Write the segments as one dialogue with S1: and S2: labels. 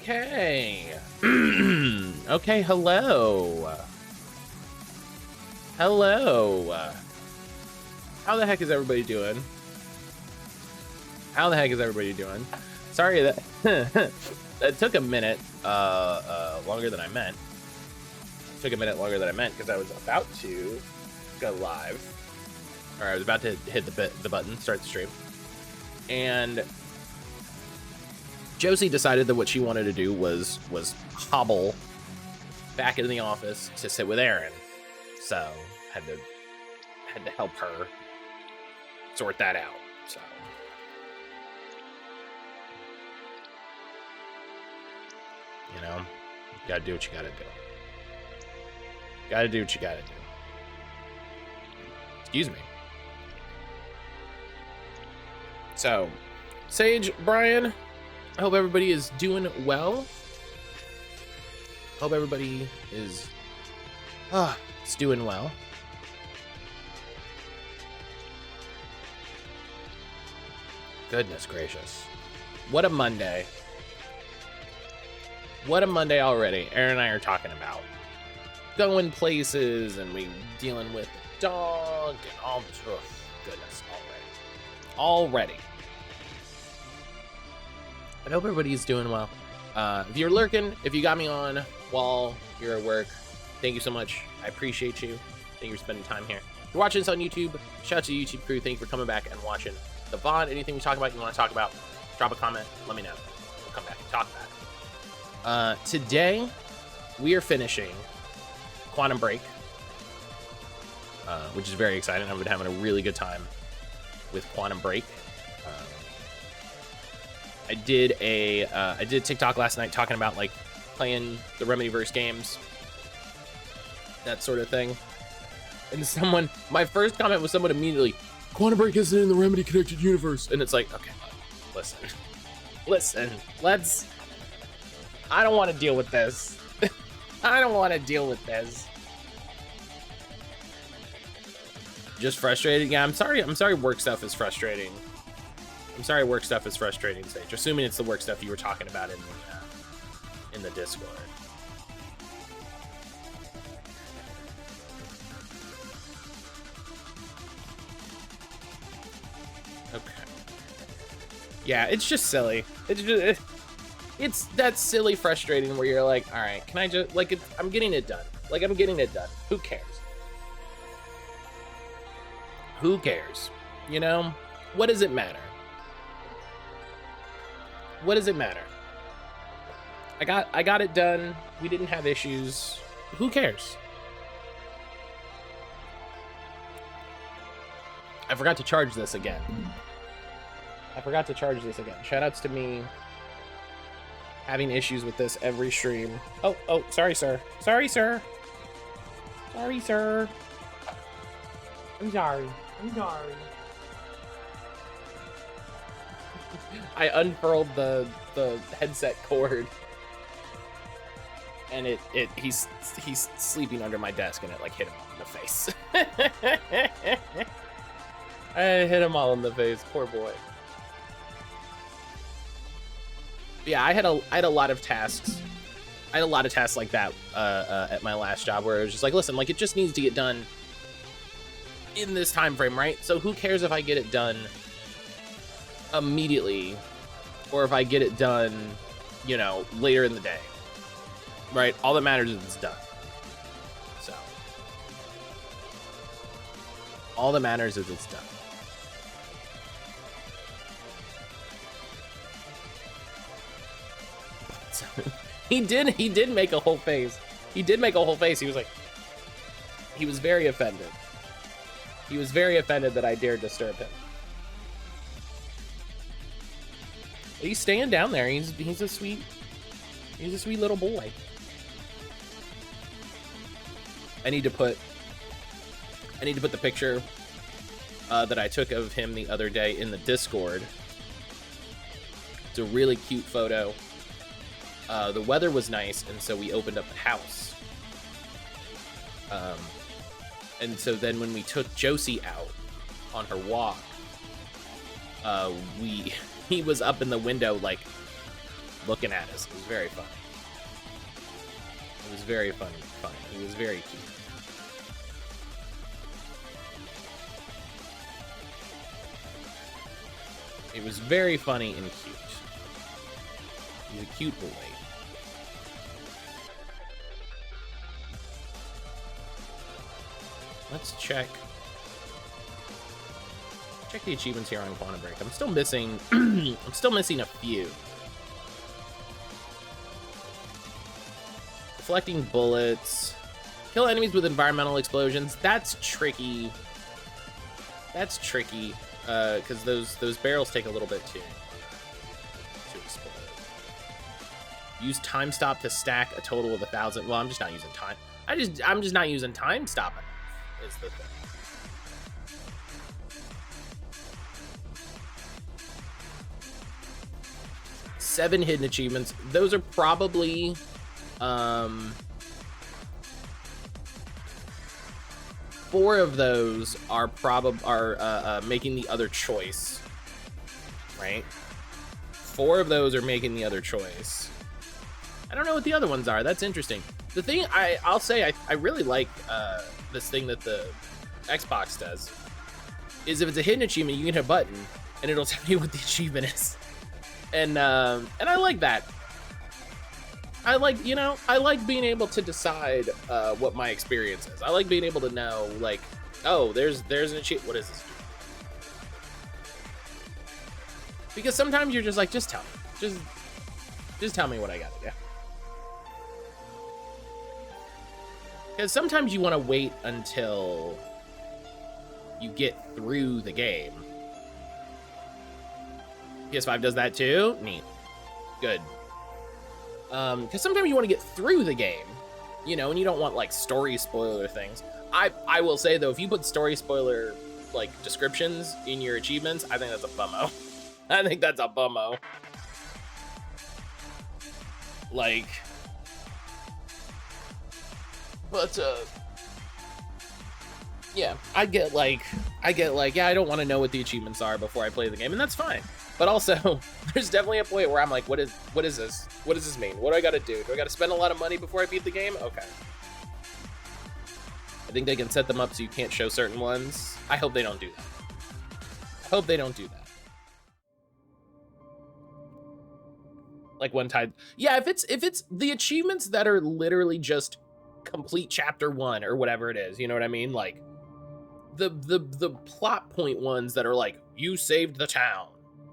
S1: Okay. Okay, hello. Hello. How the heck is everybody doing? How the heck is everybody doing? Sorry that that took a minute longer than I meant. Took a minute longer than I meant because I was about to go live. Or I was about to hit the button, start the stream. And Josie decided that what she wanted to do was hobble back into the office to sit with Aaron. So had to help her sort that out. So you know, you gotta do what you gotta do. Gotta do what you gotta do. Excuse me. So, Sage, Brian, I hope everybody is doing well. Hope everybody is doing well. Goodness gracious. What a Monday. What a Monday already. Aaron and I are talking about going places and we dealing with the dog and all this. Oh, goodness, already. I hope everybody's doing well. If you're lurking, if you got me on while you're at work, thank you so much. I appreciate you. Thank you for spending time here. If you're watching this on YouTube, shout out to the YouTube crew. Thank you for coming back and watching the VOD. Anything we talk about, you want to talk about, drop a comment, let me know. We'll come back and talk about it. Today, we are finishing Quantum Break, which is very exciting. I've been having a really good time with Quantum Break. I did a TikTok last night talking about like playing the Remedyverse games, that sort of thing. And my first comment was someone immediately, Quantum Break isn't in the Remedy connected universe. And it's like, okay, listen, I don't want to deal with this. I don't want to deal with this. Just frustrated. Yeah, I'm sorry work stuff is frustrating. I'm sorry work stuff is frustrating, Sage. Assuming it's the work stuff you were talking about in the Discord. Okay. Yeah, it's just silly. It's that silly frustrating where you're like, all right, can I just I'm getting it done. Who cares? Who cares? You know, what does it matter? What does it matter? I got it done. We didn't have issues. Who cares? I forgot to charge this again. Shoutouts to me having issues with this every stream. Oh, sorry, sir. Sorry, sir. I'm sorry. I unfurled the headset cord, and he's sleeping under my desk, and it like hit him in the face. I hit him all in the face, poor boy. Yeah, I had a lot of tasks. I had a lot of tasks like that at my last job, where it was just like, listen, like it just needs to get done in this time frame, right? So who cares if I get it done immediately or if I get it done, you know, later in the day, right? All that matters is it's done. So all that matters is it's done. He did make a whole face. He was like, he was very offended. He was very offended that I dared disturb him. He's staying down there. He's a sweet little boy. I need to put the picture that I took of him the other day in the Discord. It's a really cute photo. The weather was nice, and so we opened up the house. And so then when we took Josie out on her walk, he was up in the window, like looking at us. It was very funny. It was very funny. It was very cute. It was very funny and cute. He's a cute boy. Let's check the achievements here on Quantum Break. I'm still missing I'm still missing a few. Deflecting bullets. Kill enemies with environmental explosions. That's tricky. That's tricky. Because those barrels take a little bit to explode. Use time stop to stack a total of 1,000. Well, I'm just not using time. I'm just not using time stop enough. Is the thing. Seven hidden achievements. Those are probably 4 of those are making the other choice, right? 4 of those are making the other choice. I don't know what the other ones are. That's interesting. The thing I'll say I really like this thing that the Xbox does is if it's a hidden achievement, you can hit a button and it'll tell you what the achievement is, and I like that. I like being able to decide what my experience is. I like being able to know, like, oh, there's an achievement. What is this? Because sometimes you're just like, just tell me. Just tell me what I gotta do. Because sometimes you want to wait until you get through the game. PS5 does that too? Neat. Good. Because sometimes you want to get through the game, you know, and you don't want, like, story spoiler things. I will say, though, if you put story spoiler, like, descriptions in your achievements, I think that's a bummo. I think that's a bummo. Like... But, yeah, I get like, yeah, I don't want to know what the achievements are before I play the game, and that's fine. But also, there's definitely a point where I'm like, what is this? What does this mean? What do I gotta do? Do I gotta spend a lot of money before I beat the game? Okay. I think they can set them up so you can't show certain ones. I hope they don't do that. I hope they don't do that. Like one time, yeah, if it's the achievements that are literally just complete chapter 1 or whatever it is, you know what I mean? Like the plot point ones that are like, you saved the town.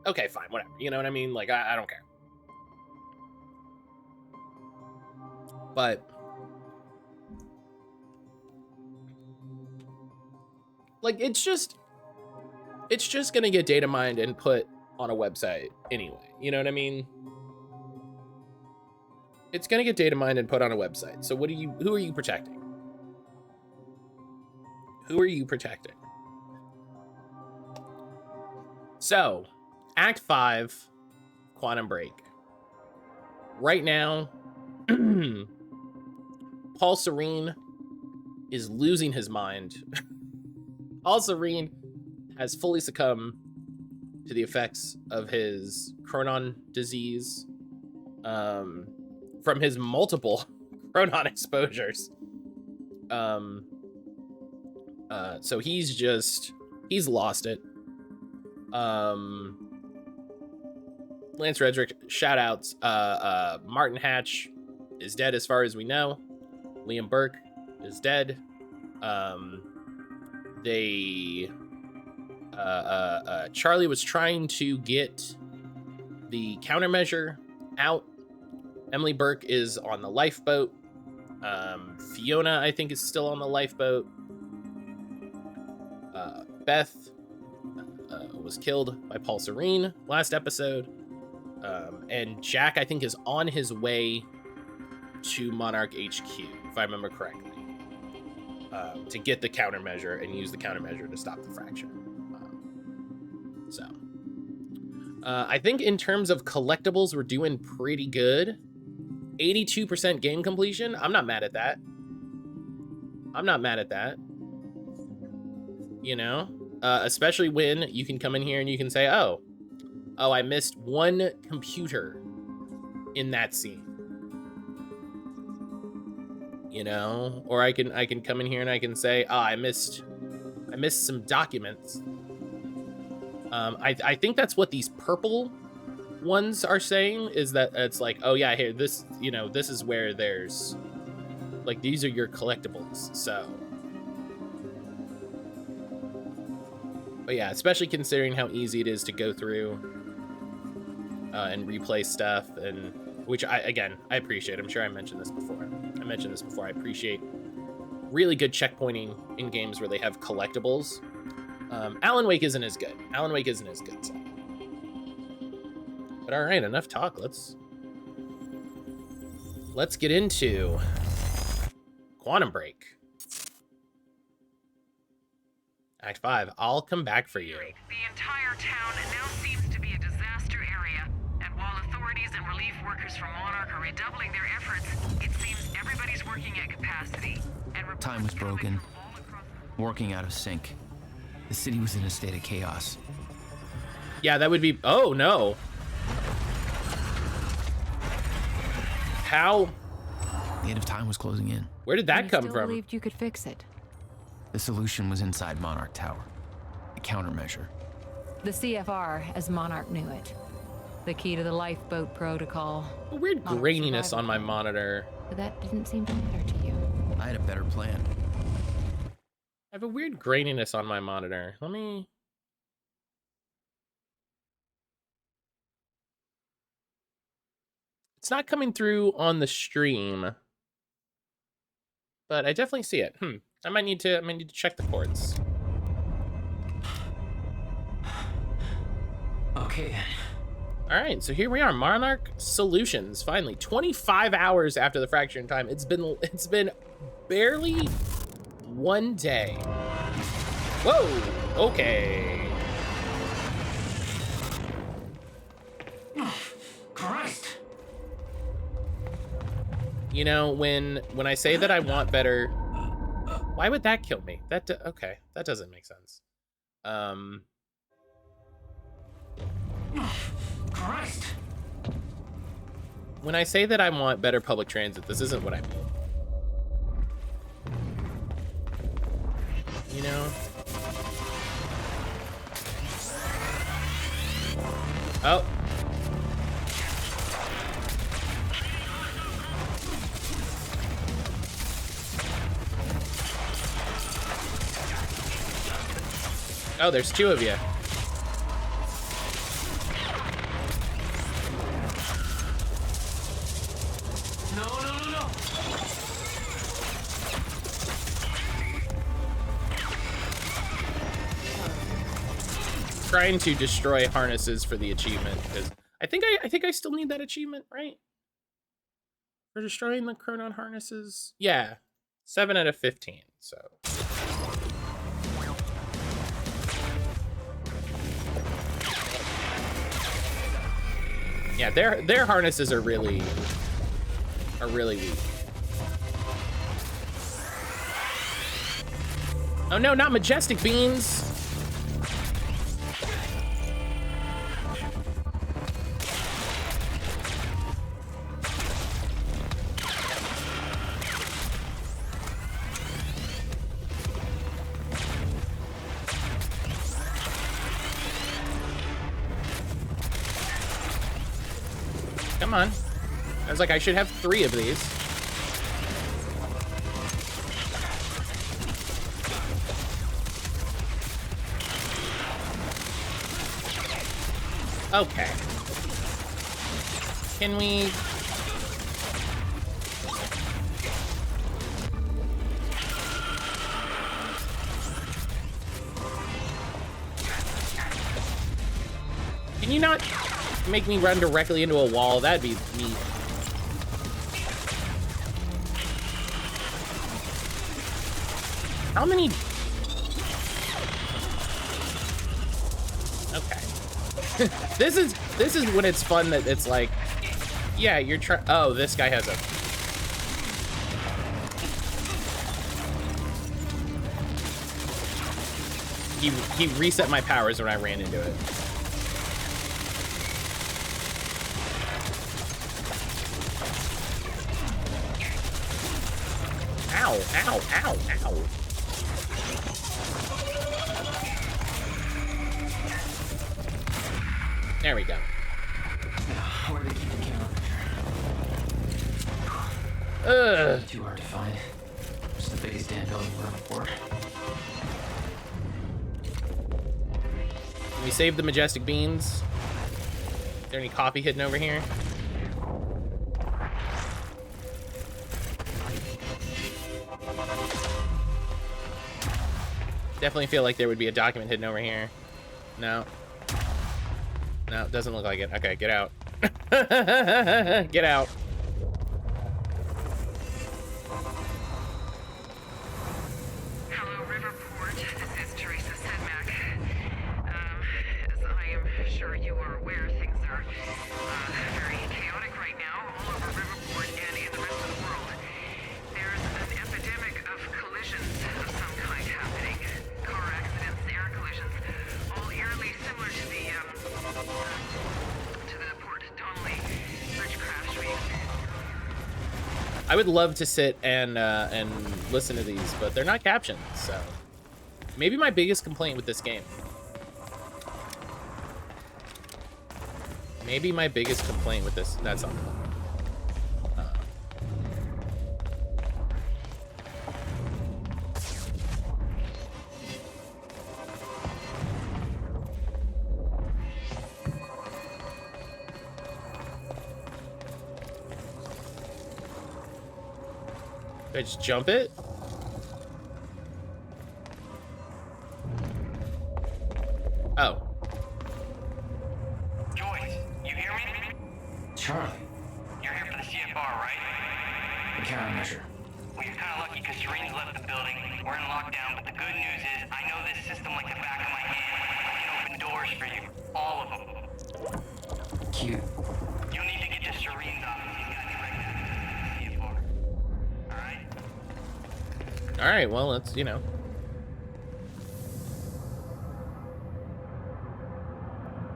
S1: Okay, fine, whatever. You know what I mean? Like, I don't care. But like, it's just gonna get data mined and put on a website anyway. You know what I mean? It's gonna get data mined and put on a website. So who are you protecting? Who are you protecting? So, Act 5, Quantum Break. Right now, Paul Serene is losing his mind. Paul Serene has fully succumbed to the effects of his Chronon disease from his multiple Chronon exposures. So he's lost it. Lance Redrick, shout outs. Martin Hatch is dead as far as we know. Liam Burke is dead. Charlie was trying to get the countermeasure out. Emily Burke is on the lifeboat. Fiona, I think, is still on the lifeboat. Beth was killed by Paul Serene last episode. And Jack, I think, is on his way to Monarch HQ, if I remember correctly, to get the countermeasure and use the countermeasure to stop the fracture. I think in terms of collectibles, we're doing pretty good. 82% game completion. I'm not mad at that. You know, especially when you can come in here and you can say, oh, I missed one computer in that scene. You know, or I can come in here and I can say, oh, I missed some documents. I think that's what these purple ones are saying, is that it's like, oh yeah, here, this, you know, this is where there's like, these are your collectibles. So, but yeah, especially considering how easy it is to go through and replay stuff, and which I appreciate. I'm sure I mentioned this before. I appreciate really good checkpointing in games where they have collectibles. Alan Wake isn't as good. So. But all right, enough talk. Let's get into Quantum Break. Act 5, I'll come back for you.
S2: The entire town now seems to be a disaster area, and while authorities and relief workers from Monarch are redoubling their efforts, it seems everybody's working at capacity. And
S3: time was broken, working out of sync. The city was in a state of chaos.
S1: Yeah, that would be, oh no. How?
S3: The end of time was closing in.
S1: Where did that come from?
S4: I believed you could fix it.
S3: The solution was inside Monarch Tower. A countermeasure.
S4: The CFR, as Monarch knew it. The key to the lifeboat protocol.
S1: A weird graininess on my monitor.
S4: But that didn't seem to matter to you.
S3: I had a better plan.
S1: I have a weird graininess on my monitor. Let me... It's not coming through on the stream, but I definitely see it. I might need to check the ports.
S3: Okay.
S1: All right, so here we are, Monarch Solutions. Finally, 25 hours after the fracture in time. It's been barely 1 day. Whoa. Okay.
S3: Christ.
S1: You know, when I say that I want better, why would that kill me? Okay, that doesn't make sense.
S3: Christ.
S1: When I say that I want better public transit, this isn't what I mean. You know? Oh. Oh, there's 2 of you.
S3: No.
S1: Trying to destroy harnesses for the achievement, because I think I still need that achievement, right? For destroying the Chronon harnesses. Yeah. 7 out of 15, so. Yeah, their harnesses are really weak. Oh no, not majestic beans. Come on. I was like, I should have 3 of these. Okay. Can we... Can you not make me run directly into a wall? That'd be neat. How many... Okay. This is when it's fun that it's like, yeah, you're trying... Oh, this guy has a... He reset my powers when I ran into it. Ow, ow, ow, ow. There we go.
S3: Where do they keep the camera picture?
S1: Ugh.
S3: Too hard to find. It's the biggest damn building we're report.
S1: Can we save the majestic beans? Is there any coffee hidden over here? Definitely feel like there would be a document hidden over here. No. No, it doesn't look like it. Okay, get out. Get out.
S2: Hello, Riverport. This is Teresa Sedmak. As I am sure you are aware, things are very chaotic right now all over Riverport and in the rest of the world. There's an epidemic of collisions of some kind happening. Car accidents, air collisions, all eerily similar to the Port Donnelly bridge crash we experienced.
S1: I would love to sit and listen to these, but they're not captioned, so maybe my biggest complaint with this game. Maybe my biggest complaint with this. That's something. Do I just jump it? Oh.
S5: Joyce, you hear me?
S3: Charlie,
S5: You're here for the CFR, right?
S3: the countermeasure.
S5: Well, you're kind of lucky because Serene's left the building. We're in lockdown, but the good news is I know this system like the back of my hand. I can open doors for you. All of them.
S3: Cute.
S5: You'll need to get to Serene's office. He's got you right now. CFR. All right?
S1: All right. Well, let's, you know.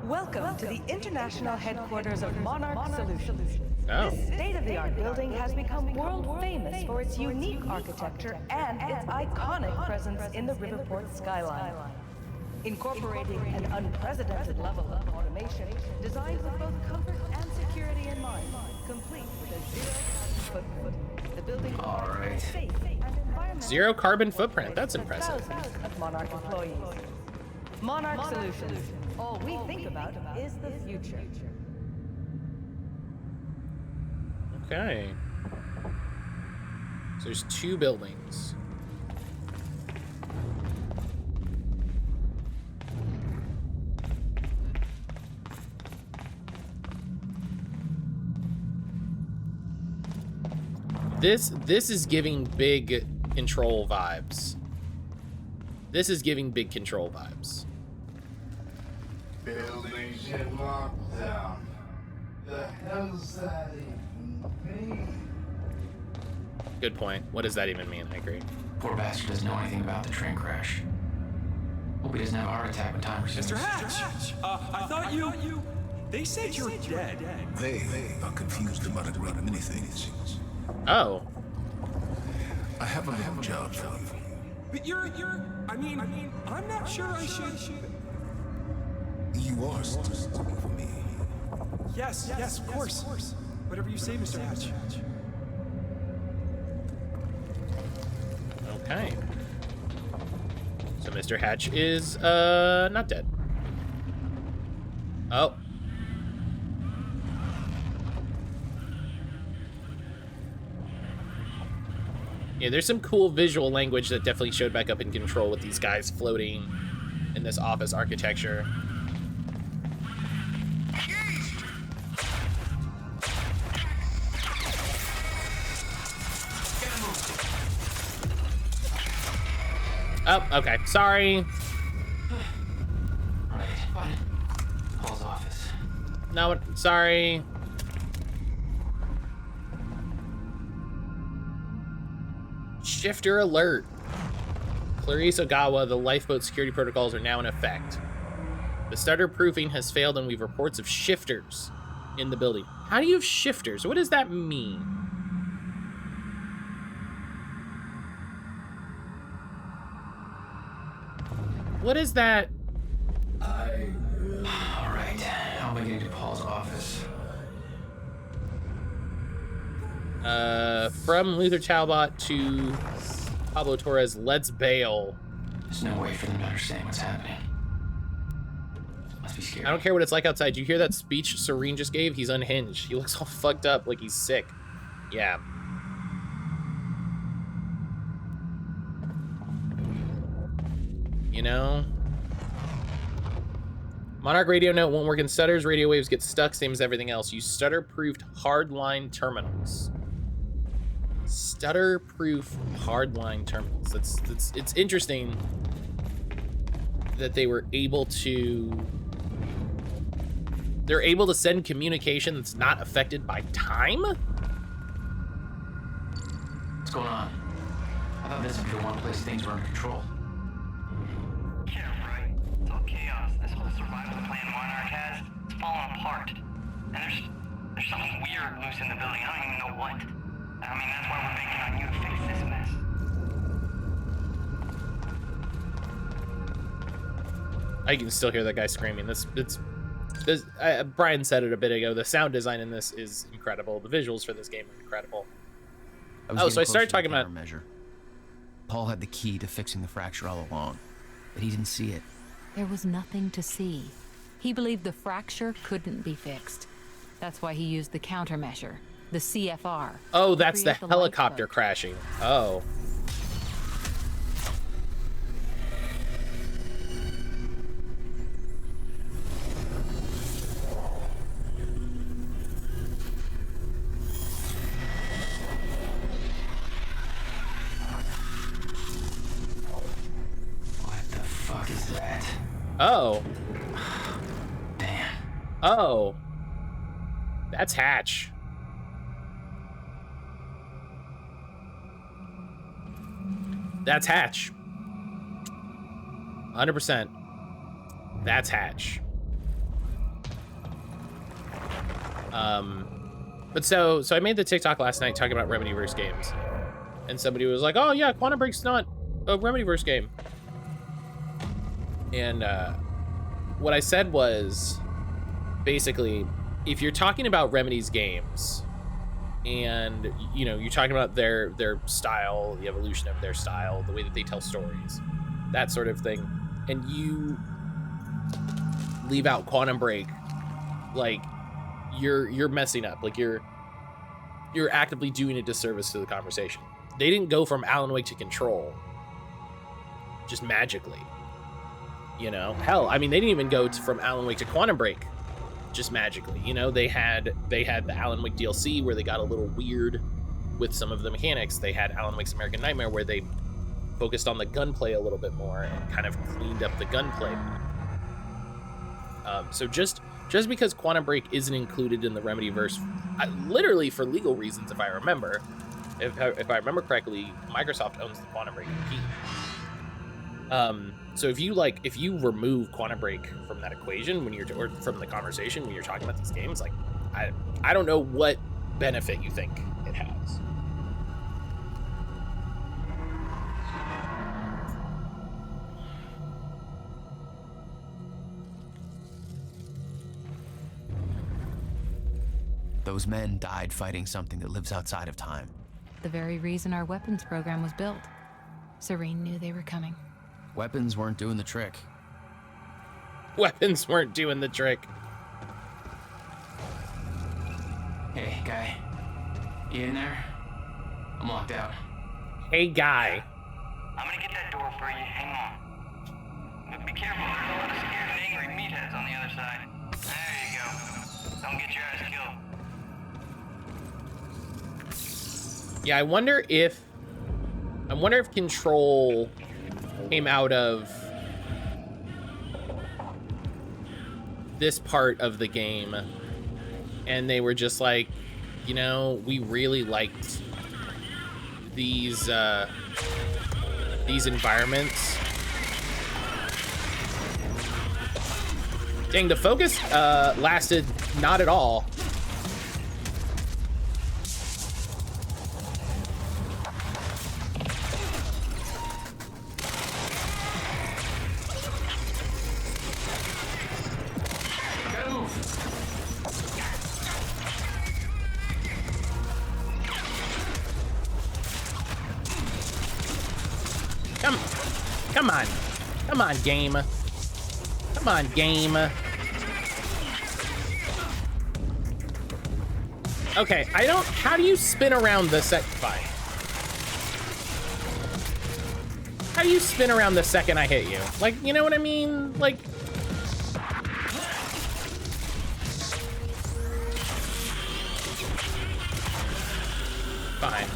S6: Welcome to the international headquarters of Monarch Solutions.
S1: Oh.
S6: This state-of-the-art building has become world famous for its unique architecture and its iconic presence in the Riverport skyline. Incorporating an unprecedented level of automation designed with both comfort and security in mind, complete with a zero-carbon footprint. The building
S3: Alright.
S6: safe and environmentally
S1: Zero carbon footprint. That's
S6: for
S1: impressive.
S6: thousands of Monarch employees. Monarch Solutions. All we think about is the future.
S1: Okay. So there's two buildings. This is giving big control vibes. This is giving big control vibes.
S7: Buildings in lockdown. The hell's that even mean?
S1: Good point. What does that even mean? I agree.
S3: Poor bastard doesn't know anything about the train crash. Hope he doesn't have a heart attack when time resumes.
S8: Mr. Hatch! I thought you... They said you're dead.
S9: They are confused about a great many things.
S1: Oh.
S9: I have a little job for you.
S8: But I mean, I'm not sure I should...
S9: You are still working for me.
S8: Yes, of course. Whatever you say, Mr. Hatch.
S1: Okay. So Mr. Hatch is not dead. Oh. Yeah, there's some cool visual language that definitely showed back up in Control with these guys floating in this office architecture. Oh, okay. Sorry.
S3: Right, but Paul's office.
S1: No, sorry. Shifter alert. Clarice Ogawa, the lifeboat security protocols are now in effect. The starter proofing has failed and we've reports of shifters in the building. How do you have shifters? What does that mean? What is that?
S3: Alright, how am I getting to Paul's office?
S1: From Luther Talbot to Pablo Torres, let's bail.
S3: There's no way for them to understand what's happening. Must be scary.
S1: I don't care what it's like outside. You hear that speech Serene just gave? He's unhinged. He looks all fucked up like he's sick. Yeah. You know? Monarch radio note won't work in stutters. Radio waves get stuck, same as everything else. Use stutter-proofed hardline terminals. Stutter-proof hardline terminals. It's interesting that they were able to... They're able to send communication that's not affected by time?
S3: What's going on? I thought this would be the one place things were under control.
S5: Yeah, right. It's all chaos. This whole survival plan Monarch has, it's falling apart. And there's something weird loose in the building. I don't even know what. I mean, that's why we're banking on you to fix this mess.
S1: I can still hear that guy screaming. Brian said it a bit ago. The sound design in this is incredible. The visuals for this game are incredible. So I started talking about...
S3: Measure. Paul had the key to fixing the fracture all along, but he didn't see it.
S4: There was nothing to see. He believed the fracture couldn't be fixed. That's why he used the countermeasure, the CFR.
S1: Oh, that's the helicopter
S4: lifeboat.
S1: crashing. Oh. Oh.
S3: Damn.
S1: Oh. That's Hatch. That's Hatch. 100%. That's Hatch. But so I made the TikTok last night talking about Remedyverse games. And somebody was like, oh yeah, Quantum Break's not a Remedyverse game. And what I said was, basically, if you're talking about Remedy's games, and you know you're talking about their style, the evolution of their style, the way that they tell stories, that sort of thing, and you leave out Quantum Break, like you're messing up. Like you're actively doing a disservice to the conversation. They didn't go from Alan Wake to Control just magically. You know, hell, I mean, they didn't even go from Alan Wake to Quantum Break just magically. You know, they had the Alan Wake DLC where they got a little weird with some of the mechanics. They had Alan Wake's American Nightmare where they focused on the gunplay a little bit more and kind of cleaned up the gunplay. So just because Quantum Break isn't included in the Remedyverse, literally for legal reasons, if I remember correctly, Microsoft owns the Quantum Break IP. So if you remove Quantum Break from that equation or from the conversation when you're talking about these games, like I don't know what benefit you think it has.
S3: Those men died fighting something that lives outside of time.
S4: The very reason our weapons program was built. Serene knew they were coming.
S3: Weapons weren't doing the trick.
S1: Weapons weren't doing the trick.
S3: Hey, guy. You in there? I'm locked out.
S1: Hey, guy.
S5: I'm gonna get that door for you. Hang on. But be careful, there's a lot of scared and angry meatheads on the other side. There you go. Don't get your ass killed.
S1: Yeah, I wonder if Control came out of this part of the game and they were just like, you know, we really liked these environments. Dang, the focus lasted not at all. Come on. Come on, game. Come on, game. Okay, I don't... How do you spin around the set... Fine. How do you spin around the second I hit you? Like, you know what I mean? Like... Fine.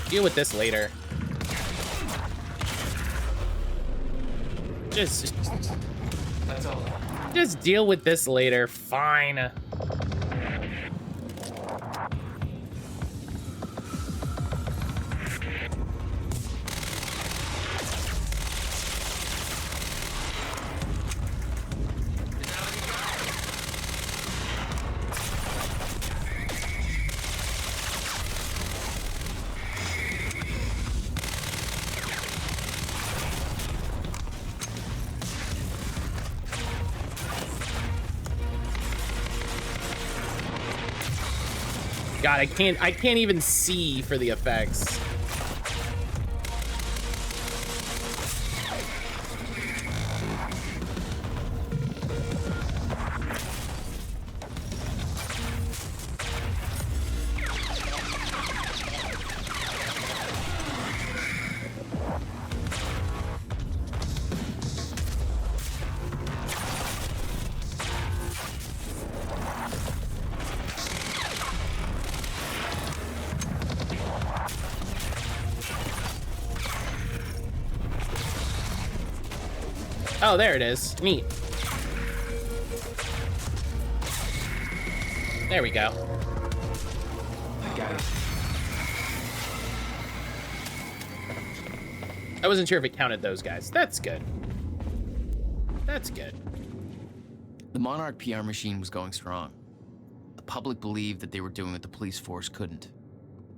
S1: Deal with this later. Just deal with this later. Fine. God, I can't even see for the effects. Oh, there it is. Neat. There we go.
S3: I got it.
S1: I wasn't sure if it counted those guys. That's good. That's good.
S3: The Monarch PR machine was going strong. The public believed that they were doing what the police force couldn't.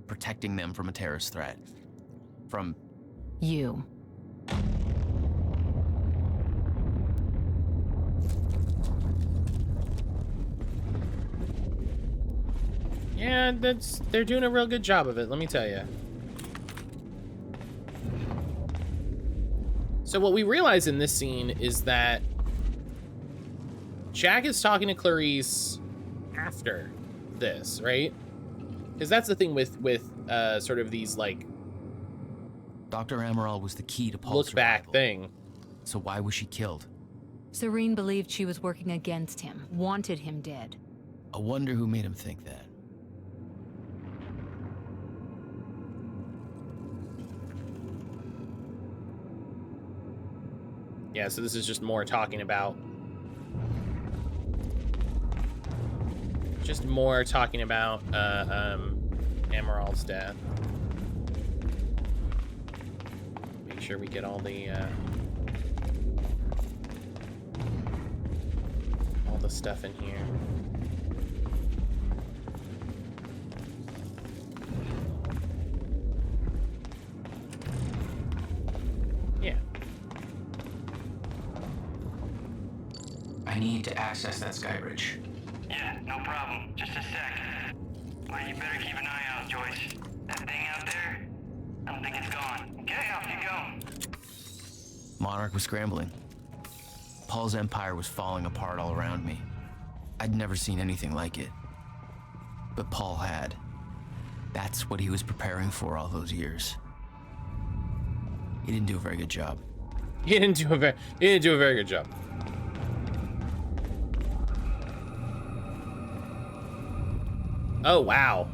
S3: Protecting them from a terrorist threat. From...
S4: You.
S1: Yeah, they're doing a real good job of it, let me tell you. So what we realize in this scene is that Jack is talking to Clarice after this, right? Because that's the thing with sort of these, like...
S3: Dr. Amaral was the key to Paul's
S1: look back
S3: survival.
S1: thing.
S3: So why was she killed?
S4: Serene believed she was working against him, wanted him dead.
S3: I wonder who made him think that.
S1: Yeah, so this is just more talking about... Just more talking about Amaral's death. Make sure we get all the stuff in here. Yeah.
S3: I need to access that sky bridge.
S5: Yeah, no problem. Just a sec. But you better keep an eye out, Joyce. That thing out there, I don't think it's gone. Okay, off you go.
S3: Monarch was scrambling. Paul's empire was falling apart all around me. I'd never seen anything like it. But Paul had. That's what he was preparing for all those years. He didn't do a very good job.
S1: He didn't do a very good job. Oh, wow.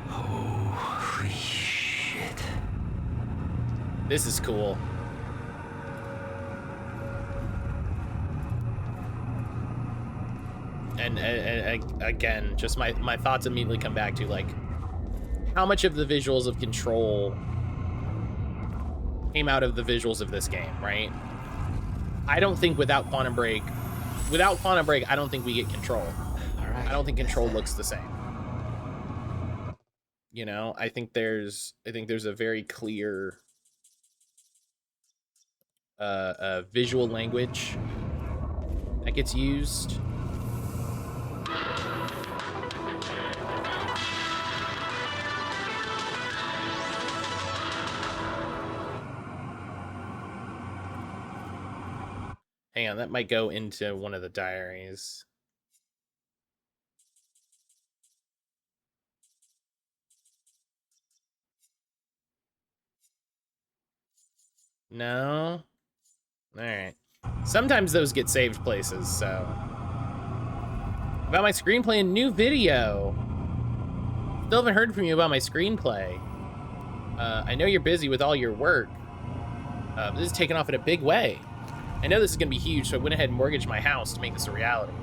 S3: Holy shit.
S1: This is cool. And again, just my thoughts immediately come back to, like, how much of the visuals of Control came out of the visuals of this game, right? I don't think without Quantum Break, I don't think we get Control.
S3: All right.
S1: I don't think Control looks the same. You know, I think there's a very clear visual language that gets used. Hang on, that might go into one of the diaries. No? Alright. Sometimes those get saved places, so... About my screenplay and new video. Still haven't heard from you about my screenplay. I know you're busy with all your work. This is taking off in a big way. I know this is gonna be huge, so I went ahead and mortgaged my house to make this a reality.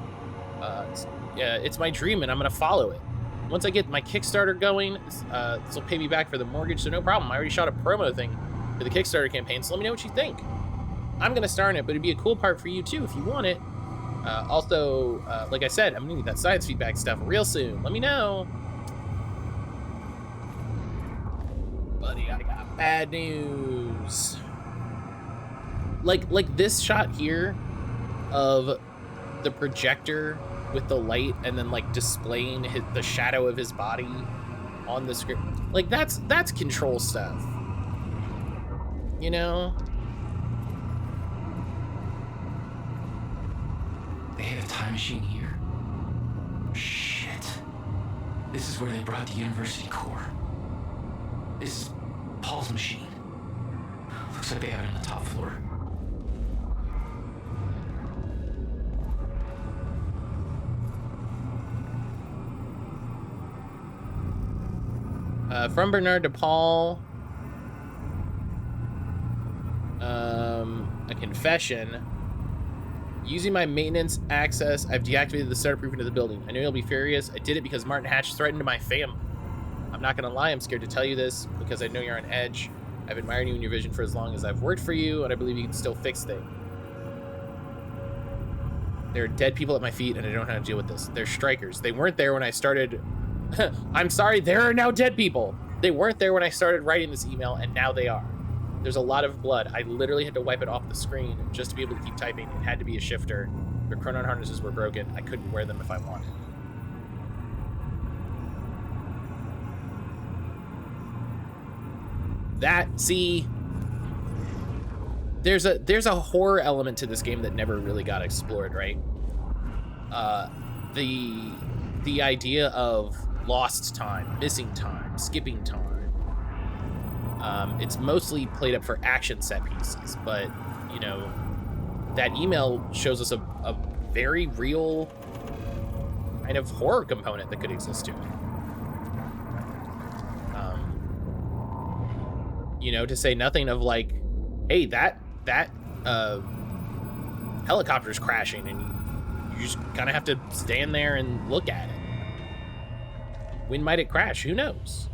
S1: It's my dream, and I'm gonna follow it. Once I get my Kickstarter going, this will pay me back for the mortgage, so no problem. I already shot a promo thing for the Kickstarter campaign, so let me know what you think. I'm gonna star in it, but it'd be a cool part for you too if you want it. Also, like I said, I'm gonna need that science feedback stuff real soon. Let me know. Buddy, I got bad news. Like this shot here of the projector with the light and then like displaying the shadow of his body on the script. Like that's control stuff. You know?
S3: They have a time machine here. Shit. This is where they brought the university core. This is Paul's machine. Looks like they have it on the top floor.
S1: From Bernard to Paul. A confession. Using my maintenance access, I've deactivated the startup proofing of the building. I know you'll be furious. I did it because Martin Hatch threatened my family. I'm not gonna lie, I'm scared to tell you this because I know you're on edge. I've admired you and your vision for as long as I've worked for you, and I believe you can still fix things. There are dead people at my feet, and I don't know how to deal with this. They're strikers. They weren't there when I started... I'm sorry, there are now dead people. They weren't there when I started writing this email, and now they are. There's a lot of blood. I literally had to wipe it off the screen just to be able to keep typing. It had to be a shifter. Their chronon harnesses were broken. I couldn't wear them if I wanted. There's a horror element to this game that never really got explored, right? The idea of lost time, missing time, skipping time. It's mostly played up for action set pieces, but you know, that email shows us a very real kind of horror component that could exist to it. You know, to say nothing of like, hey, that helicopter's crashing, and you just kind of have to stand there and look at it. When might it crash? Who knows?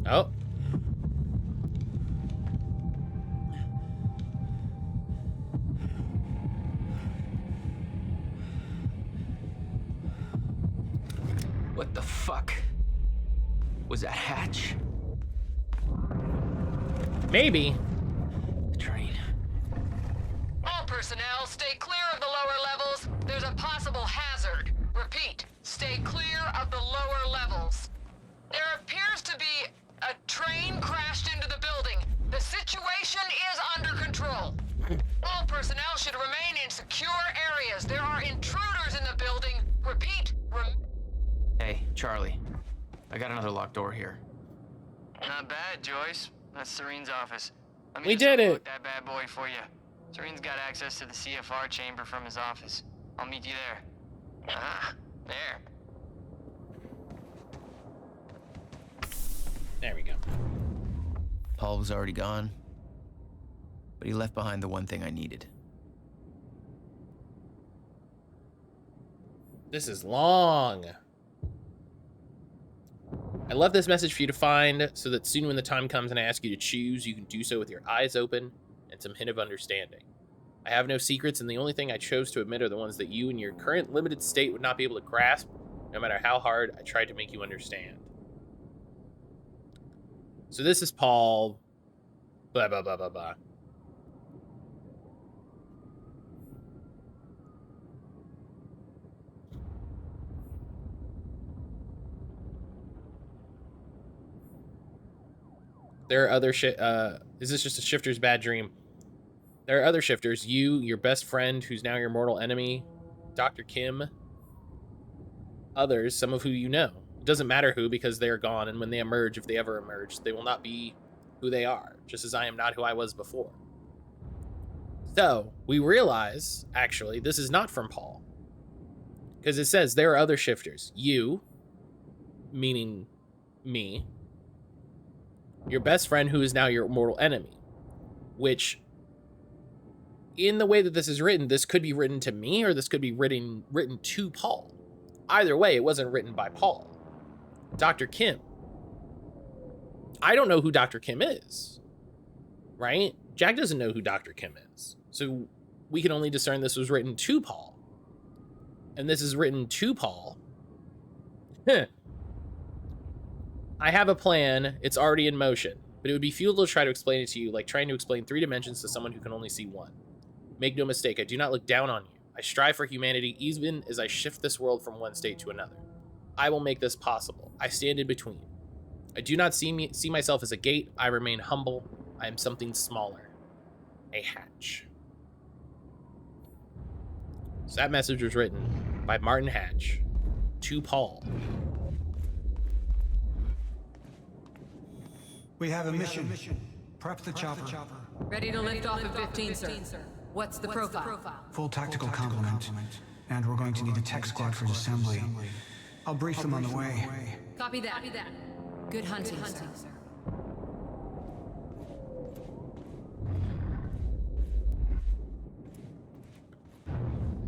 S1: Oh.
S3: What the fuck? Was that Hatch?
S1: Maybe.
S3: The train.
S2: All personnel, stay clear of the lower levels. There's a possible hazard. Repeat, stay clear of the lower levels. There appears to be a train crashed into the building. The situation is under control. All personnel should remain in secure areas. There are intruders in the building. Repeat,
S3: Hey, Charlie. I got another locked door here.
S5: Not bad, Joyce. That's Serene's office. Let me
S1: We
S5: just
S1: did
S5: unlock
S1: it.
S5: that bad boy for you. Serene's got access to the CFR chamber from his office. I'll meet you there. Ah, there.
S1: There we go.
S3: Paul was already gone, but he left behind the one thing I needed.
S1: This is long. I left this message for you to find so that soon when the time comes and I ask you to choose, you can do so with your eyes open and some hint of understanding. I have no secrets, and the only thing I chose to admit are the ones that you in your current limited state would not be able to grasp, no matter how hard I tried to make you understand. So this is Paul, blah, blah, blah, blah, blah. There are other is this just a shifter's bad dream? There are other shifters. You, your best friend, who's now your mortal enemy, Dr. Kim, others, some of who you know. It doesn't matter who, because they are gone, and when they emerge, if they ever emerge, they will not be who they are, just as I am not who I was before. So, we realize, actually, this is not from Paul. Because it says there are other shifters. You, meaning me, your best friend who is now your mortal enemy, which, in the way that this is written, this could be written to me, or this could be written to Paul. Either way, it wasn't written by Paul. Dr. Kim. I don't know who Dr. Kim is, right? Jack doesn't know who Dr. Kim is. So we can only discern this was written to Paul. And this is written to Paul. I have a plan. It's already in motion. But it would be futile to try to explain it to you, like trying to explain 3 dimensions to someone who can only see 1. Make no mistake, I do not look down on you. I strive for humanity even as I shift this world from one state to another. I will make this possible. I stand in between. I do not see myself as a gate. I remain humble. I am something smaller. A hatch. So that message was written by Martin Hatch to Paul.
S8: We have a mission. Prep the chopper.
S4: Ready to lift off in 15, sir. What's the profile?
S8: Full tactical complement. And we're going to need a tech squad for assembly. I'll brief them on the way.
S4: Copy that. Good hunting, sir.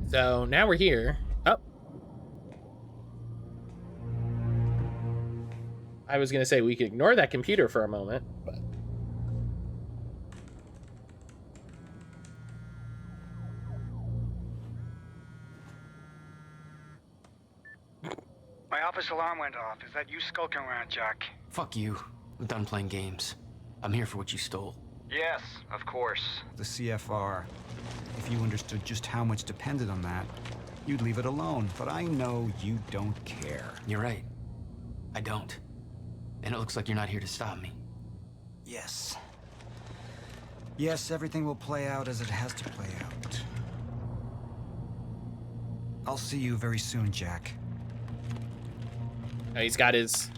S1: So now we're here. Oh. I was going to say we could ignore that computer for a moment, but...
S10: My office alarm went off. Is that you skulking around, Jack?
S3: Fuck you. I'm done playing games. I'm here for what you stole.
S10: Yes, of course.
S8: The CFR. If you understood just how much depended on that, you'd leave it alone. But I know you don't care.
S3: You're right. I don't. And it looks like you're not here to stop me.
S8: Yes. Yes, everything will play out as it has to play out. I'll see you very soon, Jack.
S1: He's got his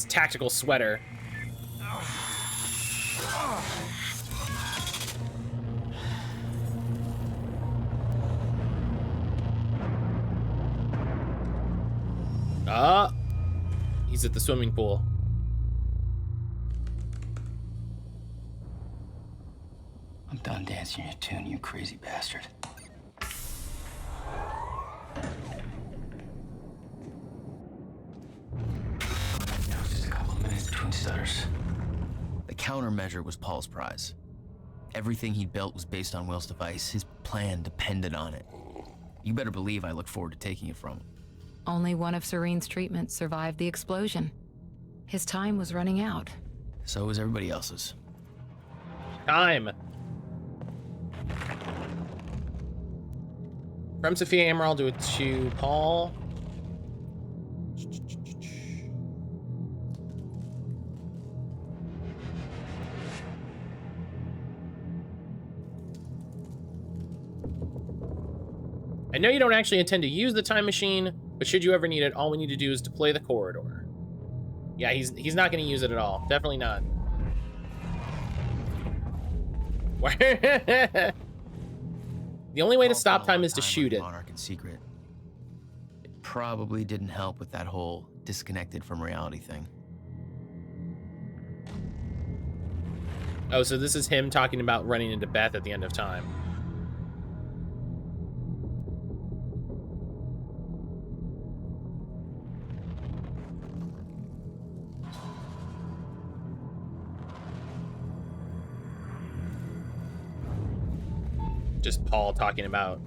S1: tactical sweater. He's at the swimming pool.
S3: I'm done dancing your tune, you crazy bastard. Just a couple of minutes between stutters. The countermeasure was Paul's prize. Everything he built was based on Will's device. His plan depended on it. You better believe I look forward to taking it from him.
S4: Only one of Serene's treatments survived the explosion. His time was running out.
S3: So was everybody else's.
S1: Time. From Sophia Emerald to Paul. I know you don't actually intend to use the time machine, but should you ever need it, all we need to do is deploy the corridor. Yeah, he's not going to use it at all. Definitely not. The only way to stop time is to shoot it.
S3: Monarch in secret. It probably didn't help with that whole disconnected from reality thing.
S1: Oh, so this is him talking about running into Beth at the end of time. just Paul talking about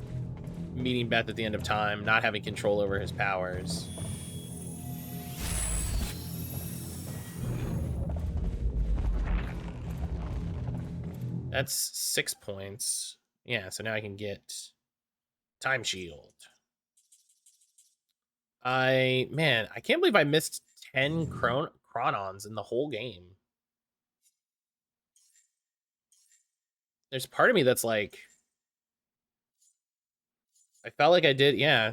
S1: meeting Beth at the end of time, not having control over his powers. That's 6 points. Yeah, so now I can get Time Shield. Man, I can't believe I missed 10 chronons in the whole game. There's part of me that's like, I felt like I did, yeah,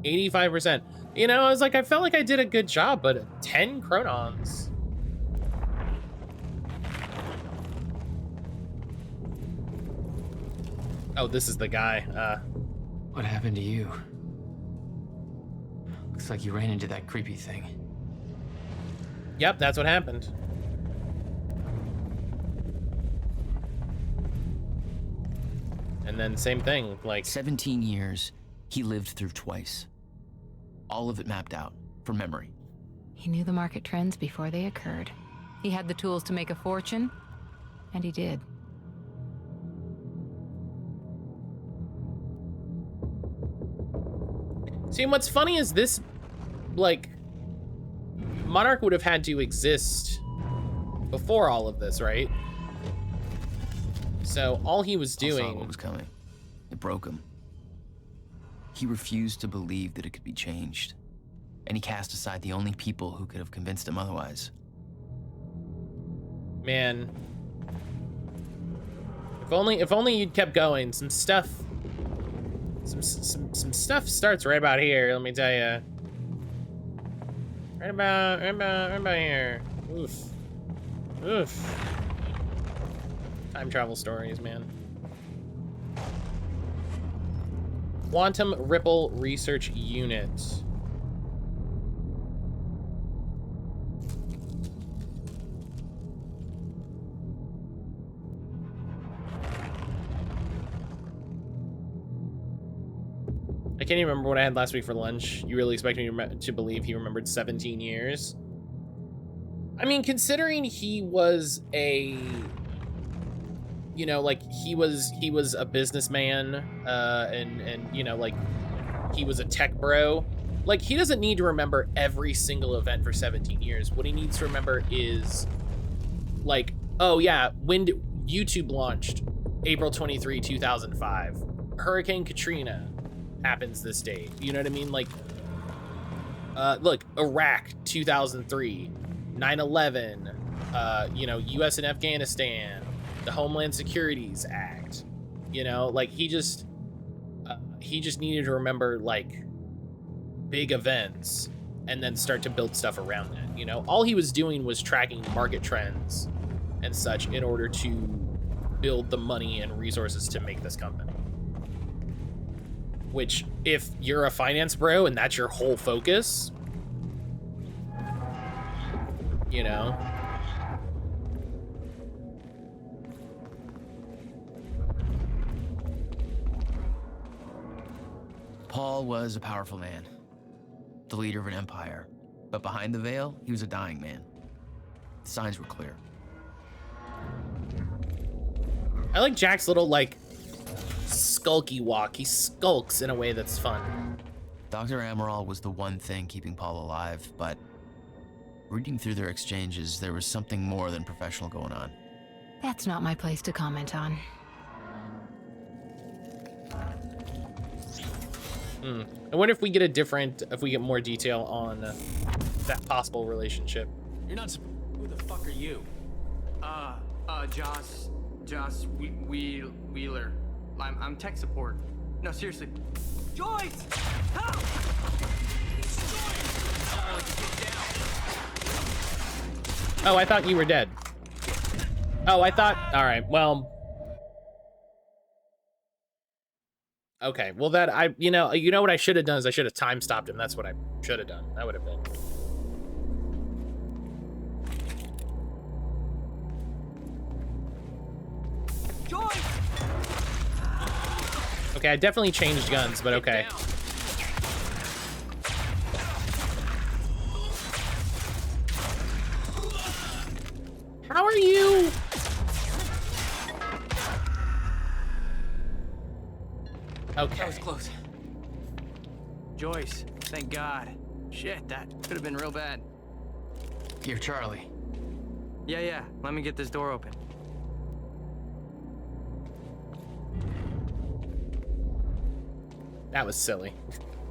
S1: 85%. You know, I was like, I felt like I did a good job, but 10 chronons. Oh, this is the guy.
S3: What happened to you? Looks like you ran into that creepy thing.
S1: Yep, that's what happened. And then same thing, like
S3: 17 years, he lived through twice. All of it mapped out, from memory.
S4: He knew the market trends before they occurred. He had the tools to make a fortune, and he did.
S1: See, and what's funny is this, like, Monarch would have had to exist before all of this, right? So all he was doing...
S3: Paul saw what was coming. It broke him. He refused to believe that it could be changed. And he cast aside the only people who could have convinced him otherwise.
S1: Man. If only you'd kept going. Some stuff starts right about here, let me tell you. Right about here. Oof. Oof. Time travel stories, man. Quantum Ripple Research Unit. I can't even remember what I had last week for lunch. You really expect me to believe he remembered 17 years? I mean, considering he was a, you know, like he was a businessman, and you know, like he was a tech bro. Like, he doesn't need to remember every single event for 17 years. What he needs to remember is, like, oh yeah, when YouTube launched, April 23, 2005. Hurricane Katrina happens this date. You know what I mean? Like, look, Iraq 2003, 9/11, you know, US and Afghanistan, the Homeland Securities Act. You know, like he just needed to remember like big events and then start to build stuff around that. You know, all he was doing was tracking market trends and such in order to build the money and resources to make this company. Which, if you're a finance bro and that's your whole focus, you know.
S3: Paul was a powerful man, the leader of an empire. But behind the veil, he was a dying man. The signs were clear.
S1: I like Jack's little, like, skulky walk. He skulks in a way that's fun.
S3: Dr. Amaral was the one thing keeping Paul alive, but reading through their exchanges, there was something more than professional going on.
S4: That's not my place to comment on.
S1: I wonder if we get more detail on that possible relationship.
S11: You're not. Who the fuck are you? Joss Wheeler. I'm tech support. No, seriously. Joyce! Help!
S1: Oh, I thought you were dead. Oh, I thought. All right. Well. Okay. Well, that you know what I should have done is I should have time stopped him. That's what I should have done. That would have been.
S11: Joyce!
S1: Okay, I definitely changed guns, but okay. How are you? Okay.
S11: That was close. Joyce, thank God. Shit, that could have been real bad.
S3: Here, Charlie.
S11: Yeah, let me get this door open.
S1: That was silly.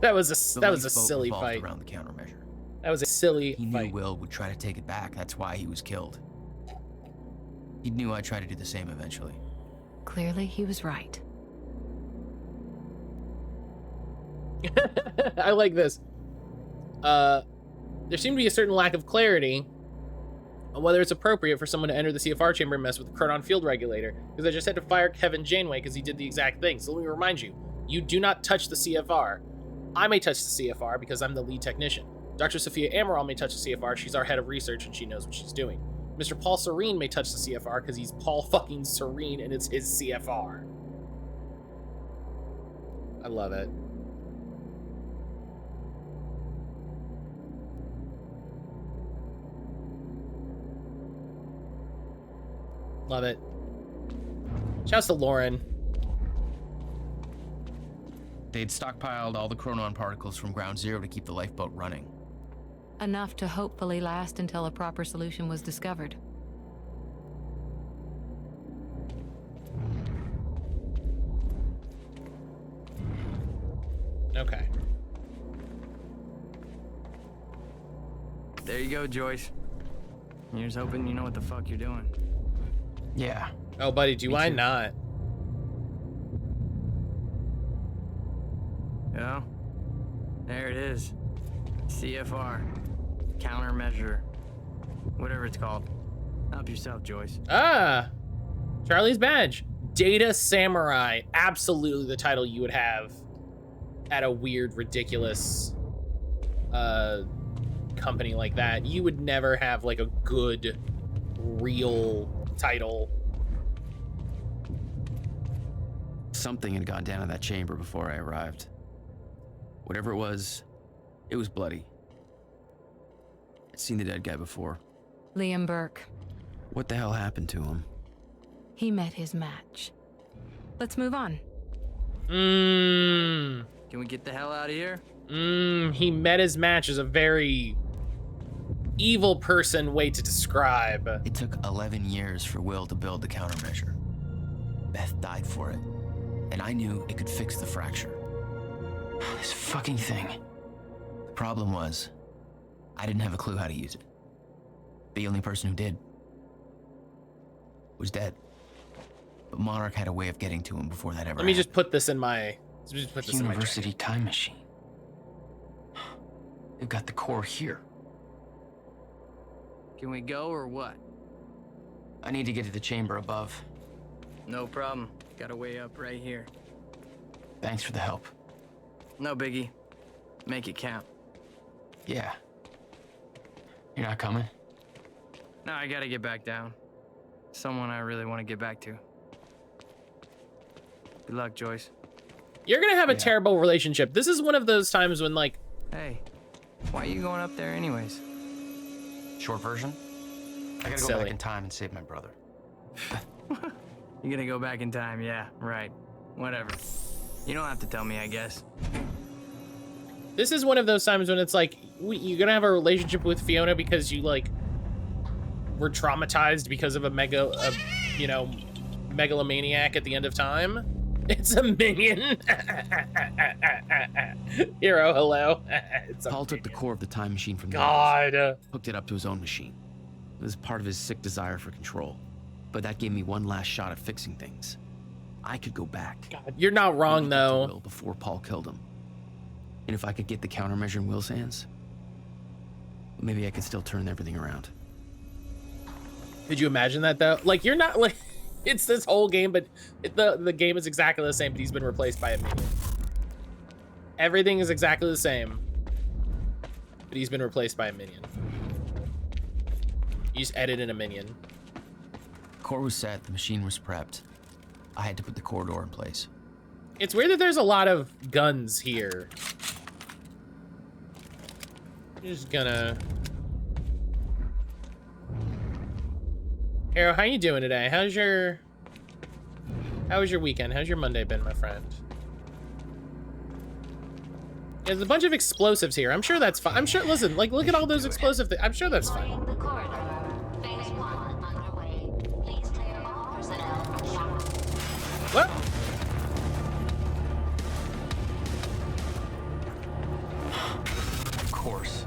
S1: That was a silly
S3: revolved
S1: fight.
S3: around the countermeasure.
S1: That was a silly
S3: He knew
S1: fight.
S3: Will would try to take it back. That's why he was killed. He knew I'd try to do the same eventually.
S4: Clearly, he was right.
S1: I like this. There seemed to be a certain lack of clarity on whether it's appropriate for someone to enter the CFR chamber and mess with the Croton field regulator, because I just had to fire Kevin Janeway because he did the exact thing. So let me remind you, you do not touch the CFR. I may touch the CFR because I'm the lead technician. Dr. Sophia Amaral may touch the CFR. She's our head of research and she knows what she's doing. Mr. Paul Serene may touch the CFR because he's Paul fucking Serene and it's his CFR. I love it. Love it. Shouts to Lauren.
S3: They'd stockpiled all the chronon particles from Ground Zero to keep the lifeboat running.
S4: Enough to hopefully last until a proper solution was discovered.
S1: Okay.
S11: There you go, Joyce. Here's hoping you know what the fuck you're doing.
S3: Yeah.
S1: Oh, buddy, do I not?
S11: Yeah. There it is. CFR. Countermeasure. Whatever it's called. Help yourself, Joyce.
S1: Ah! Charlie's badge. Data Samurai. Absolutely the title you would have at a weird, ridiculous company like that. You would never have like a good, real title.
S3: Something had gone down in that chamber before I arrived. Whatever it was bloody. I'd seen the dead guy before.
S4: Liam Burke.
S3: What the hell happened to him?
S4: He met his match. Let's move on.
S11: Can we get the hell out of here?
S1: He met his match is a very evil person way to describe.
S3: It took 11 years for Will to build the countermeasure. Beth died for it, and I knew it could fix the fracture. This fucking thing. The problem was, I didn't have a clue how to use it. The only person who did was dead. But Monarch had a way of getting to him before that ever
S1: Let me just put this in my...
S3: University time machine. They've got the core here.
S11: Can we go or what?
S3: I need to get to the chamber above.
S11: No problem. Got a way up right here.
S3: Thanks for the help.
S11: No biggie. Make it count.
S3: Yeah. You're not coming?
S11: No, I gotta get back down. Someone I really want to get back to. Good luck, Joyce.
S1: You're gonna have a terrible relationship. This is one of those times when, like...
S11: Hey, why are you going up there anyways?
S3: Short version? I gotta go back in time and save my brother.
S11: You're gonna go back in time, yeah, right. Whatever. You don't have to tell me, I guess.
S1: This is one of those times when it's like, you're gonna have a relationship with Fiona because you, like, were traumatized because of a megalomaniac at the end of time. It's a minion. Hero, hello.
S3: Paul took the core of the time machine from
S1: God.
S3: Hooked it up to his own machine. It was part of his sick desire for control. But that gave me one last shot at fixing things. I could go back.
S1: God, you're not wrong, though.
S3: Will before Paul killed him. And if I could get the countermeasure in Will's hands, maybe I could still turn everything around.
S1: Did you imagine that, though? Like, you're not, like... It's this whole game, but the game is exactly the same, but he's been replaced by a minion. Everything is exactly the same, but he's been replaced by a minion. You just edit in a minion.
S3: Core was set, the machine was prepped. I had to put the corridor in place.
S1: It's weird that there's a lot of guns here. Just gonna... Arrow, how you doing today? How was your weekend? How's your Monday been, my friend? There's a bunch of explosives here. I'm sure that's fine. I'm sure, listen, like, look at all those explosive things. I'm sure that's fine. What?
S3: Of course.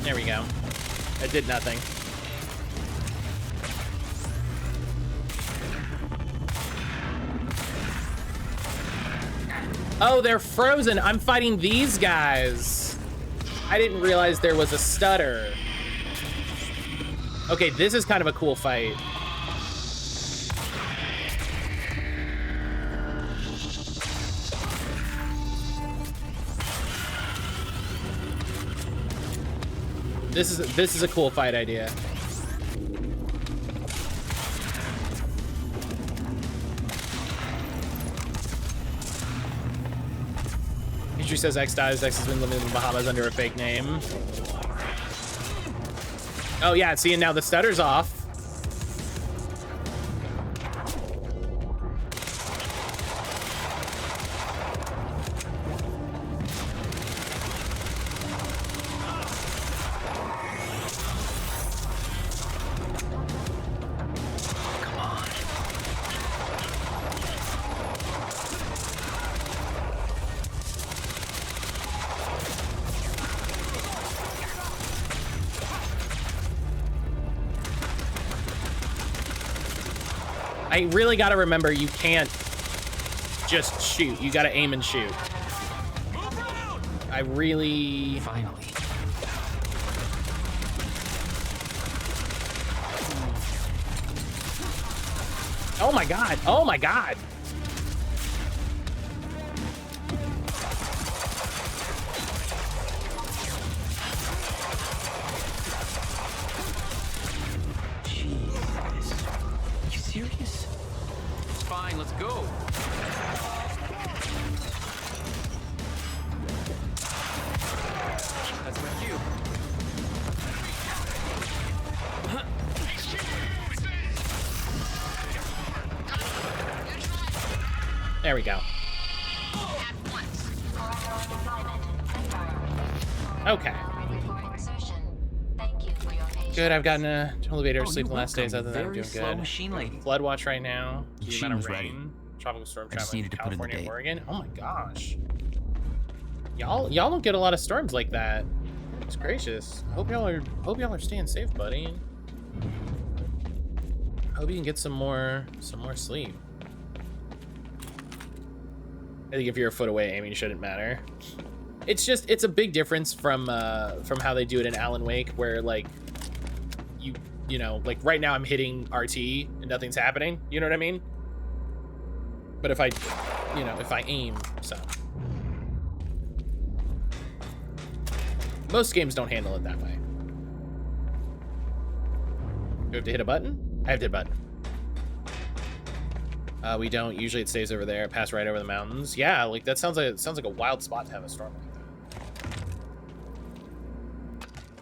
S1: There we go. That did nothing. Oh, they're frozen. I'm fighting these guys. I didn't realize there was a stutter. Okay, this is kind of a cool fight. This is a cool fight idea. History says X dies. X has been living in the Bahamas under a fake name. Oh yeah, see, and now the stutter's off. I really gotta remember, you can't just shoot. You gotta aim and shoot. I really...
S3: Finally.
S1: Oh my god. Oh my god.
S3: Let's go. That's my cue.
S1: There we go. Okay. Good, I've gotten a elevator sleep the last days. Other than I'm doing good.
S3: Machine lady.
S1: Flood watch right now. The
S3: Machine
S1: amount of
S3: was ready.
S1: rain. Tropical storm
S3: I just
S1: traveling
S3: needed
S1: to
S3: to put in the
S1: California and
S3: date.
S1: Oregon. Oh my gosh. Y'all don't get a lot of storms like that. It's gracious. Hope y'all are staying safe, buddy. Hope you can get some more sleep. I think if you're a foot away, aiming shouldn't matter. It's a big difference from how they do it in Alan Wake, where like you know, like right now I'm hitting RT and nothing's happening. You know what I mean? But if I aim, so. Most games don't handle it that way. Do I have to hit a button? I have to hit a button. We don't. Usually it stays over there. It passed right over the mountains. Yeah, like that sounds like a wild spot to have a storm like that.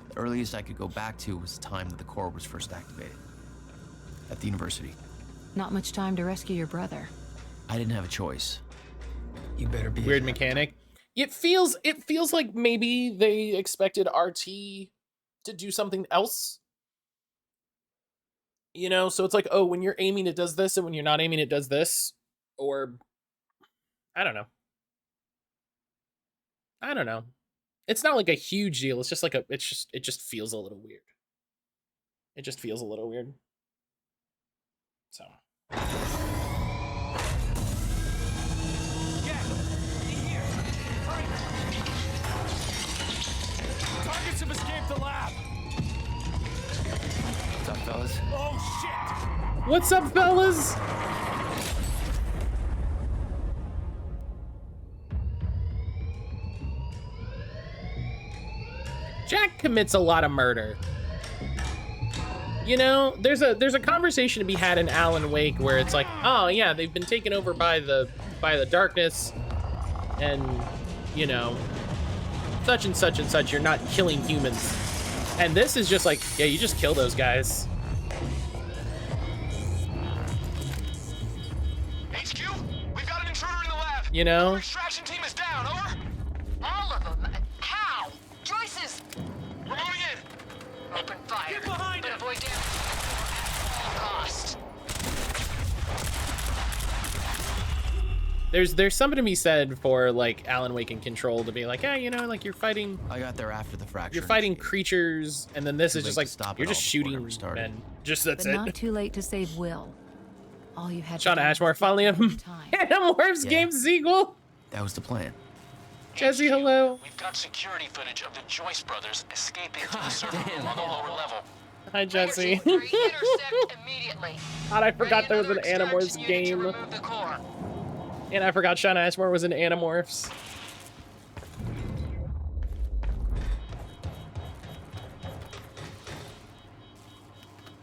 S3: The earliest I could go back to was the time that the core was first activated. At the university.
S4: Not much time to rescue your brother.
S3: I didn't have a choice.
S8: You better be
S1: Weird mechanic. It feels like maybe they expected RT to do something else. You know, so it's like, oh, when you're aiming it does this, and when you're not aiming it does this. Or I don't know. It's not like a huge deal. It's just like it just feels a little weird. It just feels a little weird. So.
S12: Targets have escaped the lab.
S3: What's up, fellas?
S12: Oh shit!
S1: What's up, fellas? Jack commits a lot of murder. You know, there's a conversation to be had in Alan Wake where it's like, oh yeah, they've been taken over by the darkness, and you know, such and such and such, you're not killing humans. And this is just like, yeah, you just kill those guys.
S12: HQ, we've got an intruder in the lab.
S1: You know?
S12: Our extraction team is down, over.
S2: All of them? How? Joyce's!
S12: We're moving in.
S2: Open fire.
S12: Get behind
S2: but
S12: him.
S2: avoid damage at all costs.
S1: There's something to be said for like Alan Wake and Control to be like, yeah, you know, like you're fighting.
S3: I got there after the fracture.
S1: You're fighting creatures, and then this is just like
S3: stop
S1: you're
S3: it
S1: just
S3: all
S1: shooting
S3: before it ever
S1: men. Just that's
S4: But
S1: it.
S4: not too late to save Will. All you had
S1: Shauna
S4: to do
S1: Ashmore
S4: was
S1: finally
S4: take
S1: have
S4: some time.
S1: Animorphs
S3: Yeah.
S1: game sequel.
S3: That was the plan.
S1: Jesse, hello.
S12: We've got security footage of the Joyce brothers escaping to the server room on the lower level.
S1: Hi, Jesse.
S2: Raider Team 3, intercept immediately.
S1: God, I forgot there was an
S2: Ready another
S1: Animorphs
S2: extraction unit to
S1: game.
S2: remove the core.
S1: And I forgot Shauna Ashmore was in Animorphs.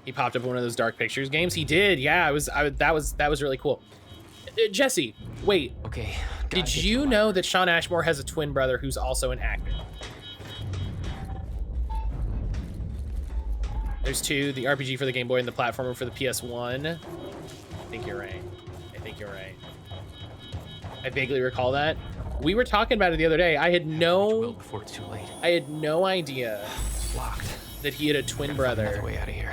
S1: He popped up in one of those Dark Pictures games. He did, yeah. That was really cool. Jesse, wait.
S3: Okay.
S1: Did you know that Shawn Ashmore has a twin brother who's also an actor? There's two, the RPG for the Game Boy and the platformer for the PS1. I think you're right. I think you're right. I vaguely recall that. We were talking about it the other day. I had no
S3: before it's too late.
S1: I had no idea
S3: Locked.
S1: that he had a twin brother
S3: Another way out of here.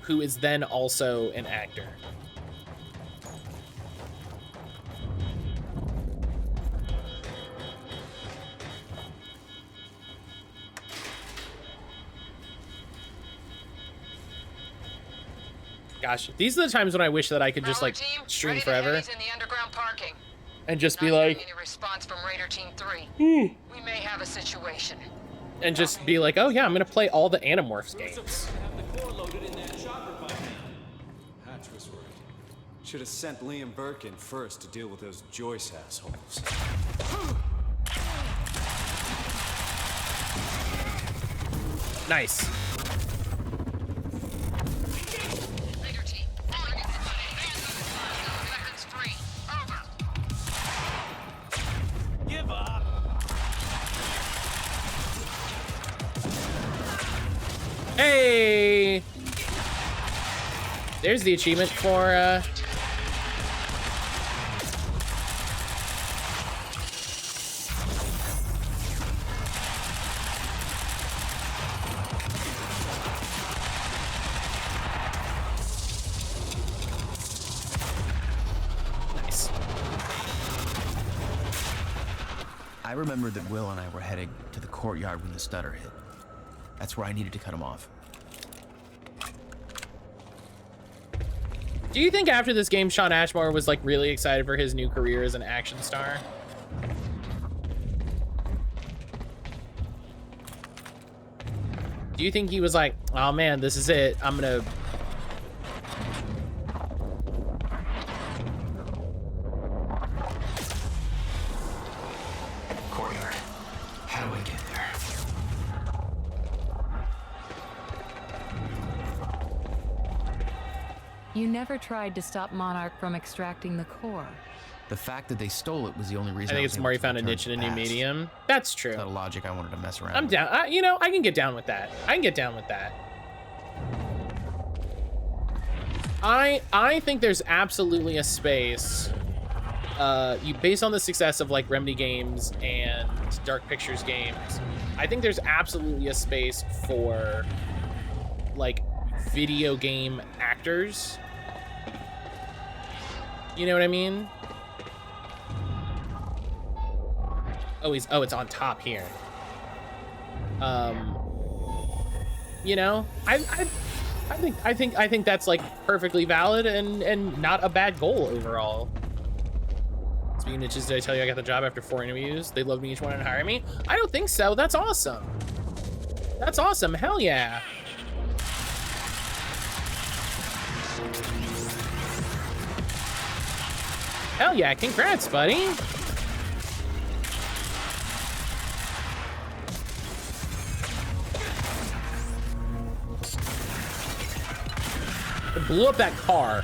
S1: who is then also an actor. Gosh, these are the times when I wish that I could just like
S2: Team,
S1: stream
S2: ready to
S1: forever
S2: heavies in the underground parking.
S1: and just be
S2: Not
S1: like,
S2: getting any response from Raider Team 3. We may have a situation.
S1: and just be like, oh yeah, I'm gonna play all the Animorphs games.
S13: Hatch was right. Should have sent Liam Burke in first to deal with those Joyce assholes.
S1: Nice.
S2: Raider Team, targets eliminated. Weapons free. Over.
S12: Give up.
S1: Hey! There's the achievement for, Nice.
S3: I remembered that Will and I were heading to the courtyard when the stutter hit. That's where I needed to cut him off.
S1: Do you think after this game, Shawn Ashmore was like really excited for his new career as an action star? Do you think he was like, oh man, this is it. I'm gonna...
S3: Courtyard. How do I get there?
S4: You never tried to stop Monarch from extracting the core.
S3: The fact that they stole it was the only reason.
S1: I think
S3: was
S1: it's
S3: able
S1: more he
S3: to
S1: found a
S3: return
S1: niche
S3: to
S1: in a
S3: the
S1: new
S3: past.
S1: medium. That's true.
S3: It's not a logic I wanted to mess around
S1: I'm
S3: with.
S1: down. You know, I can get down with that. I can get down with that. I think there's absolutely a space. You based on the success of like Remedy games and Dark Pictures games, I think there's absolutely a space for like video game actors. You know what I mean? Oh, it's on top here. You know, I think that's like perfectly valid and not a bad goal overall. Speaking of niches, did I tell you I got the job after 4 interviews? They loved me each one and hired me. I don't think so. That's awesome. That's awesome. Hell yeah. Hell yeah. Congrats, buddy. It blew up that car.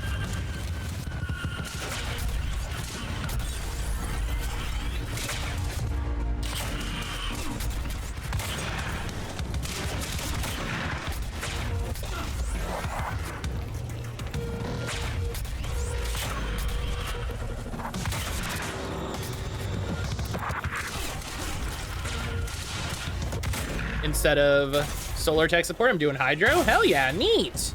S1: instead of solar tech support, I'm doing hydro. Hell yeah, neat.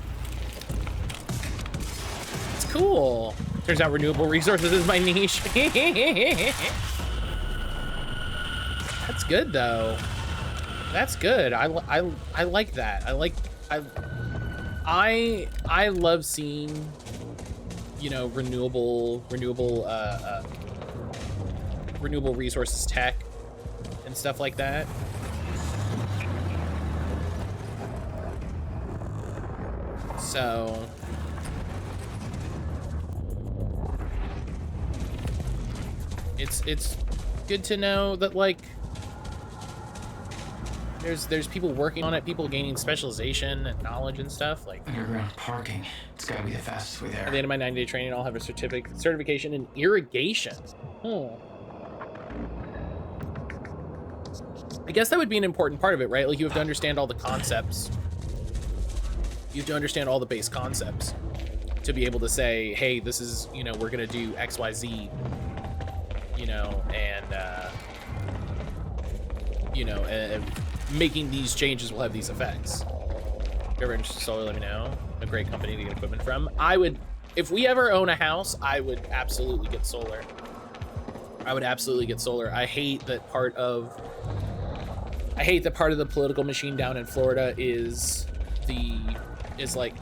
S1: It's cool. Turns out renewable resources is my niche. That's good though. That's good. I like that. I love seeing, you know, renewable resources tech and stuff like that. So it's good to know that, like, there's people working on it, people gaining specialization and knowledge and stuff. Like
S3: underground parking, it's gotta be the fastest way there.
S1: At the end of my 90-day training, I'll have a certification in irrigation. I guess that would be an important part of it, right? Like, you have to understand all the concepts. You have to understand all the base concepts to be able to say, hey, this is, you know, we're gonna do X, Y, Z, you know, and you know, and making these changes will have these effects. If you're ever interested in solar, let me know. A great company to get equipment from. I would, if we ever own a house, I would absolutely get solar. I would absolutely get solar. I hate that part of the political machine down in Florida is like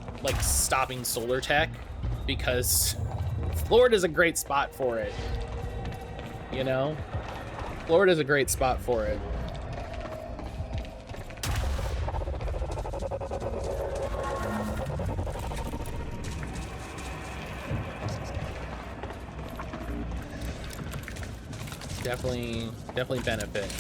S1: stopping solar tech, because Florida's a great spot for it. You know? Florida's a great spot for it. Definitely benefit.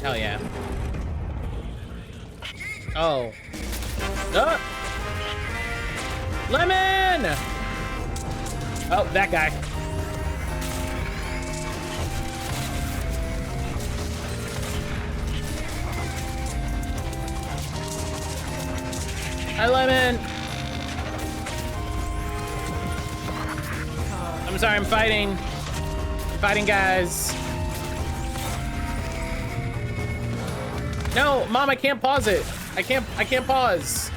S1: Hell yeah. Oh. Ah! Lemon! Oh, that guy. Hi, Lemon. I'm sorry, I'm fighting. I'm fighting, guys. No, Mom, I can't pause it. I can't pause.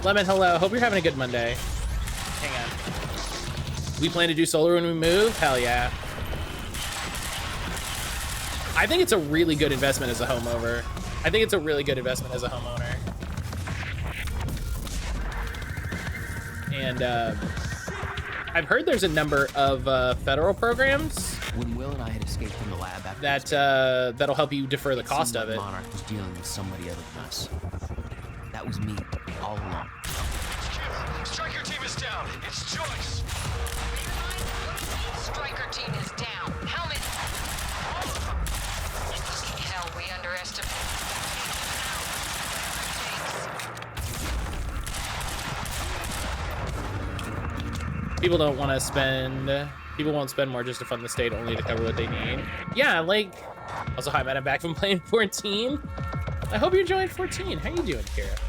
S1: Lemon, hello. Hope you're having a good Monday. Hang on. We plan to do solar when we move? Hell yeah. I think it's a really good investment as a homeowner. I think it's a really good investment as a homeowner. And I've heard there's a number of federal programs
S3: When Will and I had escaped from the lab after
S1: that that'll help you defer the cost of it.
S3: Monarch was dealing with somebody other than us. That was me, all along.
S12: Striker team is down. It's Joyce.
S2: Striker team is down. Helmet. Hell, we underestimated.
S1: People don't want to spend. People won't spend more just to fund the state, only to cover what they need. Yeah, like. Also, hi, Matt. I'm back from playing 14. I hope you're enjoying 14. How you doing, Kira?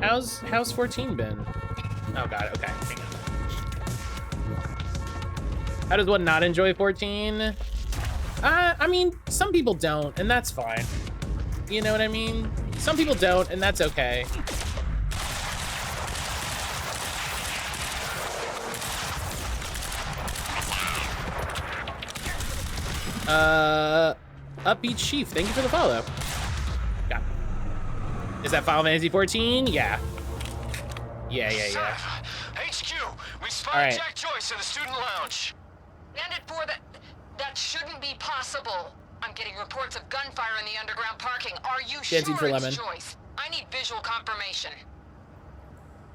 S1: How's 14 been? Oh god, okay, hang on. How does one not enjoy 14? I mean, some people don't, and that's fine. You know what I mean? Some people don't, and that's okay. Upbeat Chief, thank you for the follow. Yeah. Is that Final Fantasy 14? Yeah. Yeah.
S12: HQ, we spotted Jack Joyce in the student lounge.
S2: Bandit 4, that shouldn't be possible. I'm getting reports of gunfire in the underground parking. Are you sure it's Joyce? I need visual confirmation.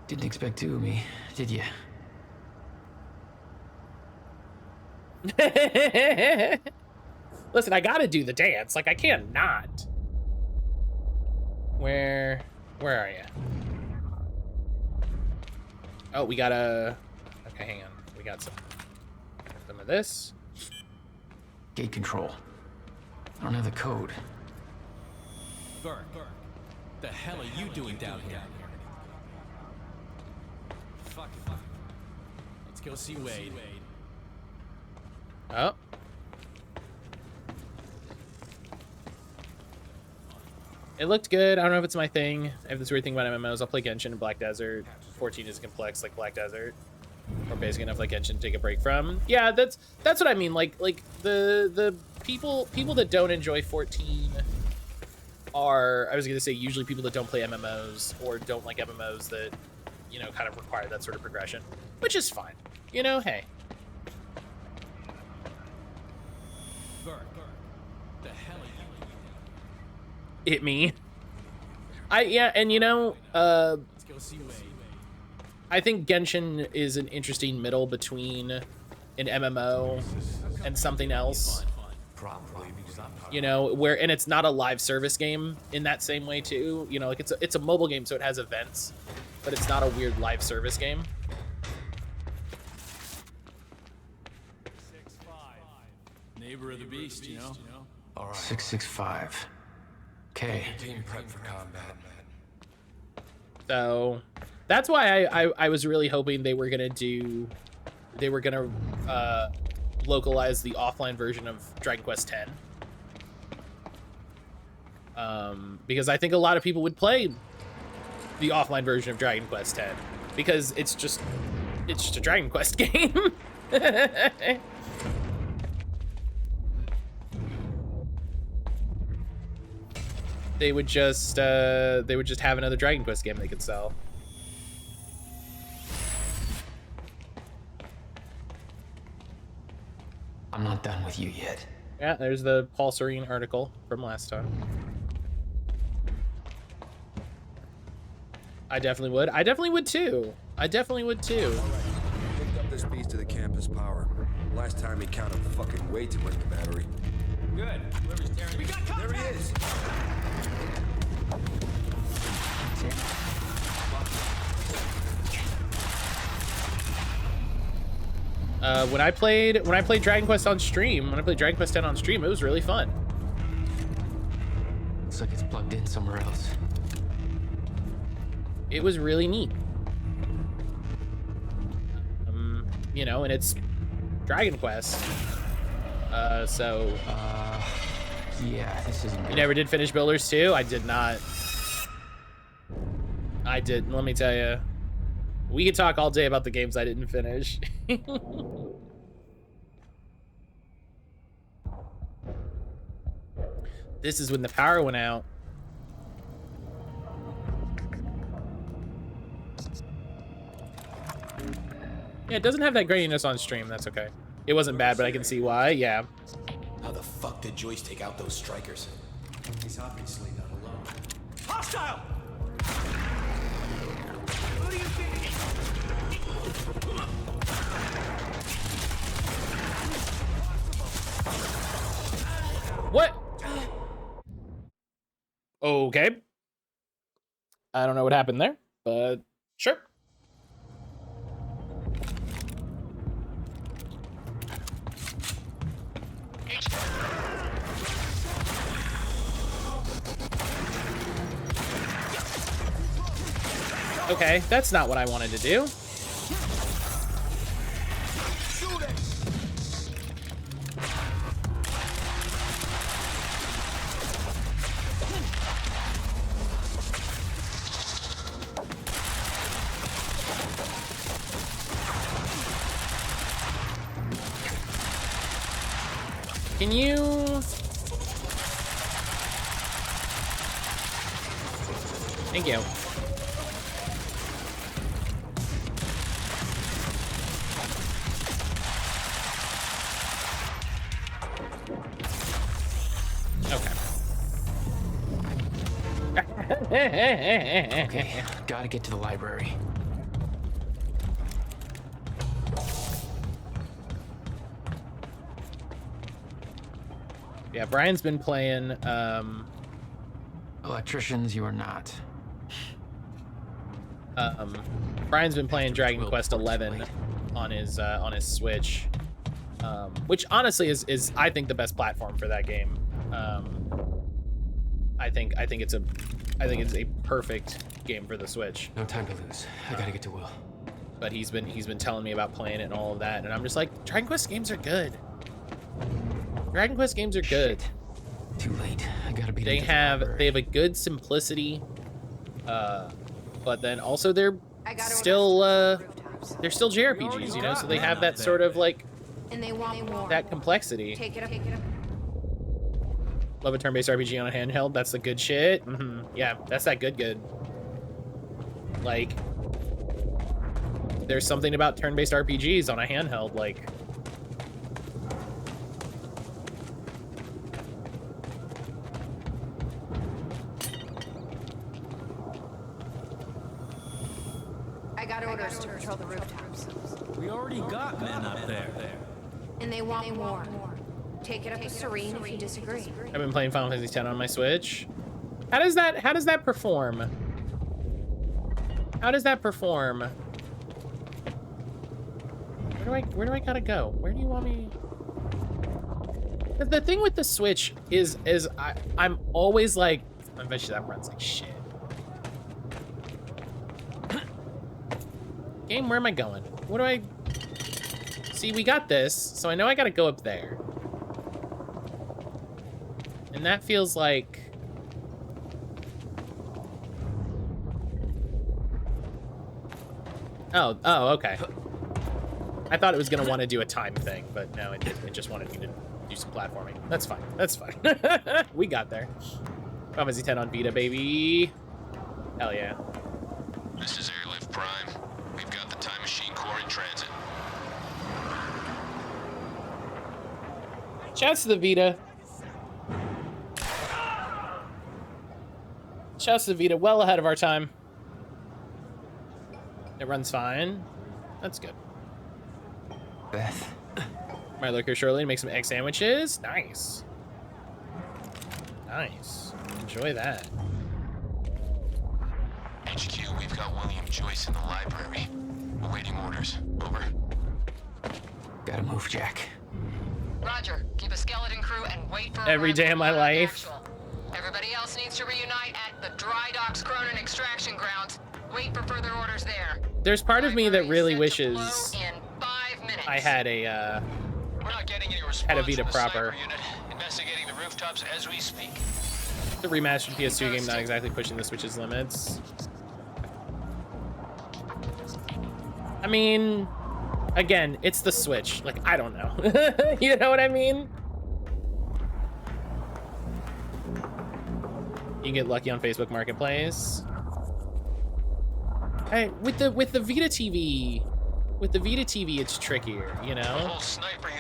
S3: Didn't expect two of me, did you?
S1: Listen, I gotta do the dance. Like, I can't not. Where are you? Oh, we got a... Okay, hang on. We got some of this.
S3: Gate control. I don't have the code.
S12: Burke, the hell are you doing down here? Fuck it. Let's go see Wade.
S1: Oh. It looked good. I don't know if it's my thing. I have this weird thing about MMOs. I'll play Genshin and Black Desert. 14 is complex like Black Desert. Or basic enough like Genshin to take a break from. Yeah, that's what I mean. Like the people that don't enjoy 14 are, I was gonna say, usually people that don't play MMOs or don't like MMOs that, you know, kind of require that sort of progression, which is fine. You know, hey.
S12: Burke, the hell are you doing?
S1: It me. Yeah, and you know,
S12: Let's go see Wade.
S1: I think Genshin is an interesting middle between an MMO and something else. You know, and it's not a live service game in that same way too. You know, like it's a mobile game, so it has events, but it's not a weird live service game.
S12: 6'5". Neighbor of the beast, you know?
S3: All right. 665. Okay.
S9: Team prep for combat.
S1: So that's why I was really hoping they were gonna localize the offline version of Dragon Quest X. Because I think a lot of people would play the offline version of Dragon Quest X because it's just a Dragon Quest game. They would just have another Dragon Quest game they could sell.
S3: I'm not done with you yet.
S1: Yeah, there's the Paul Serene article from last time. I definitely would. I definitely would too. I definitely would too.
S9: All right. Picked up this piece to the campus power. Last time he counted fucking way to bring the battery.
S12: Good. Whoever's tearing we got
S9: There he is.
S1: When I played Dragon Quest on stream, when I played Dragon Quest X on stream, it was really fun.
S3: Looks like it's plugged in somewhere else.
S1: It was really neat. You know, and it's Dragon Quest.
S3: Yeah, this isn't good.
S1: You never did finish Builders 2? I did not. I did. Let me tell you. We could talk all day about the games I didn't finish. This is when the power went out. Yeah, it doesn't have that graininess on stream. That's okay. It wasn't bad, but I can see why. Yeah.
S14: How the fuck did Joyce take out those strikers?
S13: He's obviously not alone.
S12: Hostile!
S13: Who do you think?
S1: What? Okay. I don't know what happened there, but sure. Okay, that's not what I wanted to do. Can you... Thank you.
S3: Okay, gotta get to the library.
S1: Yeah, Brian's been playing.
S3: Electricians, you are not.
S1: Brian's been playing Dragon Quest 11 on his Switch, which honestly is I think the best platform for that game. I think it's a perfect game for the Switch.
S14: No time to lose. I gotta get to Will.
S1: But he's been telling me about playing it and all of that, and I'm just like, Dragon Quest games are good. Dragon Quest games are good.
S3: Too late. I gotta be.
S1: They have a good simplicity, but then also they're still JRPGs, you know, so they have that sort of like that complexity.
S15: Take it up.
S1: Love a turn-based RPG on a handheld. That's the good shit. Yeah, that's that good. Like, there's something about turn-based RPGs on a handheld, like.
S15: I got orders to patrol the rooftops.
S16: We already got men up there.
S15: And they want more. Take it up with Serene if you disagree.
S1: I've been playing Final Fantasy X on my Switch. How does that perform? How does that perform? Where do I gotta go? Where do you want me? The thing with the Switch is I'm always like, I bet you that runs like shit. Game, where am I going? What do I... See, we got this, so I know I gotta go up there. And that feels like... Oh, okay. I thought it was gonna want to do a time thing, but no, it didn't. It just wanted me to do some platforming. That's fine. That's fine. We got there. Final Fantasy X on Vita, baby. Hell yeah.
S12: This is Airlift Prime. We've got the Time Machine Core in transit.
S1: Shouts to the Vita. Shouts to the Vita. Well ahead of our time. It runs fine. That's good.
S3: Beth.
S1: My lurker Shirley make some egg sandwiches. Nice. Nice. Enjoy that.
S12: HQ, we've got William Joyce in the library. Awaiting orders. Over.
S3: Gotta move, Jack.
S2: Roger. Keep a skeleton crew and wait for
S1: every day of my life.
S2: Everybody else needs to reunite at the Dry Docks Cronin extraction grounds. Wait for further orders there.
S1: There's part of me that really wishes I had a Vita proper.
S12: Investigating the rooftops as we speak.
S1: The remastered PS2 game not exactly pushing the Switch's limits. I mean, again, it's the Switch. Like, I don't know. You know what I mean? You can get lucky on Facebook Marketplace. Hey, with the Vita TV, it's trickier, you know?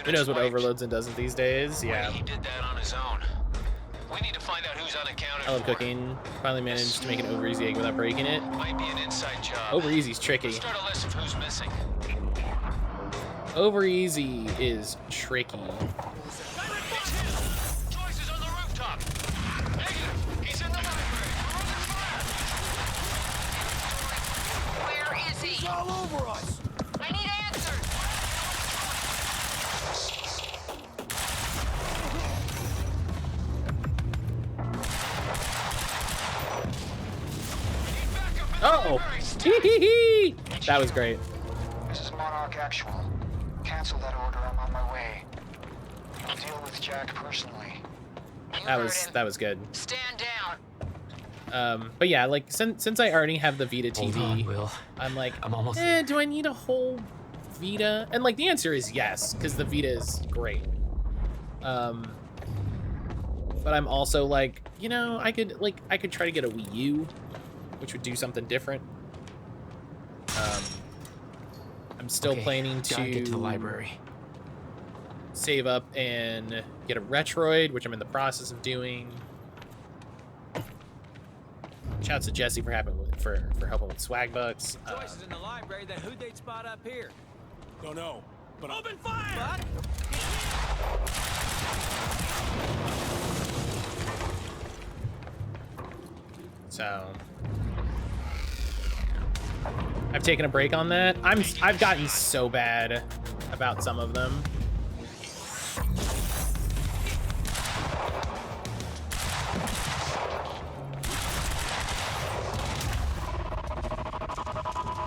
S1: Who knows what overloads and doesn't these days? Yeah.
S12: He did that on his own. We need to find out who's unaccounted
S1: I love cooking. Finally managed to make an over easy egg without breaking it.
S12: Might be an inside job.
S1: Over easy's tricky.
S12: Start a list of who's missing.
S1: Over easy is tricky.
S12: Joyce is on the rooftop. Negative. He's in the library.
S2: Where is he?
S14: He's all over us.
S2: I need answers.
S1: Oh! That was great.
S10: This is Monarch Actual. Cancel that order. I'm on my way. I'll deal with Jack personally.
S1: That was good.
S2: Stand down.
S1: But yeah, like since I already have the Vita TV,
S3: Hold on, Will.
S1: I'm like,
S3: I'm almost there.
S1: do I need a whole Vita? And like the answer is yes, because the Vita is great. But I'm also like, you know, I could try to get a Wii U, which would do something different. I'm still planning to
S3: get to the library.
S1: Save up and get a Retroid, which I'm in the process of doing. Shouts to Jesse for helping with swag bucks.
S16: Joyce is in the library. Then who'd they spot up here?
S14: Don't know, but
S16: open fire! What?
S1: So I've taken a break on that. I've gotten so bad about some of them.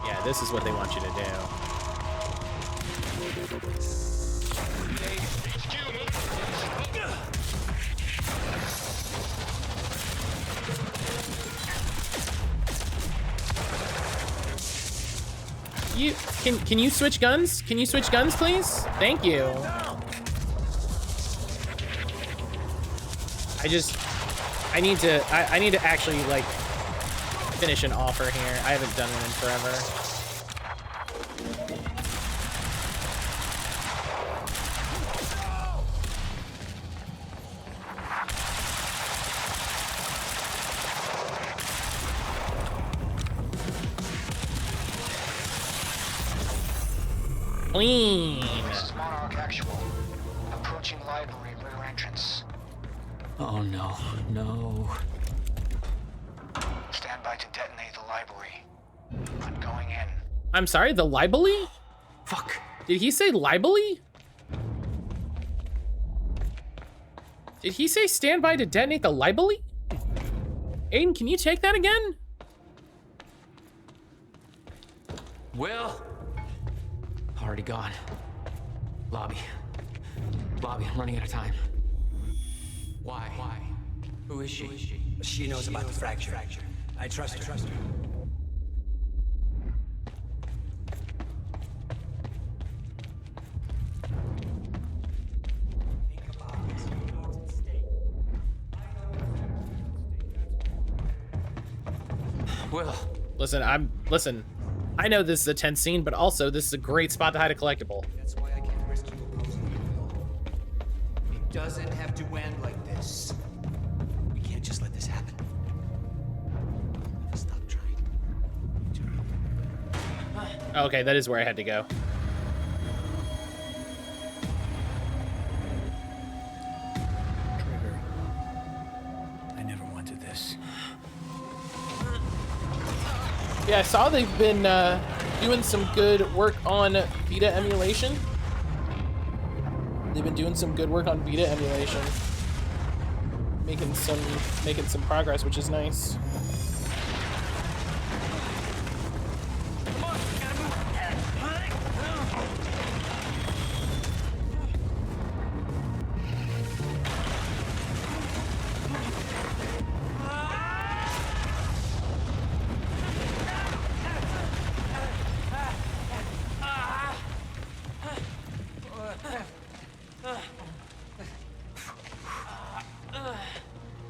S1: Yeah, this is what they want you to do. Can you switch guns? Can you switch guns, please? Thank you. I need to actually like finish an offer here. I haven't done one in forever. Clean.
S10: This is Monarch Actual. Approaching library rear entrance.
S14: Oh no, no.
S10: Stand by to detonate the library. I'm going in.
S1: I'm sorry, the libely?
S14: Fuck.
S1: Did he say libely? Did he say stand by to detonate the libely? Aiden, can you take that again?
S14: Will. Already gone. Lobby. Lobby, I'm running out of time. Why? Who is she?
S17: She knows about the fracture. I trust her.
S14: Will.
S1: Listen. I know this is a tense scene, but also this is a great spot to hide a collectible.
S17: That's why I can't risk you opposing me, Will. It doesn't have to end like this. We can't just let this happen. Never stop trying.
S1: Okay, that is where I had to go.
S17: Trigger. I never wanted this.
S1: Yeah, I saw they've been doing some good work on Vita emulation. They've been doing some good work on Vita emulation, making some progress, which is nice.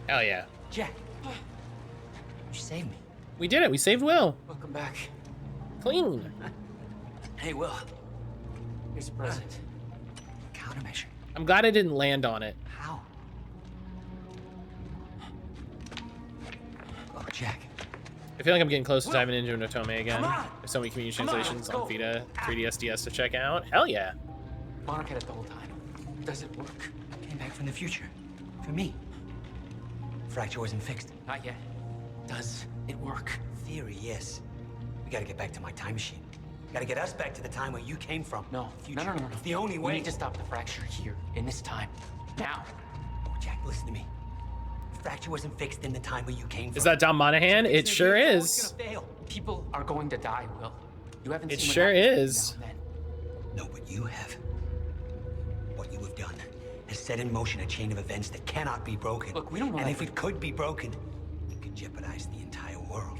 S1: Hell yeah.
S17: Jack, you saved me.
S1: We did it. We saved Will.
S14: Welcome back.
S1: Clean.
S17: Hey, Will. Here's a present. Countermeasure.
S1: I'm glad I didn't land on it.
S17: How? Oh, Jack.
S1: I feel like I'm getting close to diving into an Otome again. There's so many community translations on Vita, 3DS, DS to check out. Hell yeah.
S14: Monarch had it the whole time. Does it work?
S17: Came back from the future. For me. Fracture wasn't fixed.
S14: Not yet. Does it work?
S17: Theory, yes. We gotta get back to my time machine. Gotta get us back to the time where you came from.
S14: No.
S17: Future.
S14: No.
S17: It's the only
S14: We
S17: way.
S14: need to stop the fracture here, in this time. Now.
S17: Oh, Jack, listen to me. Fracture wasn't fixed in the time where you came from.
S1: Is that Don Monahan? It sure is.
S17: It's gonna fail.
S14: People are going to die, Will. You haven't
S1: It
S14: seen what
S1: sure
S14: happens
S1: is.
S14: now and then.
S17: No, but you have. What you have done has set in motion a chain of events that cannot be broken.
S14: Look, we don't know
S17: And
S14: that
S17: if it could be broken, it could jeopardize the entire world.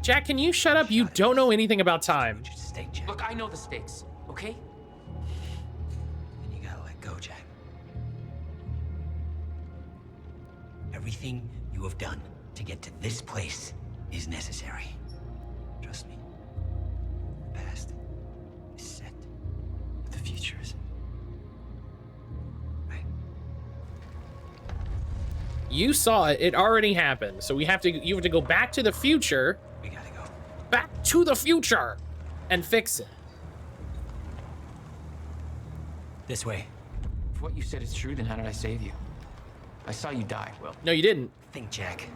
S1: Jack, can you shut up? You don't know anything about time.
S17: Stake, Jack.
S14: Look, I know the stakes, okay?
S17: And you gotta let go, Jack. Everything you have done to get to this place is necessary. Trust me. The past is set. The future is. Right?
S1: You saw it. It already happened. So you have to go back to the future.
S17: We gotta go.
S1: Back to the future and fix it.
S17: This way.
S14: If what you said is true, then how did I save you? I saw you die, Will.
S1: No, you didn't.
S17: Think, Jack.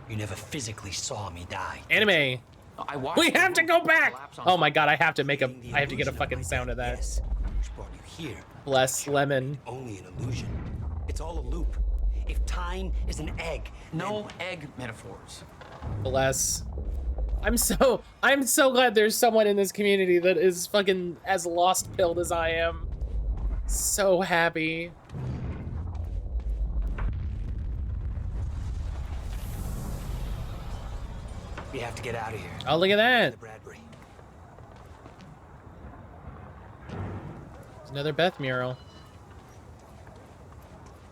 S17: You never physically saw me die.
S1: Anime.
S14: I watched.
S1: We have to go back.
S14: collapse on
S1: Oh my god, I have to make a. I have to get a fucking sound of that.
S17: Yes, which brought you here.
S1: Bless Lemon.
S17: Only an illusion. It's all a loop. If time is an egg,
S14: No egg metaphors.
S1: Bless. I'm so glad there's someone in this community that is fucking as lost pilled as I am. So happy.
S17: we have to get out of here.
S1: Oh, look at that.
S17: Bradbury.
S1: There's another Beth mural.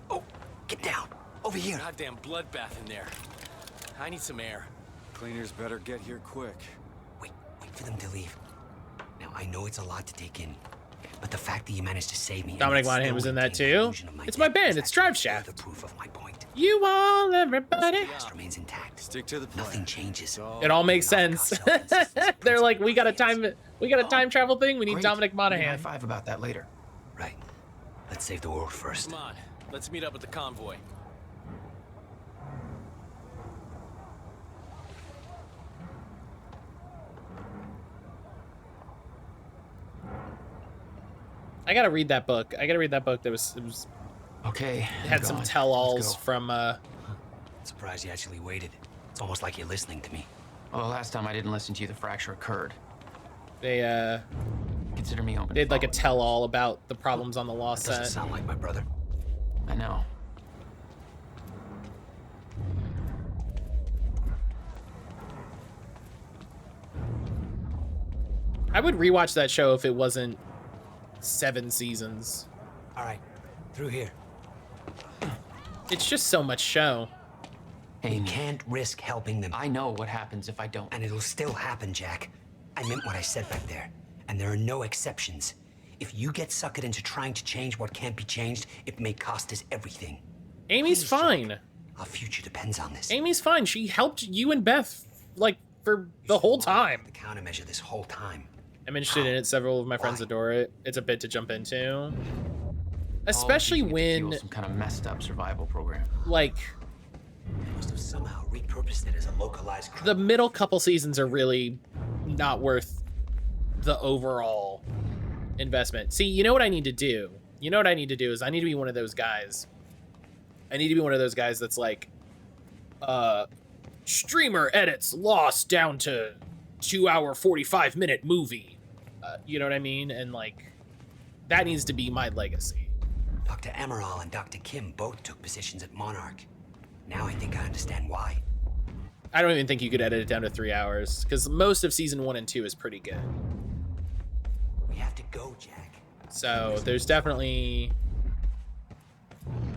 S17: Oh, get down. Over here.
S12: Goddamn bloodbath in there. I need some air.
S13: Cleaners better get here quick.
S17: Wait for them to leave. Now, I know it's a lot to take in, but the fact that you managed to save me...
S1: Dominic Monaghan was in that too. It's my band. It's Drive Shaft.
S17: Proof of my point.
S1: You all, everybody.
S17: The past remains intact.
S13: Stick to the plan.
S17: Nothing changes.
S1: It all makes sense. They're like, we got a time travel thing. We need
S3: Great.
S1: Dominic
S3: We can
S1: Monaghan.
S3: high five about that later.
S17: Right. Let's save the world first.
S12: Come on, let's meet up with the convoy.
S1: I gotta read that book. I gotta read that book. It was
S3: Okay.
S1: it had some tell-alls from.
S17: Surprised you actually waited. It's almost like you're listening to me.
S3: Well, the last time I didn't listen to you, the fracture occurred.
S1: They
S3: Consider me open.
S1: They did like a tell-all about the problems on the Lost
S17: Doesn't
S1: set.
S17: sound like my brother.
S3: I know.
S1: I would rewatch that show if it wasn't 7 seasons.
S17: All right, through here.
S1: It's just so much show.
S17: You can't risk helping them.
S3: I know what happens if I don't.
S17: And it'll still happen, Jack. I meant what I said back there. And there are no exceptions. If you get suckered into trying to change what can't be changed, it may cost us everything.
S1: Amy's
S17: Please,
S1: fine.
S17: Jack. Our future depends on this.
S1: Amy's fine. She helped you and Beth, like, for the whole time.
S17: The countermeasure this whole time.
S1: I'm interested in it. Several of my friends adore it. It's a bit to jump into. Especially when...
S3: some kind of messed up survival program.
S1: Like...
S17: They must have somehow repurposed it as a localized crime.
S1: The middle couple seasons are really not worth the overall investment. See, you know what I need to do? You know what I need to do is I need to be one of those guys. I need to be one of those guys that's like, streamer edits Lost down to 2-hour 45-minute movie. You know what I mean? And like, that needs to be my legacy.
S17: Dr. Amaral and Dr. Kim both took positions at Monarch. Now I think I understand why.
S1: I don't even think you could edit it down to 3 hours, because most of season 1 and 2 is pretty good.
S17: We have to go, Jack.
S1: So there's definitely...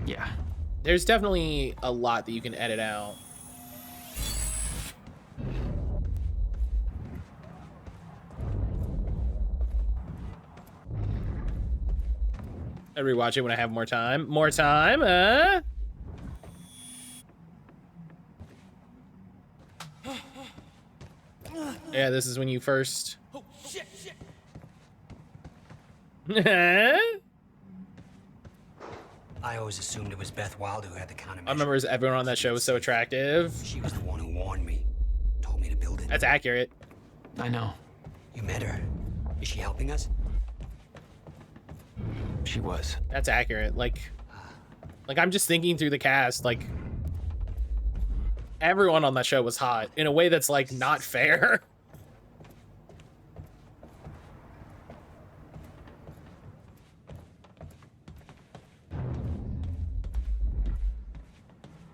S3: Yeah.
S1: There's definitely a lot that you can edit out. I'll rewatch it when I have more time. More time, Yeah, this is when you first...
S12: Oh, shit, shit.
S17: I always assumed it was Beth Wilder who had the countermeasure.
S1: I remember everyone on that show was so attractive.
S17: She was the one who warned me. Told me to build it.
S1: That's accurate.
S3: I know.
S17: You met her. Is she helping us?
S3: She was.
S1: That's accurate. Like I'm just thinking through the cast, like everyone on that show was hot in a way that's like not fair.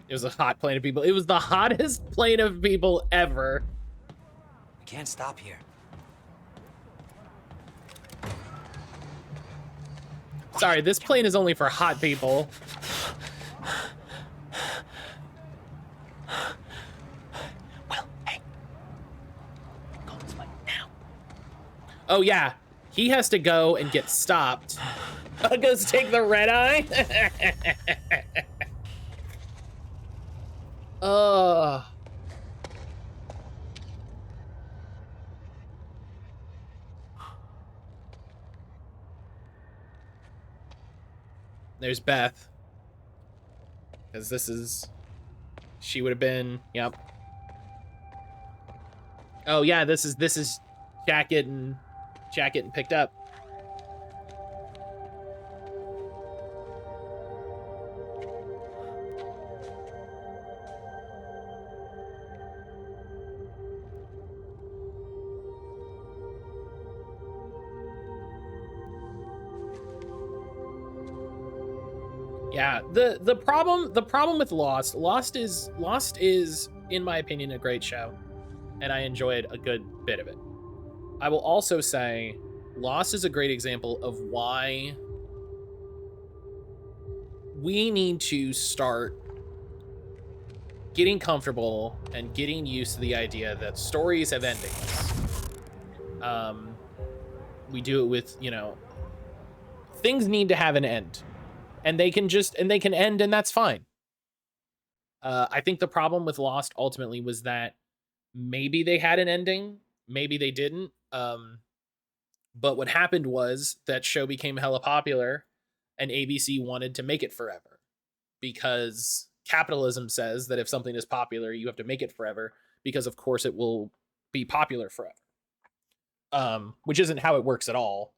S1: It was a hot plane of people. It was the hottest plane of people ever.
S17: We can't stop here.
S1: Sorry, this plane is only for hot people.
S17: Well, hey.
S3: Go this way now.
S1: Oh yeah, he has to go and get stopped. Goes take the red eye. There's Beth. Because this is... She would have been... Yep. Oh yeah, this is Jack getting picked up. Yeah, the problem with Lost is in my opinion a great show, and I enjoyed a good bit of it. I will also say Lost is a great example of why we need to start getting comfortable and getting used to the idea that stories have endings. We do it with, things need to have an end, and they can end, and that's fine. I think the problem with Lost ultimately was that maybe they had an ending, maybe they didn't. But what happened was that show became hella popular, and ABC wanted to make it forever, because capitalism says that if something is popular, you have to make it forever, because of course it will be popular forever. Which isn't how it works at all.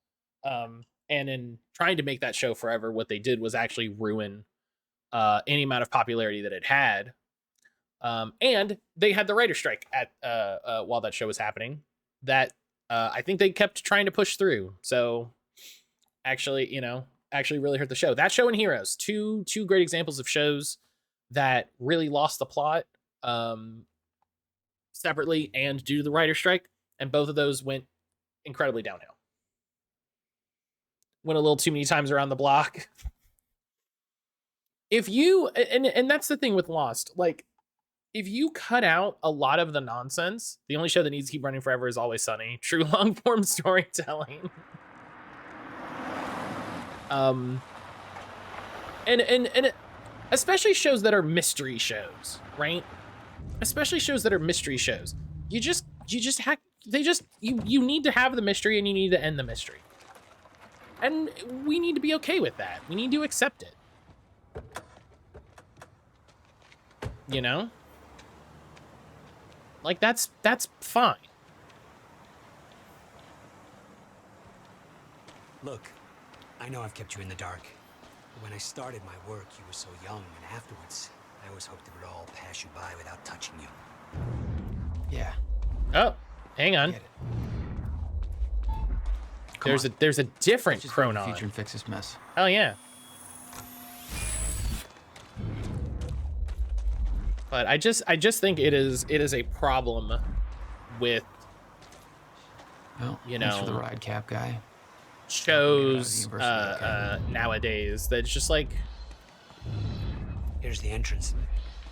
S1: And in trying to make that show forever, what they did was actually ruin any amount of popularity that it had. And they had the writer's strike at while that show was happening, that I think they kept trying to push through. So actually really hurt the show. That show and Heroes, two great examples of shows that really lost the plot separately and due to the writer's strike, and both of those went incredibly downhill. Went a little too many times around the block. If you and that's the thing with Lost, like, if you cut out a lot of the nonsense, the only show that needs to keep running forever is Always Sunny. True long form storytelling. And especially shows that are mystery shows, right? Especially shows that are mystery shows. You need to have the mystery, and you need to end the mystery. And we need to be okay with that. We need to accept it. You know? Like, that's fine.
S17: Look, I know I've kept you in the dark. But when I started my work, you were so young, and afterwards, I always hoped it would all pass you by without touching you.
S3: Yeah.
S1: Oh, hang on. There's a different Chronon.
S3: Future and fix this mess.
S1: Oh yeah. But I just think it is a problem with,
S3: well, thanks for the ride, Cap guy.
S1: Shows nowadays that's just like,
S17: here's the entrance.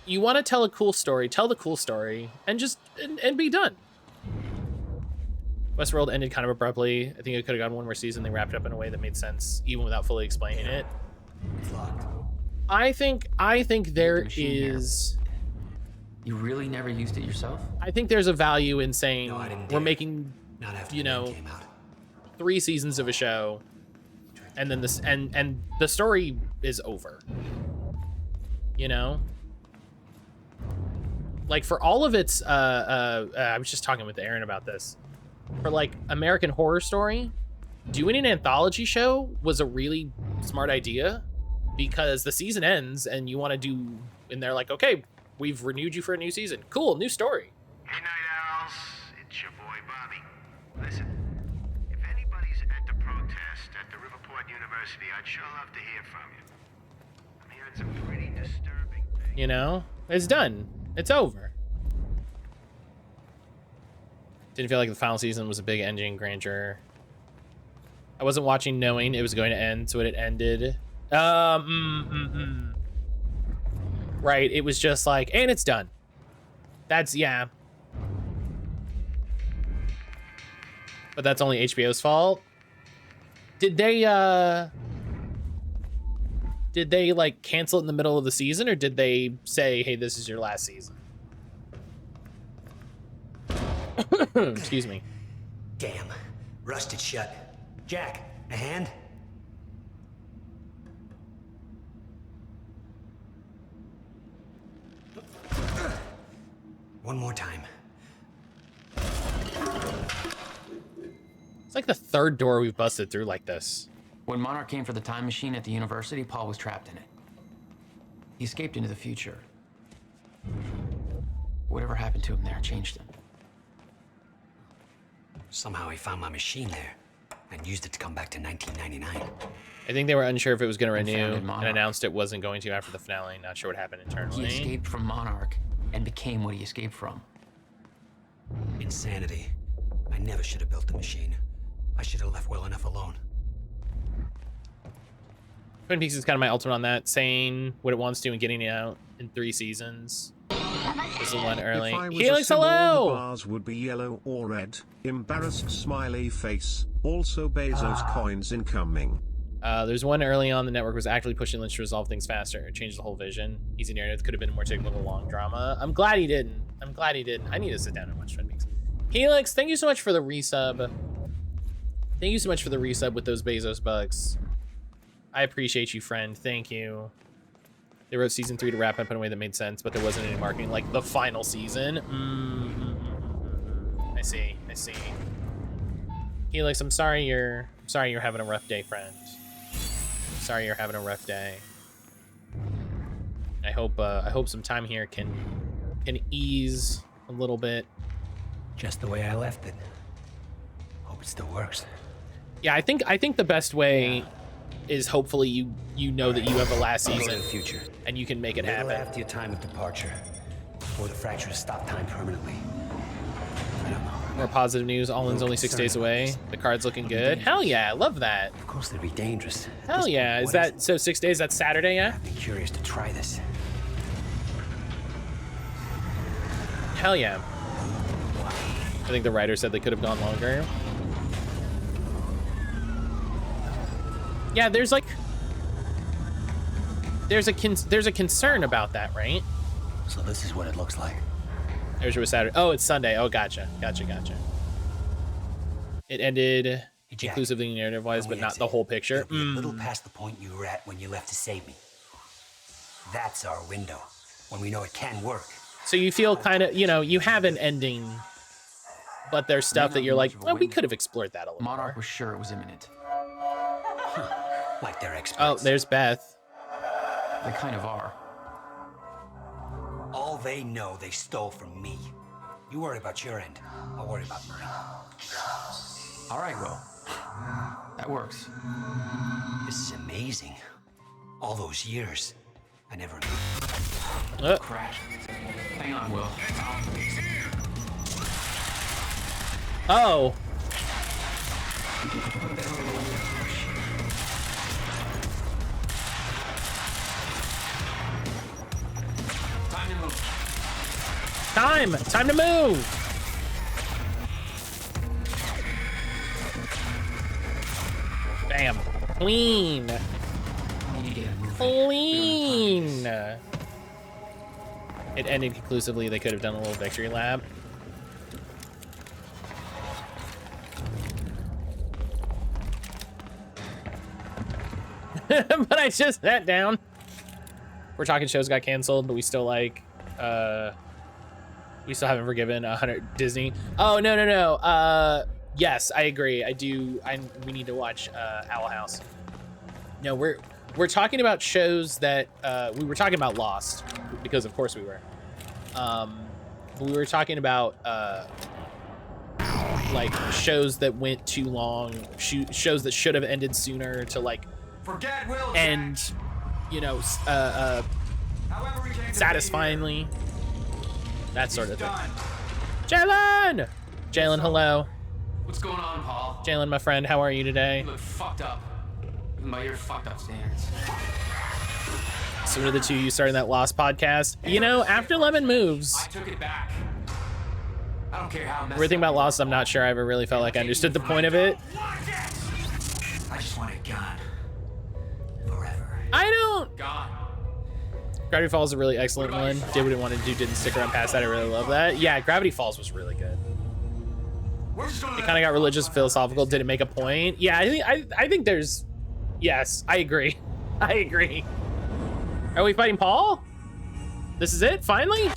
S1: You want to tell a cool story, tell the cool story, and just and be done. Westworld ended kind of abruptly. I think it could have gone one more season. They wrapped it up in a way that made sense, even without fully explaining it.
S17: It's locked.
S1: I think there is.
S3: You really never used it yourself?
S1: I think there's a value in saying we're making, 3 seasons of a show, and then this and the story is over. You know? Like, for all of its I was just talking with Aaron about this. For like American Horror Story, doing an anthology show was a really smart idea, because the season ends and you want to do, and they're like, okay, we've renewed you for a new season. Cool, new story.
S18: Hey, Night Owls. It's your boy, Bobby. Listen, if anybody's at the protest at the Riverport University, I'd sure love to hear from you. I'm hearing some pretty disturbing things.
S1: You know? It's done. It's over. Didn't feel like the final season was a big ending grandeur. I wasn't watching knowing it was going to end, so when it ended... Right, it was just like, and it's done. That's, yeah. But that's only HBO's fault. Did they like cancel it in the middle of the season, or did they say, hey, this is your last season? Excuse me.
S17: Damn, rusted shut. Jack, a hand? One more time.
S1: like the third door we've busted through like this.
S3: When Monarch came for the time machine at the university, Paul was trapped in it. He escaped into the future. Whatever happened to him there changed him.
S17: Somehow he found my machine there and used it to come back to 1999.
S1: I think they were unsure if it was going to renew and
S3: Monarch.
S1: announced it wasn't going to after the finale. Not sure what happened internally.
S3: He escaped from Monarch and became what he escaped from.
S17: Insanity. I never should have built the machine. I should have left well enough alone.
S1: Twin Peaks is kind of my ultimate on that, saying what it wants to and getting it out in 3 seasons. This is one early.
S19: If I was
S1: Helix,
S19: a symbol,
S1: hello!
S19: the bars would be yellow or red. Embarrassed smiley face. Also Bezos coins incoming.
S1: There's one early on the network was actually pushing Lynch to resolve things faster. It changed the whole vision. Easy narrative could have been more technical, long drama. I'm glad he didn't. I'm glad he didn't. I need to sit down and watch Twin Peaks. Helix, thank you so much for the resub. Thank you so much for the resub with those Bezos bugs. I appreciate you, friend. Thank you. They wrote season 3 to wrap up in a way that made sense, but there wasn't any marketing like the final season. I see. I see. Helix, I'm sorry you're having a rough day, friend. I'm sorry you're having a rough day. I hope some time here can ease a little bit.
S17: Just the way I left it. Hope it still works.
S1: Yeah, I think the best way is hopefully you know that you have a last season
S17: future,
S1: and you can make it
S17: a little
S1: happen.
S17: after your time of departure, before the fractures stop time permanently. I don't know.
S1: More positive news. Allen's only 6 days away. The card's looking good. Hell yeah, I love that.
S17: Of course, it'd be dangerous.
S1: Hell yeah. Is that so? 6 days? That's Saturday, yeah?
S17: I'd be curious to try this.
S1: Hell yeah. I think the writer said they could have gone longer. Yeah, there's a concern about that, right?
S17: So this is what it looks like.
S1: There's your Saturday. Oh, it's Sunday. Oh, gotcha. It ended inclusively narrative-wise, but not the whole picture.
S17: It'll be a little past the point you were at when you left to save me. That's our window, when we know it can work.
S1: So you feel kind of, you have an ending, but there's stuff that you're like, well, we could have explored that a little
S3: Monarch
S1: more.
S3: was sure it was imminent.
S17: Like they're experts.
S1: Oh, there's Beth.
S3: They kind of are.
S17: All they know they stole from me. You worry about your end. I'll worry about mine.
S3: All right, Will. That works.
S17: This is amazing. All those years, I never
S1: knew.
S3: Crash. Hang on, Will.
S1: Oh. Time to move. Bam. Clean. It ended conclusively. They could have done a little victory lap. But I just sat down. We're talking shows got canceled, but we still we still haven't forgiven 100 Disney. Oh, no. Yes, I agree. We need to watch Owl House. No, we're talking about shows that we were talking about Lost, because of course we were. We were talking about like shows that went too long, shows that should have ended sooner to like end, satisfyingly. That sort of thing. Jalen, hello.
S3: What's going on, Paul?
S1: Jalen, my friend, how are you today?
S3: You look fucked up. Even by your fucked up standards.
S1: So are the two of you starting that Lost podcast? After Lemon moves.
S3: I took it back. I don't care how messed
S1: We're thinking about Lost. I'm not sure I ever really felt like I understood the point of it.
S17: I just want it gone. Forever.
S1: I don't.
S3: Gone.
S1: Gravity Falls is a really excellent one. Did what it wanted to do, didn't stick around past that. I really love that. Yeah, Gravity Falls was really good. It kind of got religious, philosophical. Did it make a point? Yeah, I think there's. Yes, I agree. Are we fighting Paul? This is it, finally?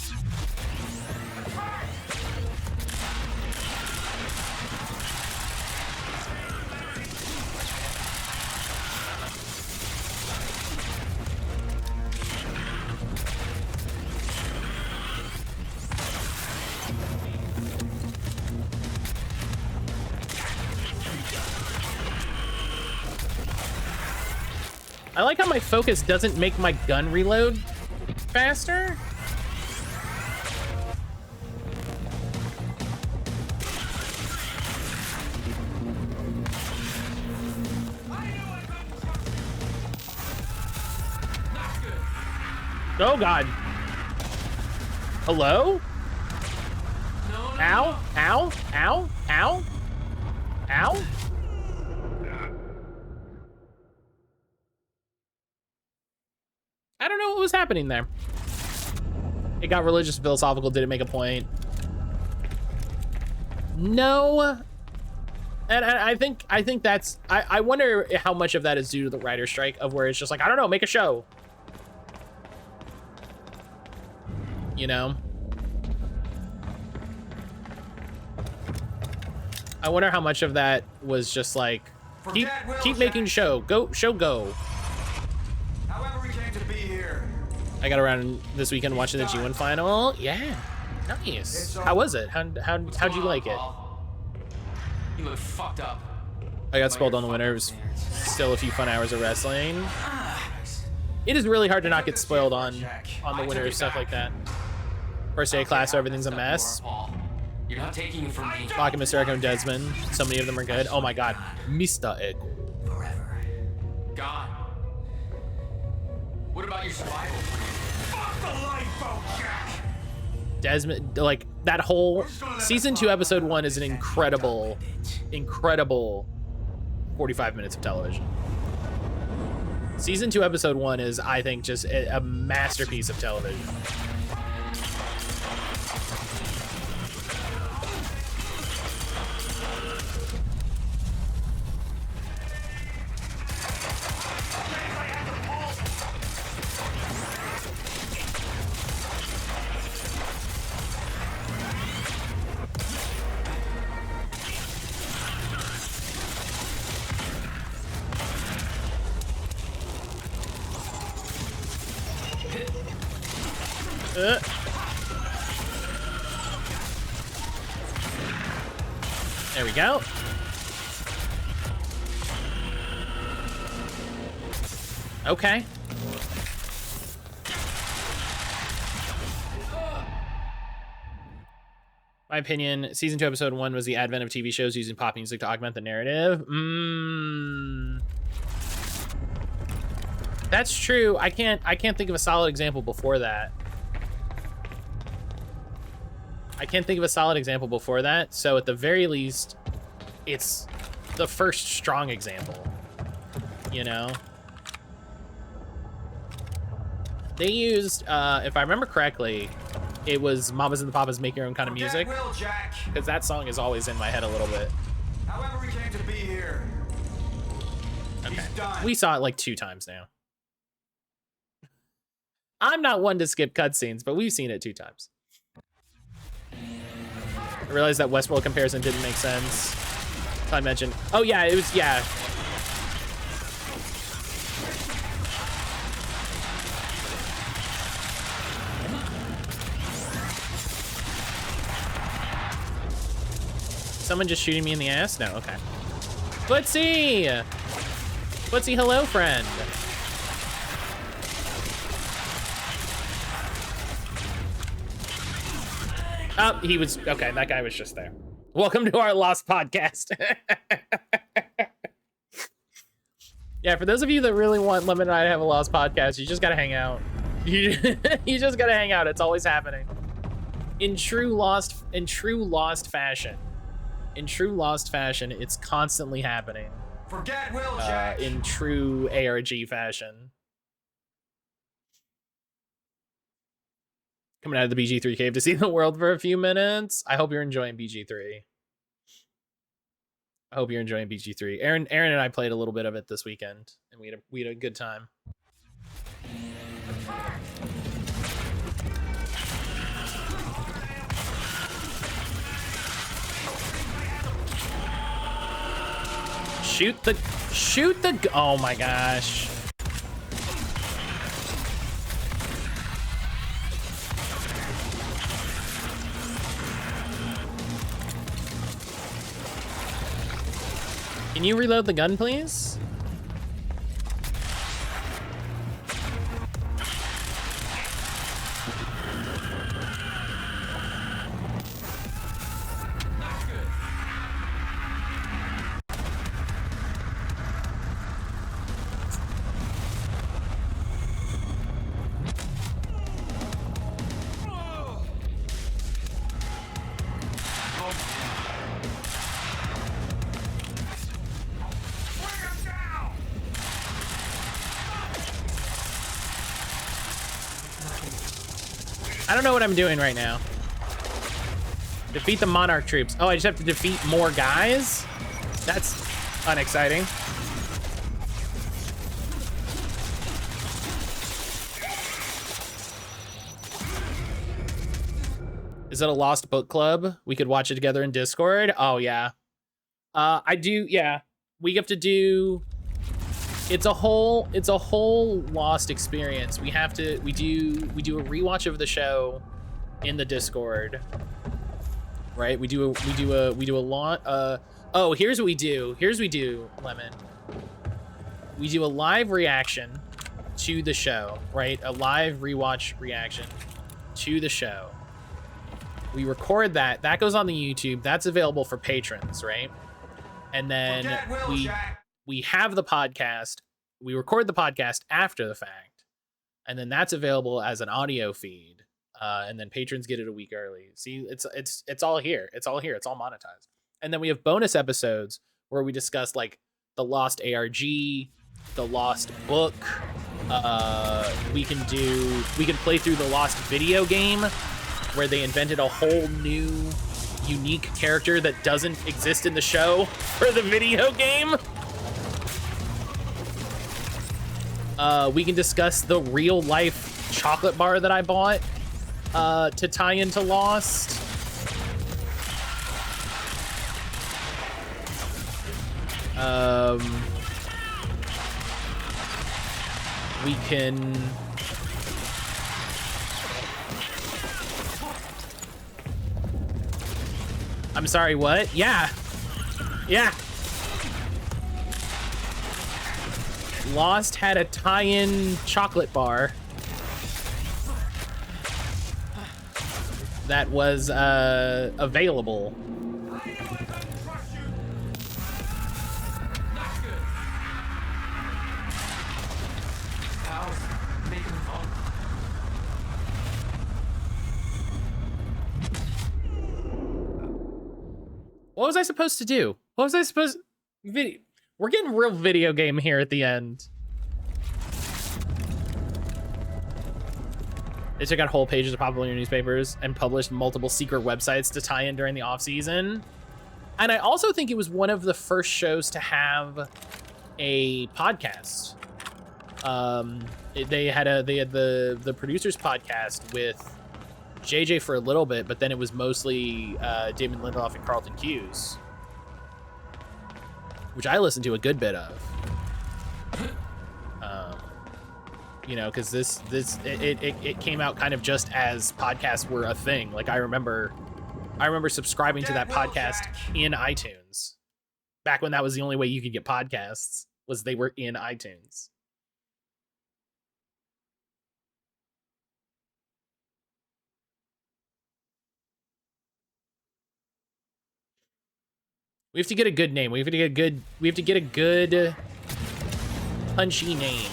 S1: I like how my focus doesn't make my gun reload faster. Oh God. Hello? Ow, ow, ow, ow, ow. I don't know what was happening there. It got religious and philosophical. Did it make a point? No. And I think that's, I wonder how much of that is due to the writer's strike, of where it's just like, I don't know, make a show. You know? I wonder how much of that was just like, keep making show. Go.
S8: However we came to be here.
S1: I got around this weekend watching the G1 final. Yeah, nice. How was it? How'd you like it?
S3: You look fucked up.
S1: I got spoiled on the winner. It was still a few fun hours of wrestling. It is really hard to not get spoiled on the winner and stuff like that. First day of class, so everything's a mess.
S3: You're not taking it from me.
S1: Talking Mr. Echo and Desmond. So many of them are good. Oh my God, Mr. Echo.
S3: Forever. God. What about your survival plan? Fuck the lifeboat, Jack!
S1: Desmond, like that whole season 2, episode 1 is an incredible 45 minutes of television. Season 2, episode 1 is, I think, just a masterpiece of television. There we go. Okay. My opinion, season 2, episode 1 was the advent of TV shows using pop music to augment the narrative. That's true. I can't think of a solid example before that. So at the very least, it's the first strong example, you know? They used, if I remember correctly, it was Mamas and the Papas Make Your Own Kind of Music. Because that song is always in my head a little bit.
S8: However we came to be here.
S1: Okay. We saw it like 2 times now. I'm not one to skip cutscenes, but we've seen it 2 times. I realized that Westworld comparison didn't make sense. So I mentioned, oh yeah, it was, yeah. Someone just shooting me in the ass? No, okay. Footsie! Footsie, hello, friend. Oh, he was, okay, that guy was just there. Welcome to our Lost podcast. Yeah, for those of you that really want Lemon and I to have a Lost podcast, you just gotta hang out. You just gotta hang out. It's always happening. In true Lost fashion, it's constantly happening.
S8: Forget Will, Jack.
S1: In true ARG fashion. Coming out of the BG3 cave to see the world for a few minutes. I hope you're enjoying BG3. I hope you're enjoying BG3. Aaron and I played a little bit of it this weekend, and we had a good time. Shoot the, oh my gosh. Can you reload the gun, please? I don't know what I'm doing right now. Defeat the Monarch troops. Oh, I just have to defeat more guys? That's unexciting. Is it a Lost Book Club? We could watch it together in Discord. Oh yeah. I do, yeah. We have to do, it's a whole Lost experience. We have to, we do a rewatch of the show in the Discord. Right? We do a lot, oh, here's what we do. Lemon. We do a live reaction to the show, right? A live rewatch reaction to the show. We record that. That goes on the YouTube. That's available for patrons, right? And then we have the podcast. We record the podcast after the fact, and then that's available as an audio feed. And then patrons get it a week early. See, it's all here. It's all here. It's all monetized. And then we have bonus episodes where we discuss like the Lost ARG, the Lost book. We can play through the Lost video game, where they invented a whole new unique character that doesn't exist in the show for the video game. We can discuss the real life chocolate bar that I bought to tie into Lost. We can I'm sorry, what? Yeah. Lost had a tie-in chocolate bar that was available. What was I supposed to do? What was I supposed video? We're getting real video game here at the end. They took out whole pages of popular newspapers and published multiple secret websites to tie in during the off season. And I also think it was one of the first shows to have a podcast. They had the producers podcast with JJ for a little bit, but then it was mostly Damon Lindelof and Carlton Hughes, which I listened to a good bit of. You know, because it came out kind of just as podcasts were a thing. Like I remember subscribing to that podcast in iTunes back when that was the only way you could get podcasts, was they were in iTunes. We have to get a good name. We have to get a good punchy name.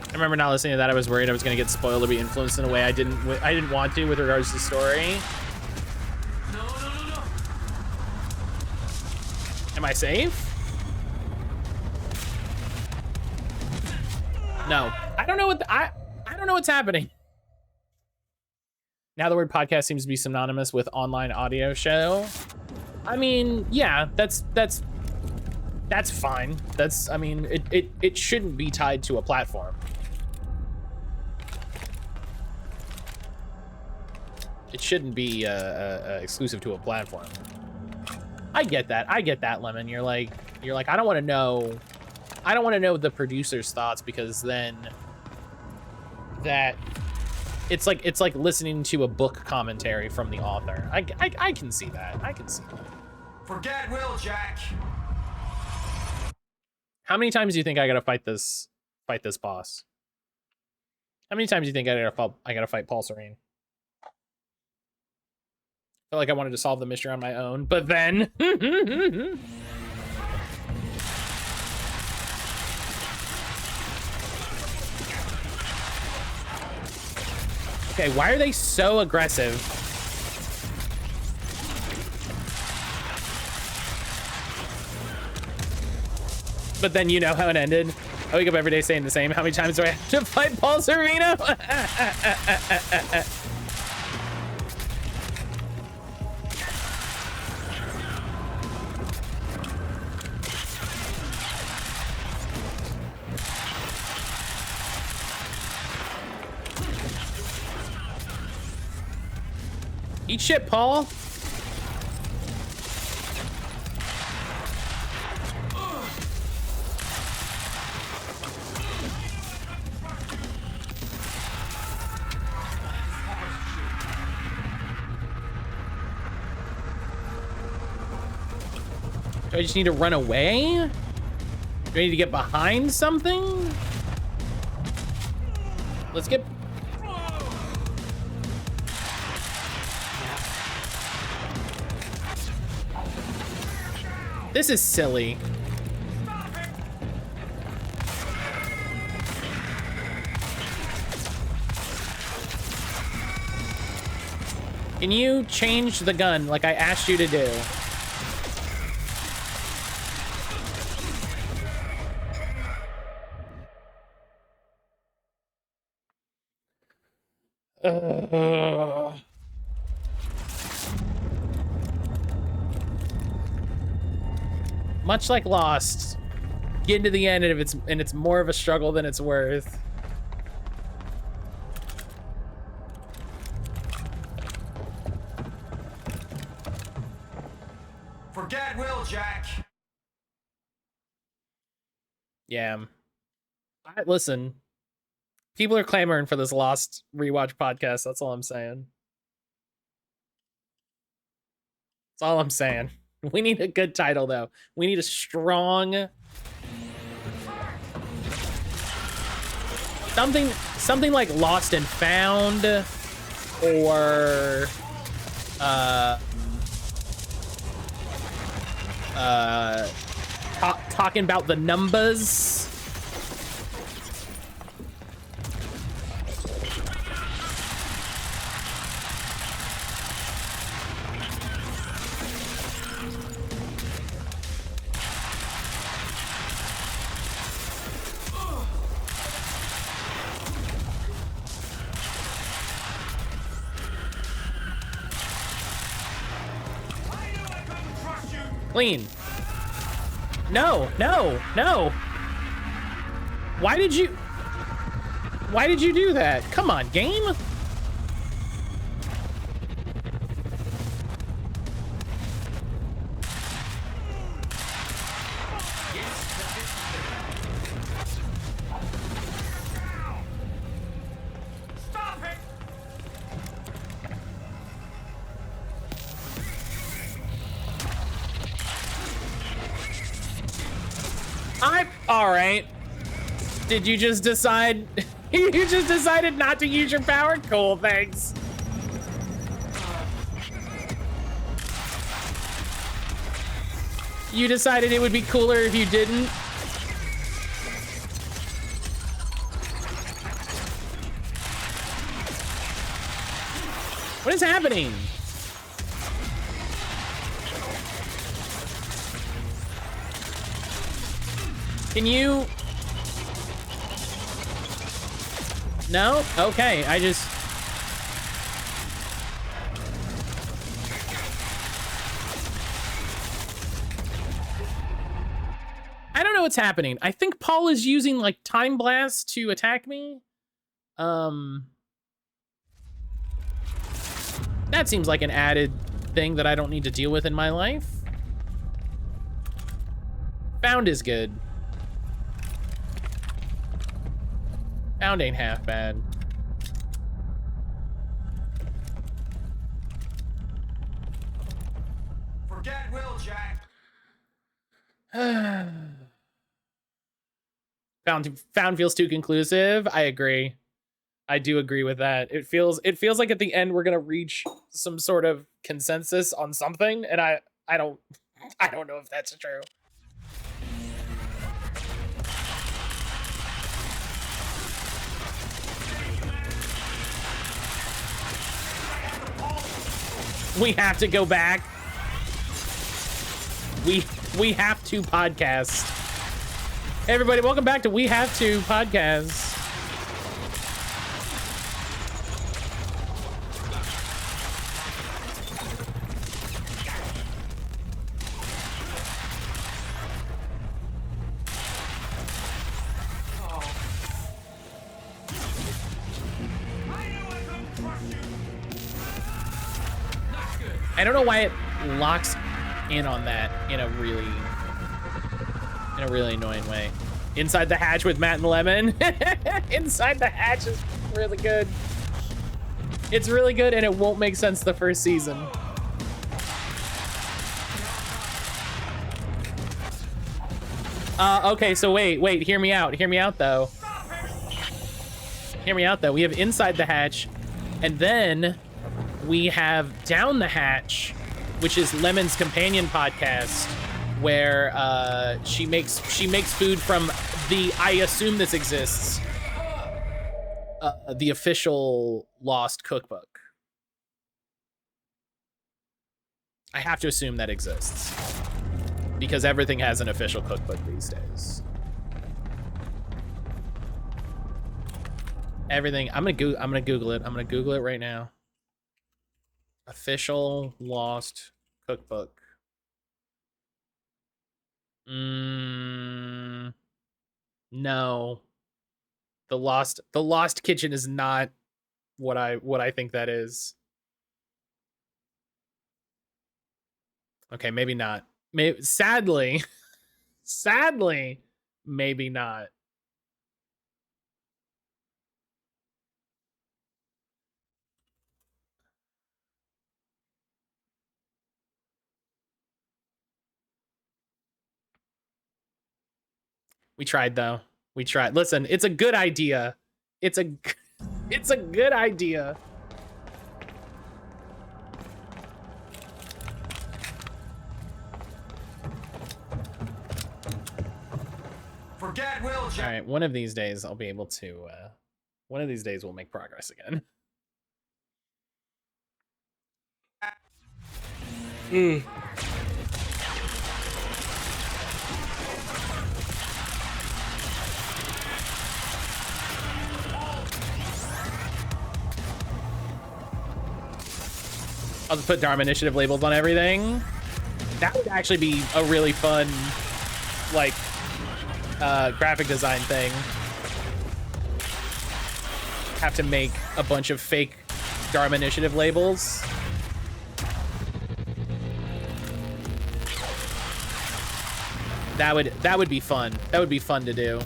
S1: I remember not listening to that. I was worried I was going to get spoiled or be influenced in a way I didn't want to with regards to the story. No. Am I safe? No. I don't know what I don't know what's happening. Now the word podcast seems to be synonymous with online audio show. I mean, yeah, that's fine. I mean, it shouldn't be tied to a platform. It shouldn't be exclusive to a platform. I get that, Lemon. You're like, I don't want to know the producer's thoughts, because then that it's like listening to a book commentary from the author. I can see that.
S20: Forget Will, Jack.
S1: How many times do you think I gotta fight this boss? How many times do you think I gotta fight Paul Serene? I felt like I wanted to solve the mystery on my own, but then... Okay, why are they so aggressive? But then you know how it ended. I wake up every day saying the same. How many times do I have to fight Paul Sereno? Eat shit, Paul. Do I just need to run away? Do I need to get behind something? Let's get... This is silly. Can you change the gun like I asked you to do? Much like Lost, getting to the end and it's more of a struggle than it's worth.
S20: Forget Will, Jack.
S1: Yeah. Listen, people are clamoring for this Lost rewatch podcast. That's all I'm saying. That's all I'm saying. We need a good title, though. We need a strong... Something like Lost and Found, or... talking about the numbers. Clean. No, no, no. Why did you do that? Come on, game. All right. Did you just decide? You just decided not to use your power? Cool, thanks. You decided it would be cooler if you didn't? What is happening? Can you... No? Okay, I just... I don't know what's happening. I think Paul is using, like, Time Blast to attack me. That seems like an added thing that I don't need to deal with in my life. Found is good. Found ain't half bad.
S20: Forget Will, Jack.
S1: Found feels too conclusive. I agree. I do agree with that. It feels like at the end we're gonna reach some sort of consensus on something, and I don't know if that's true. We have to go back. We have to podcast. Hey everybody, welcome back to We Have to Podcast. I don't know why it locks in on that in a really annoying way. Inside the Hatch with Matt and Lemon. Inside the Hatch is really good. It's really good, and it won't make sense the first season. Okay, so wait, hear me out though. Hear me out though. We have Inside the Hatch, and then we have Down the Hatch, which is Lemon's companion podcast, where she makes food from I assume this exists, the official Lost cookbook. I have to assume that exists because everything has an official cookbook these days. Everything. I'm gonna Google it. I'm gonna Google it right now. Official Lost cookbook. No. The Lost Kitchen is not what I think that is. Okay, maybe not. Sadly, maybe not. We tried though. We tried. Listen, it's a good idea. It's a good idea.
S20: Forget Will Jack.
S1: All right, one of these days I'll be able to one of these days we'll make progress again. I'll just put Dharma Initiative labels on everything. That would actually be a really fun, like, graphic design thing. Have to make a bunch of fake Dharma Initiative labels. That would be fun. That would be fun to do.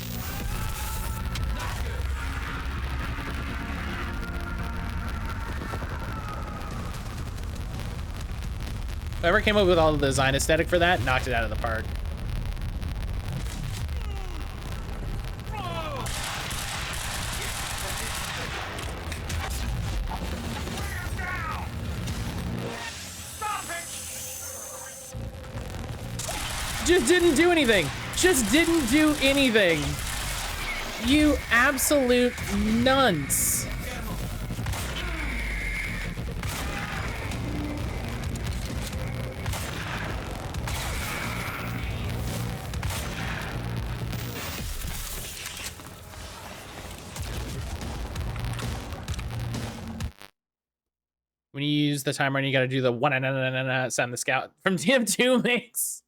S1: Whoever came up with all the design aesthetic for that knocked it out of the park. Just didn't do anything. Just didn't do anything. You absolute nunts. When you use the timer and you gotta do the one sound the scout from TM2 makes.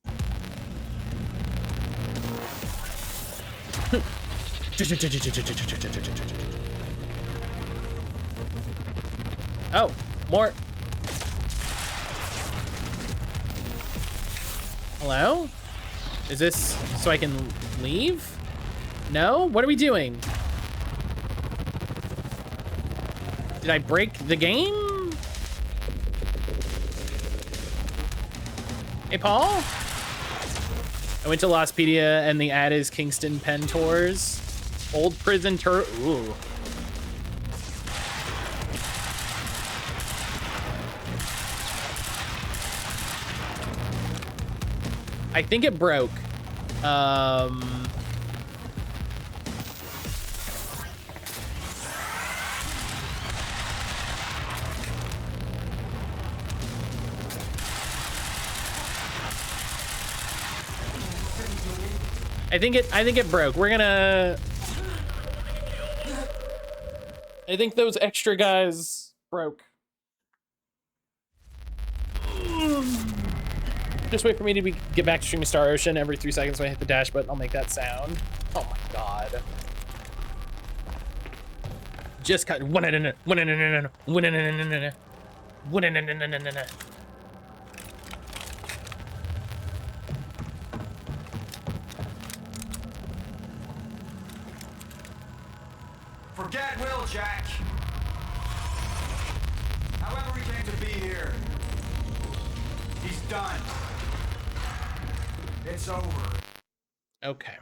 S1: Oh, more. Hello? Is this so I can leave? No? What are we doing? Did I break the game? Hey, Paul? I went to Lostpedia and the ad is Kingston Pen Tours. Old prison tour. Ooh. I think it broke. I think it broke. We're gonna... I think those extra guys broke. Just wait for me to get back to streaming Star Ocean every 3 seconds when I hit the dash button. I'll make that sound. Oh my god. Just cut.
S20: Forget Will, Jack. However we came to be here, he's done. It's over.
S1: Okay.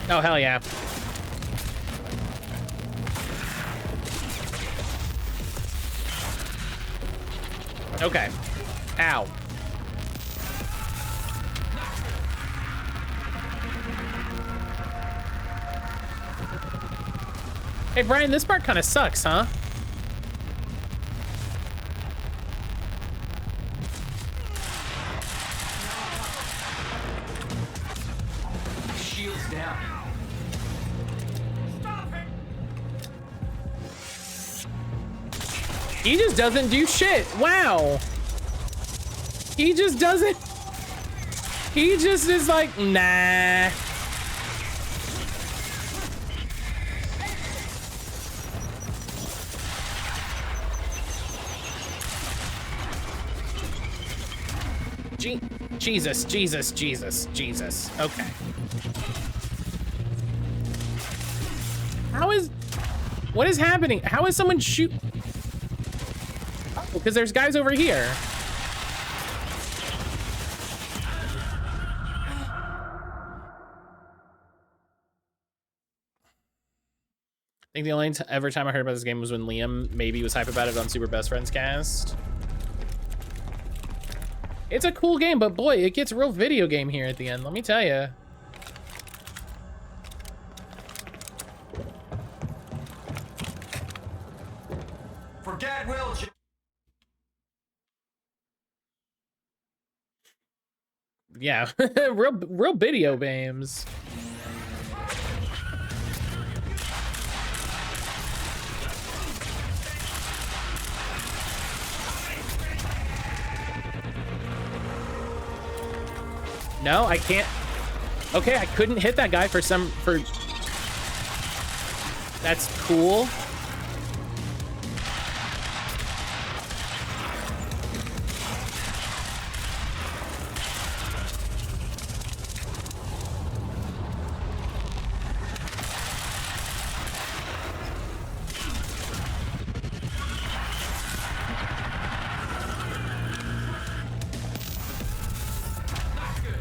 S1: Oh, hell yeah. Okay. Ow. Hey, Brian, this part kind of sucks, huh?
S20: Shield's down.
S1: He just doesn't do shit. Wow. He just doesn't. He just is like, nah. Jesus. Okay. What is happening? How is someone shoot? Oh, because there's guys over here. I think the only ever time I heard about this game was when Liam maybe was hype about it on Super Best Friends Cast. It's a cool game, but boy, it gets real video game here at the end, let me tell you.
S20: Forget Will.
S1: Yeah, real video games. No, I can't. Okay, I couldn't hit that guy for. That's cool.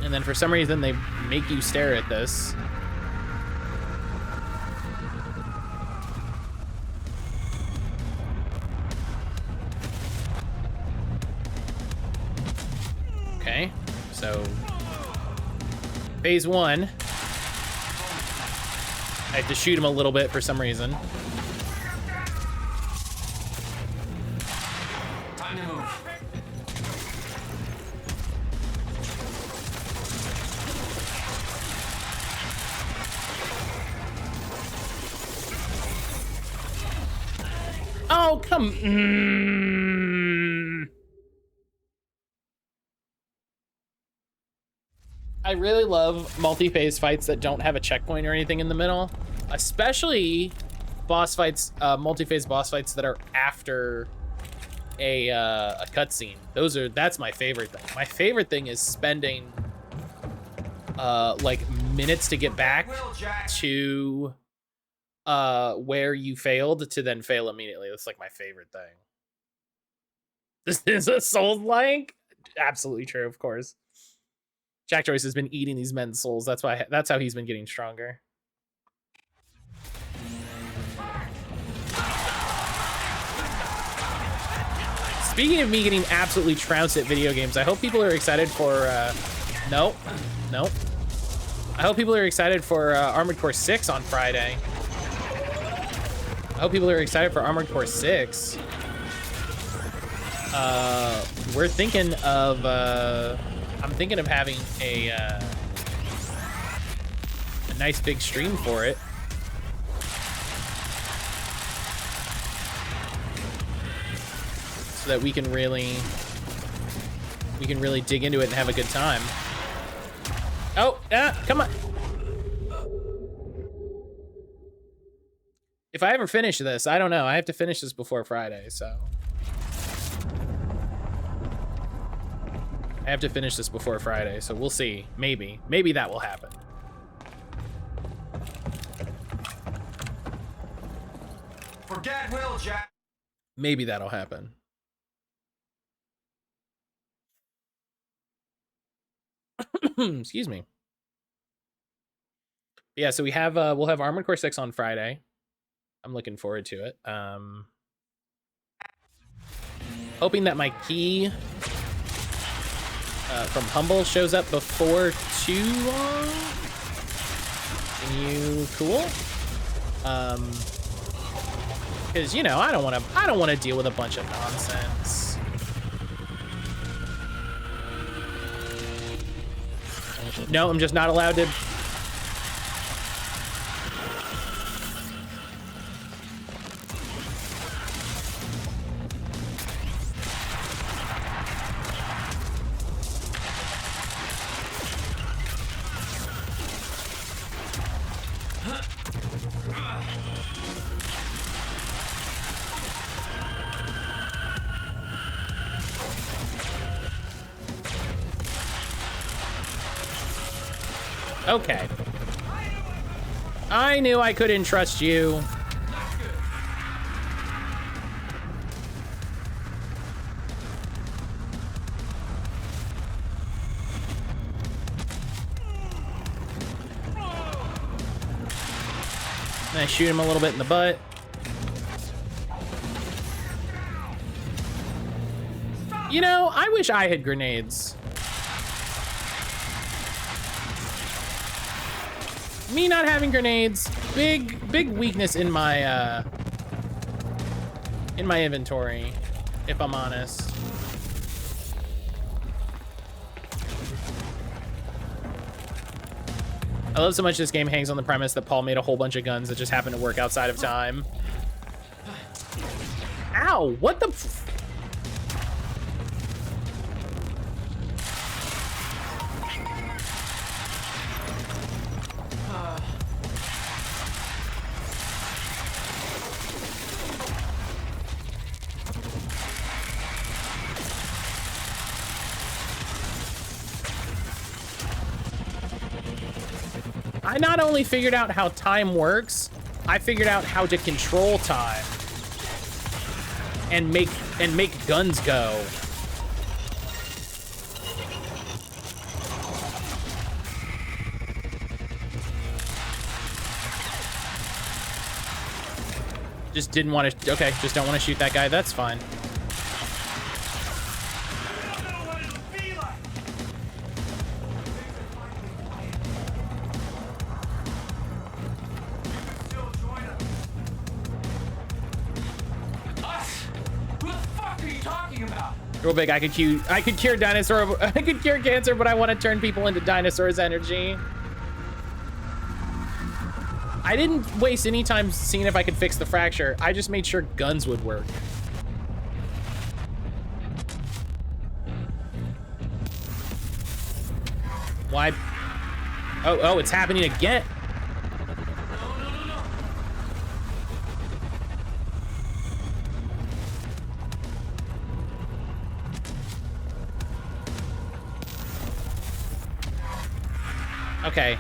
S1: And then for some reason they make you stare at this. Okay, so phase one. I have to shoot him a little bit for some reason.
S20: Time to move.
S1: Oh, come. I really love multi-phase fights that don't have a checkpoint or anything in the middle, especially boss fights, multi-phase boss fights that are after a cutscene. That's my favorite thing. My favorite thing is spending like minutes to get back to where you failed to then fail immediately. That's like my favorite thing. This is a Souls-like? Absolutely true, of course. Jack Joyce has been eating these men's souls. That's how he's been getting stronger. Speaking of me getting absolutely trounced at video games, I hope people are excited for no. I hope people are excited for Armored Core 6 on Friday. I hope people are excited for Armored Core 6. We're thinking of I'm thinking of having a nice big stream for it. So that we can really dig into it and have a good time. Oh, come on. If I ever finish this, I don't know. I have to finish this before Friday, so. I have to finish this before Friday, so we'll see. Maybe that will happen.
S20: Forget Will, Jack.
S1: Maybe that'll happen. Excuse me. Yeah, so we have we'll have Armored Core 6 on Friday. I'm looking forward to it. Hoping that my key from Humble shows up before too long. You cool? Because you know I don't want to deal with a bunch of nonsense. No, I'm just not allowed to. Okay. I knew I couldn't trust you. And I shoot him a little bit in the butt. You know, I wish I had grenades. Me not having grenades, big weakness in my inventory, if I'm honest. I love so much this game hangs on the premise that Paul made a whole bunch of guns that just happen to work outside of time. Ow, what the I not only figured out how time works, I figured out how to control time and make guns go. Just didn't want to, okay, just don't want to shoot that guy, that's fine. Real big, I could cure dinosaur, I could cure cancer, but I want to turn people into dinosaurs energy. I didn't waste any time seeing if I could fix the fracture. I just made sure guns would work. Why? Oh, it's happening again. Okay.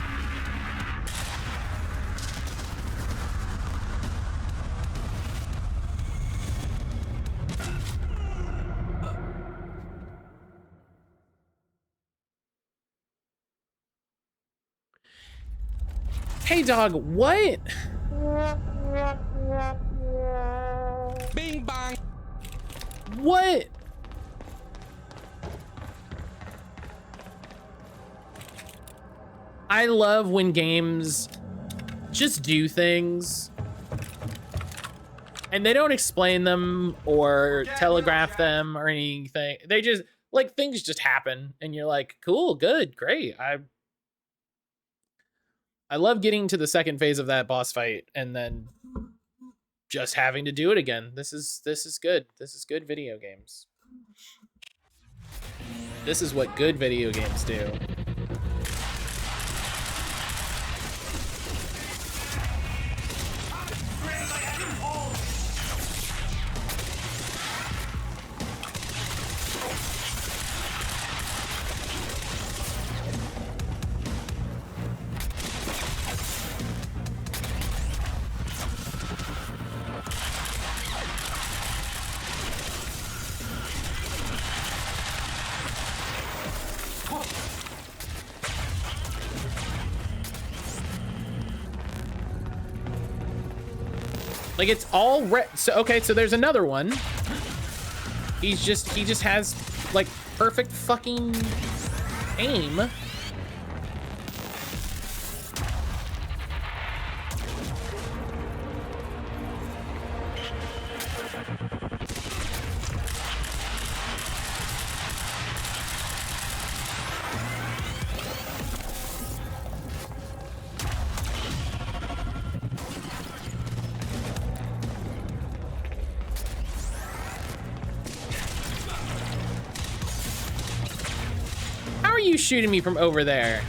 S1: Hey, dog, what?
S21: Bing bong.
S1: What? I love when games just do things and they don't explain them or telegraph them or anything. They just, like, things just happen and you're like, cool, good, great. I love getting to the second phase of that boss fight and then just having to do it again. This is good. This is good video games. This is what good video games do. Like, it's all so okay, so there's another one. He just has like perfect fucking aim. How are you shooting me from over there?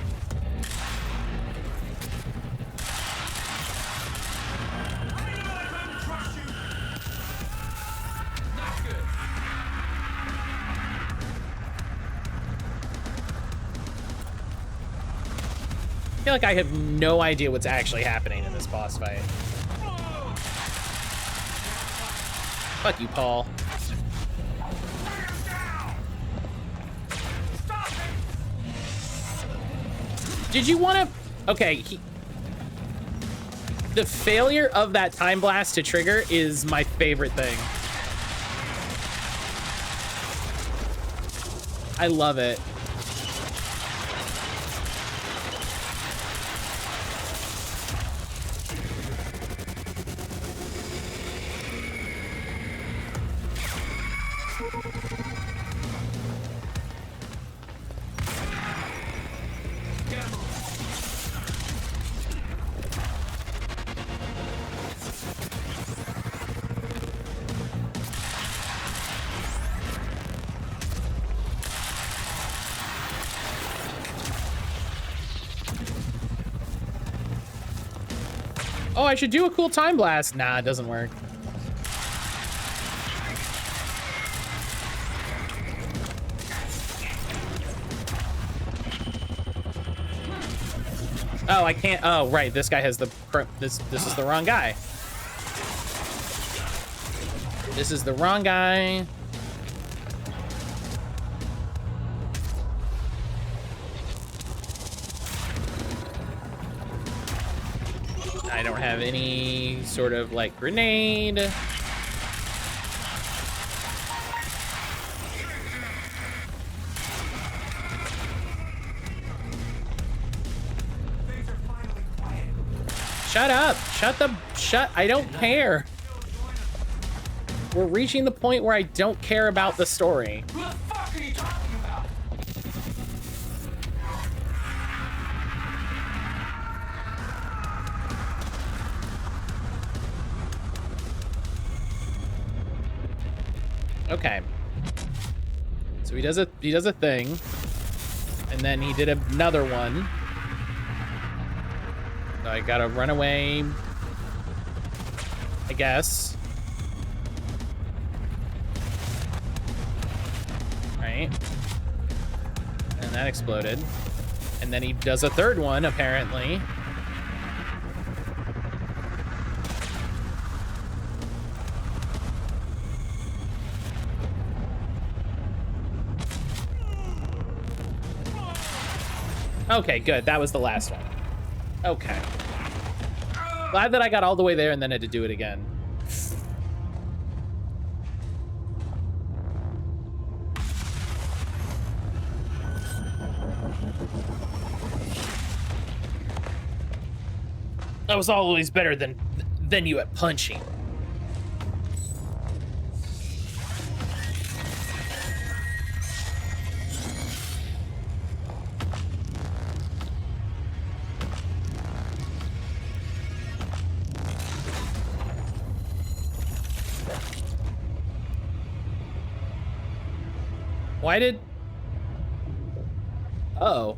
S1: I feel like I have no idea what's actually happening in this boss fight. Fuck you, Paul. Did you want to... Okay, the failure of that time blast to trigger is my favorite thing. I love it. Oh, I should do a cool time blast. Nah, it doesn't work. Oh, I can't. Oh, right. This guy has the... This is the wrong guy. This is the wrong guy. I don't have any sort of like grenade. Shut up. Shut. I don't care. We're reaching the point where I don't care about the story.
S21: Who the fuck are you talking about?
S1: Okay. So he does a thing. And then he did another one. So I gotta run away, I guess. Right. And that exploded. And then he does a third one, apparently. Okay, good. That was the last one. Okay. Glad that I got all the way there and then had to do it again. I was always better than you at punching. Why did... Oh.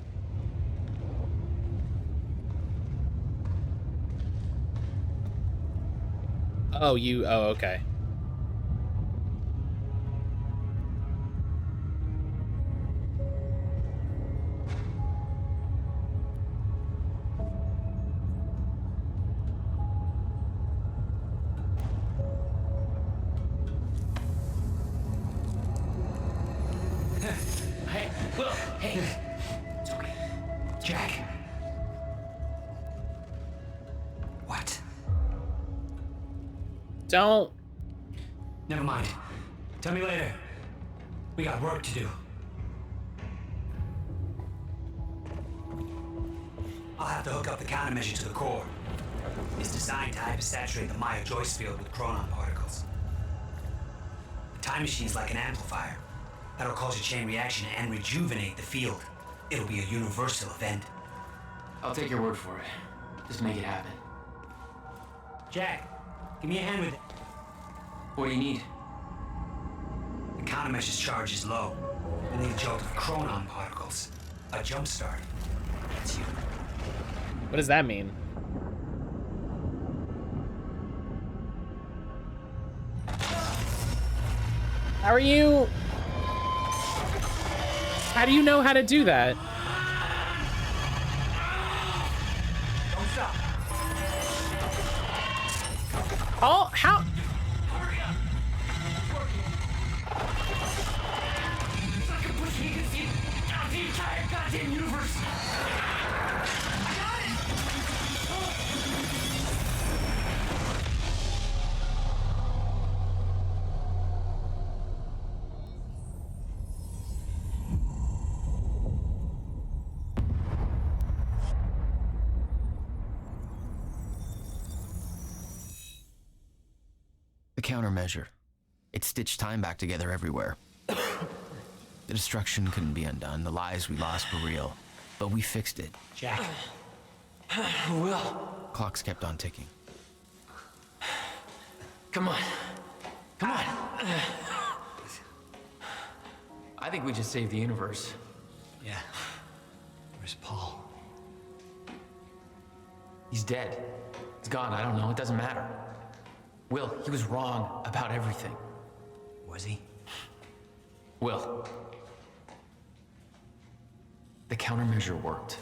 S1: Oh, you... Oh, okay.
S17: Hey, Will, hey. It's okay. Jack. What?
S1: Don't.
S17: Never mind. Tell me later. We got work to do. I'll have to hook up the countermeasure to the core. It's designed to hypersaturate the Maya Joyce field with chronon particles. The time machine's like an amplifier. That'll cause a chain reaction and rejuvenate the field. It'll be a universal event.
S14: I'll take your word for it. Just make it happen.
S17: Jack, give me a hand with it.
S14: What do you need?
S17: The countermeasure's charge is low. We need a jolt of chronon particles. A jump start. That's you.
S1: What does that mean? How are you? How do you know how to do that?
S17: Don't stop.
S1: Oh, how?
S17: Hurry up. It's working. It's like a push you can see the entire goddamn universe. I got it.
S3: The countermeasure. It stitched time back together everywhere. The destruction couldn't be undone. The lives we lost were real. But we fixed it.
S17: Jack. Will.
S3: Clocks kept on ticking.
S14: Come on. Come on. I think we just saved the universe.
S17: Yeah. Where's Paul?
S14: He's dead. He's gone. I don't know. It doesn't matter. Will, he was wrong about everything.
S17: Was he?
S14: Will. The countermeasure worked.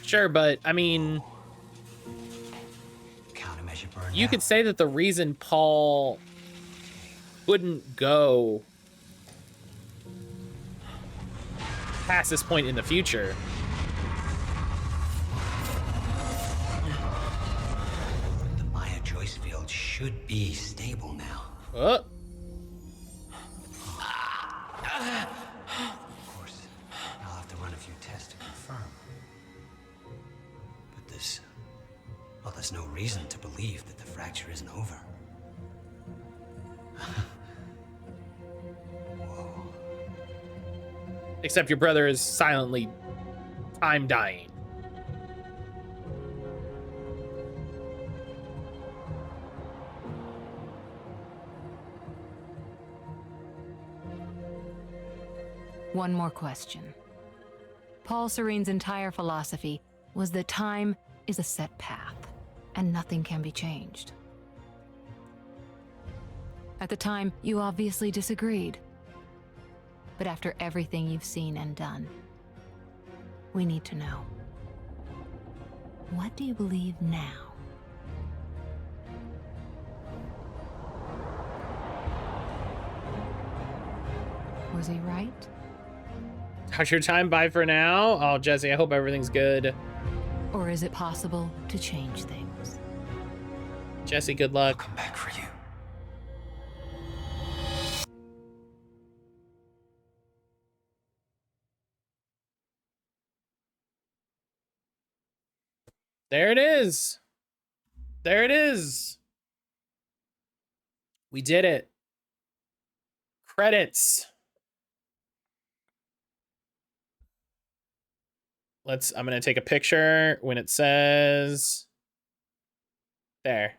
S1: Sure, but I mean,
S17: Countermeasure burned
S1: you
S17: out.
S1: could say that the reason Paul wouldn't go past this point in the future
S17: The Maya Joyce field should be stable now.
S1: oh.
S17: Of course, I'll have to run a few tests to confirm. But there's no reason to believe that the fracture isn't over.
S1: Except your brother is silently time dying.
S4: One more question. Paul Serene's entire philosophy was that time is a set path, and nothing can be changed. At the time, you obviously disagreed. But after everything you've seen and done, we need to know. What do you believe now? Was he right?
S1: How's your time? Bye for now. Oh, Jesse, I hope everything's good.
S4: Or is it possible to change things?
S1: Jesse, good luck.
S3: I'll come back for you.
S1: There it is. There it is. We did it. Credits. I'm going to take a picture when it says there.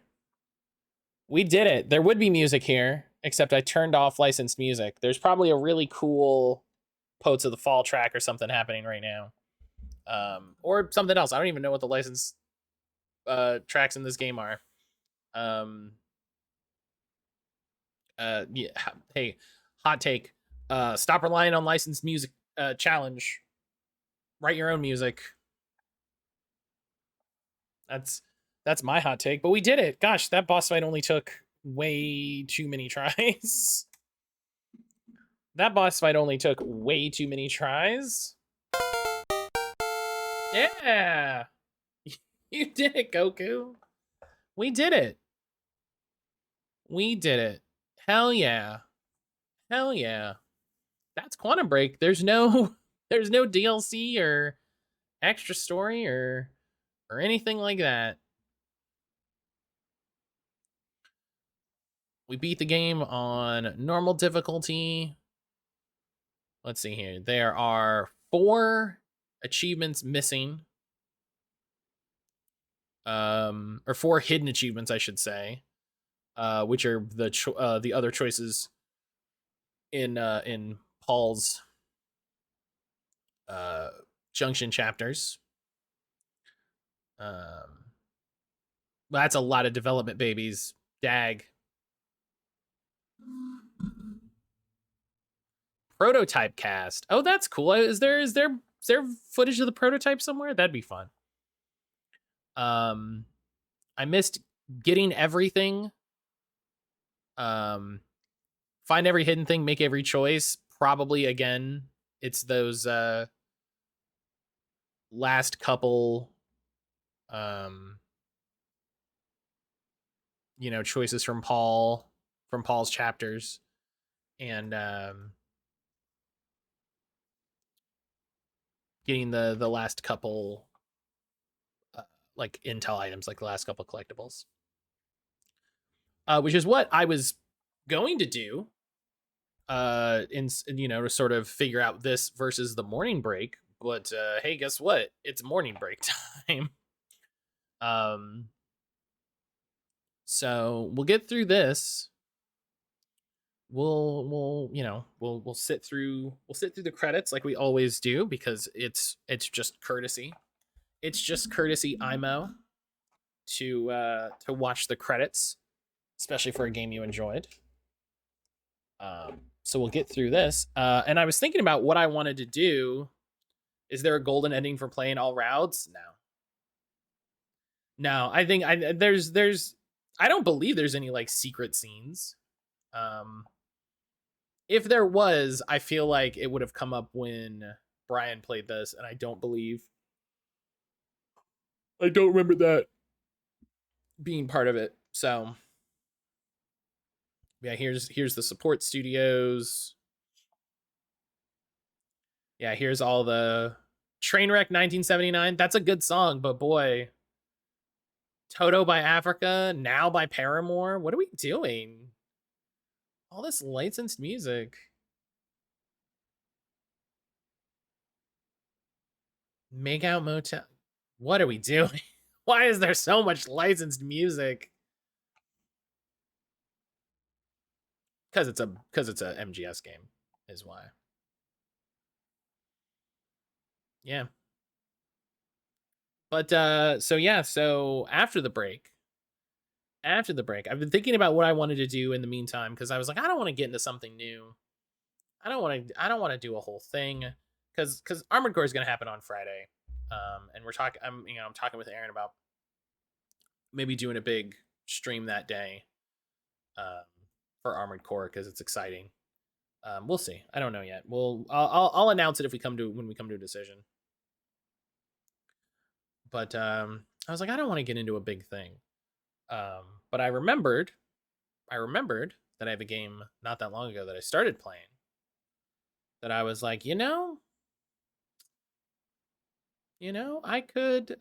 S1: We did it. There would be music here, except I turned off licensed music. There's probably a really cool Poets of the Fall track or something happening right now. Or something else. I don't even know what the licensed tracks in this game are. Yeah. Hey, hot take. Stop relying on licensed music challenge. Write your own music. That's my hot take, but we did it. Gosh, that boss fight only took way too many tries. That boss fight only took way too many tries. Yeah. You did it, Goku. We did it. We did it. Hell yeah. Hell yeah. That's Quantum Break. There's no DLC or extra story or anything like that. We beat the game on normal difficulty. Let's see here. There are 4 achievements missing. Or 4 hidden achievements, I should say. Which are the other choices in Paul's Junction chapters. That's a lot of development, babies. Dag. Prototype cast. Oh, that's cool. Is there footage of the prototype somewhere? That'd be fun. I missed getting everything. Find every hidden thing, make every choice. Probably again, it's those last couple choices from Paul's chapters, and getting the last couple like intel items, like the last couple collectibles, which is what I was going to do to sort of figure out this versus the morning break. But hey, guess what? It's morning break time. So we'll get through this. We'll sit through the credits like we always do, because it's just courtesy. It's just courtesy, IMO, to watch the credits, especially for a game you enjoyed. So we'll get through this. And I was thinking about what I wanted to do. Is there a golden ending for playing all routes? No, I think I don't believe there's any like secret scenes. If there was, I feel like it would have come up when Brian played this, and I don't remember that being part of it. So yeah, here's the support studios. Yeah, here's all the Trainwreck 1979. That's a good song, but boy, Toto by Africa, Now by Paramore. What are we doing? All this licensed music. Make Out Motel. What are we doing? Why is there so much licensed music? Because it's a MGS game is why. Yeah. But so after the break, I've been thinking about what I wanted to do in the meantime, because I was like, I don't want to get into something new. I don't want to do a whole thing, because Armored Core is going to happen on Friday. And I'm talking with Aaron about maybe doing a big stream that day for Armored Core, because it's exciting. We'll see. I don't know yet. I'll announce it when we come to a decision. But I was like, I don't want to get into a big thing. But I remembered that I have a game not that long ago that I started playing that I was like, I could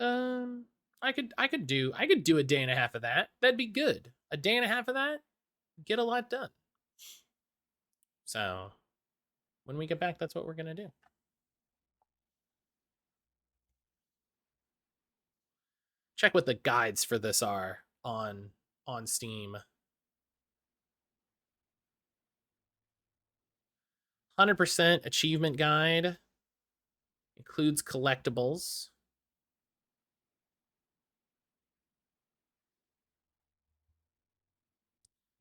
S1: do a day and a half of that. That'd be good. A day and a half of that, get a lot done. So when we get back, that's what we're gonna do. Check what the guides for this are on Steam. 100% achievement guide. Includes collectibles.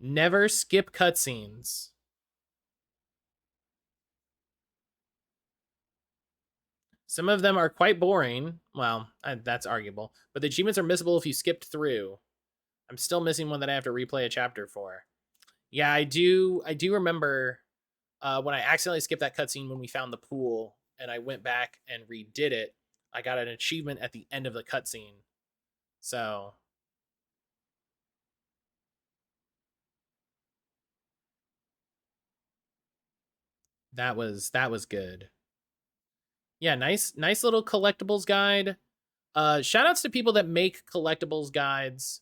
S1: Never skip cutscenes. Some of them are quite boring. Well, that's arguable. But the achievements are missable if you skipped through. I'm still missing one that I have to replay a chapter for. Yeah, I do remember when I accidentally skipped that cutscene when we found the pool and I went back and redid it. I got an achievement at the end of the cutscene. So that was good. Yeah, nice little collectibles guide. Shout outs to people that make collectibles guides.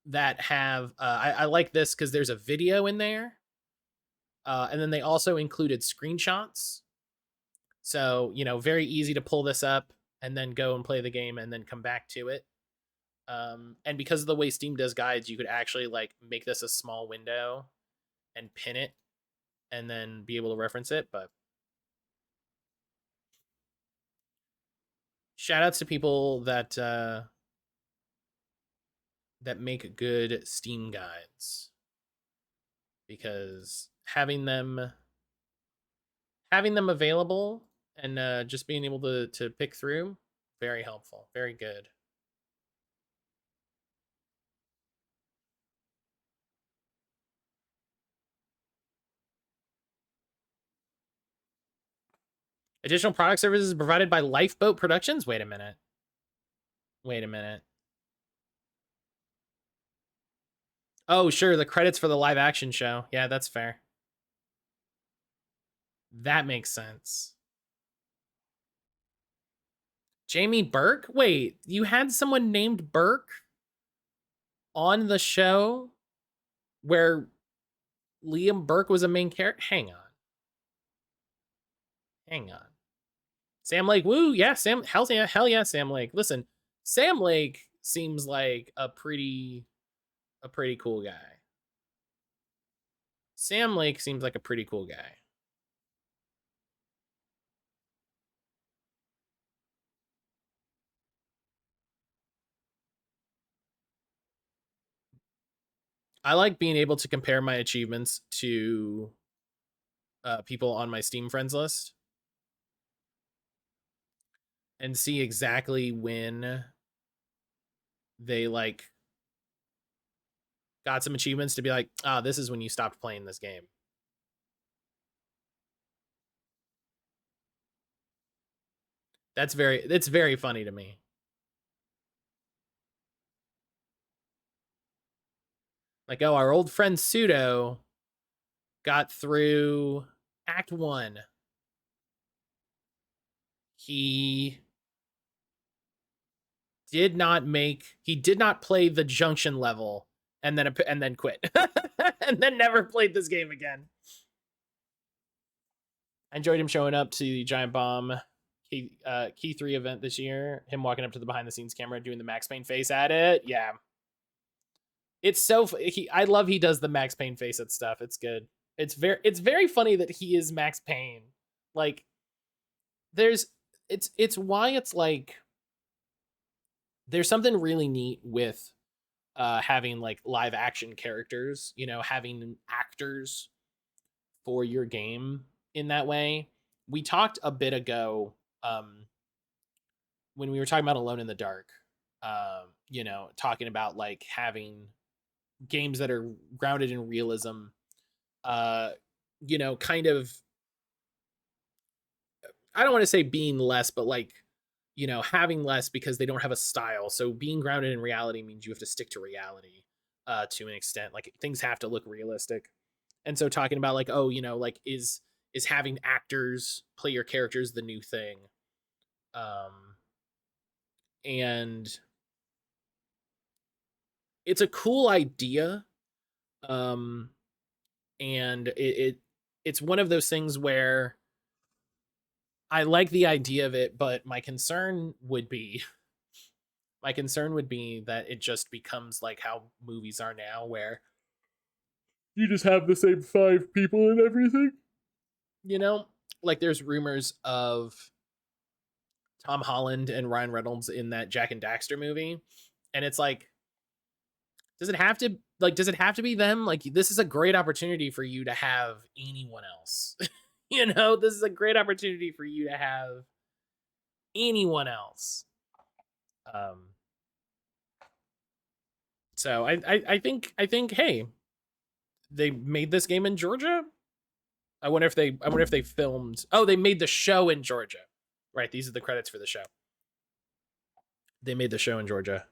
S1: That have I like this because there's a video in there. And then they also included screenshots. So, very easy to pull this up and then go and play the game and then come back to it. And because of the way Steam does guides, you could actually like make this a small window and pin it and then be able to reference it. But shout outs to people that make good Steam guides, because having them available and just being able to pick through, very helpful, very good. Additional product services provided by Lifeboat Productions. Wait a minute. Oh, sure, the credits for the live action show. Yeah, that's fair. That makes sense. Jamie Burke? Wait, you had someone named Burke on the show where Liam Burke was a main character? Hang on. Sam Lake, woo, yeah, hell yeah, Sam Lake. Listen, Sam Lake seems like a pretty cool guy. Sam Lake seems like a pretty cool guy. I like being able to compare my achievements to people on my Steam friends list and see exactly when they like got some achievements to be like, this is when you stopped playing this game. It's very funny to me. Like, oh, our old friend Pseudo got through Act 1. He did not play the junction level and then quit. And then never played this game again. I enjoyed him showing up to the Giant Bomb Key 3 event this year. Him walking up to the behind the scenes camera doing the Max Payne face at it. Yeah. It's so I love he does the Max Payne face at stuff. It's good. It's very funny that he is Max Payne. Like it's why it's like there's something really neat with having like live action characters, having actors for your game in that way. We talked a bit ago when we were talking about Alone in the Dark, talking about like having games that are grounded in realism, kind of, I don't want to say being less, but like you know, having less because they don't have a style. So being grounded in reality means you have to stick to reality to an extent. Like things have to look realistic. And so talking about like, oh, you know, like is having actors play your characters the new thing? And it's a cool idea. And it's one of those things where I like the idea of it, but my concern would be that it just becomes like how movies are now, where you just have the same 5 people and everything. You know, like there's rumors of Tom Holland and Ryan Reynolds in that Jack and Daxter movie, and it's like, does it have to be them? Like, this is a great opportunity for you to have anyone else. You know, this is a great opportunity for you to have anyone else. So I think, hey, they made this game in Georgia. I wonder if they filmed. Oh, they made the show in Georgia. Right, these are the credits for the show. They made the show in Georgia.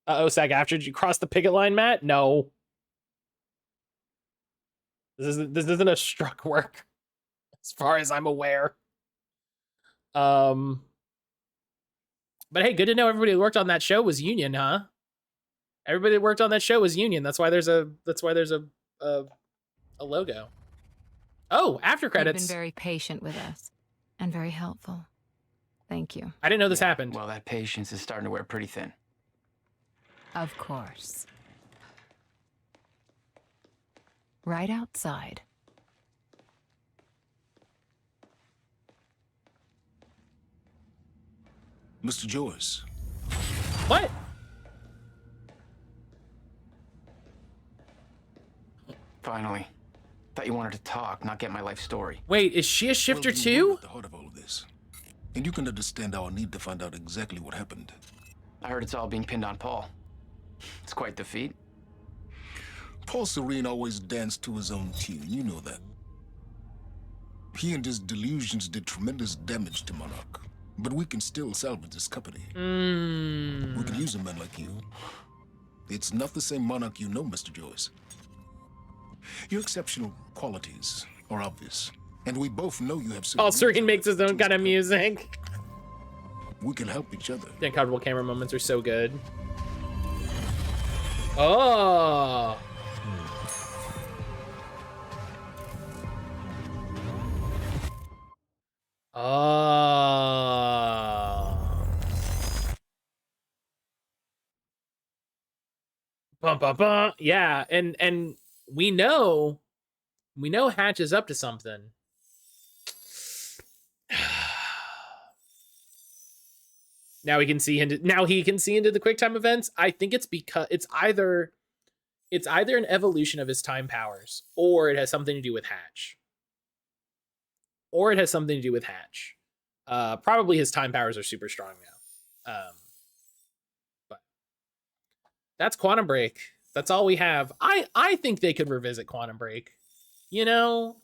S1: Oh, SAG-AFTRA, did you cross the picket line, Matt? No. This isn't a struck work, as far as I'm aware. But hey, good to know everybody who worked on that show was union, huh? Everybody that worked on that show was union. That's why there's a logo. Oh, after credits.
S4: You've been very patient with us and very helpful. Thank you.
S1: I didn't know this happened.
S3: Well, that patience is starting to wear pretty thin.
S4: Of course. Right outside.
S6: Mr. Joyce.
S1: What?
S3: Finally. Thought you wanted to talk, not get my life story.
S1: Wait, is she a shifter
S6: Well,
S1: too?
S6: you're at the heart of all of this. And you can understand our need to find out exactly what happened.
S3: I heard it's all being pinned on Paul. It's quite the feat.
S6: Paul Serene always danced to his own tune, you know that. He and his delusions did tremendous damage to Monarch. But we can still salvage this company. We can use a man like you. It's not the same Monarch you know, Mr. Joyce. Your exceptional qualities are obvious. And we both know you have...
S1: Paul Serene makes his own kind of music.
S6: We can help each other.
S1: The uncomfortable camera moments are so good. Oh. Oh. Bum, bum, bum. Yeah, and we know Hatch is up to something. Now he can see into the QuickTime events. I think it's because it's either an evolution of his time powers, or it has something to do with Hatch. Probably his time powers are super strong now. But that's Quantum Break. That's all we have. I think they could revisit Quantum Break. You know,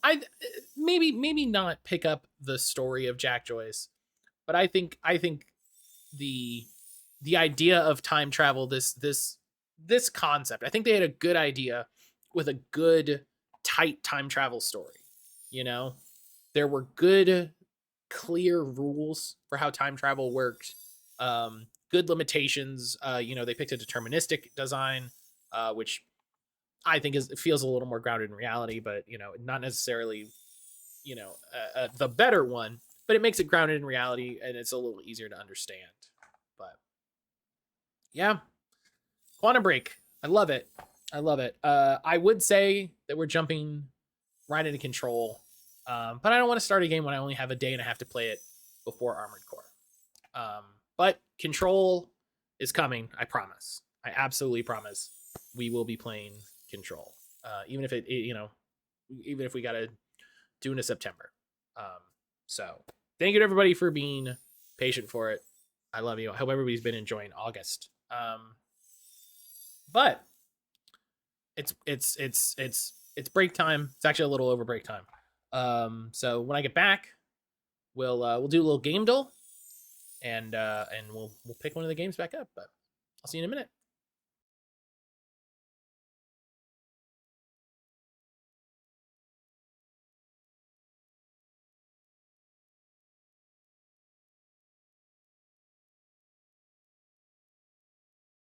S1: maybe not pick up the story of Jack Joyce, but I think the idea of time travel, this concept, I think they had a good idea with a good tight time travel story. You know, there were good clear rules for how time travel worked, good limitations. You know, they picked a deterministic design, which I think feels a little more grounded in reality, but you know, not necessarily, you know, the better one, but it makes it grounded in reality and it's a little easier to understand. But yeah, Quantum Break. I love it. I would say that we're jumping right into Control, but I don't want to start a game when I only have a day and a half to play it before Armored Core. But Control is coming. I promise. I absolutely promise. We will be playing Control, even if even if we gotta do it in September. So thank you to everybody for being patient for it. I love you. I hope everybody's been enjoying August. But it's break time. It's actually a little over break time. So when I get back, we'll do a little game duel. and we'll pick one of the games back up. But I'll see you in a minute.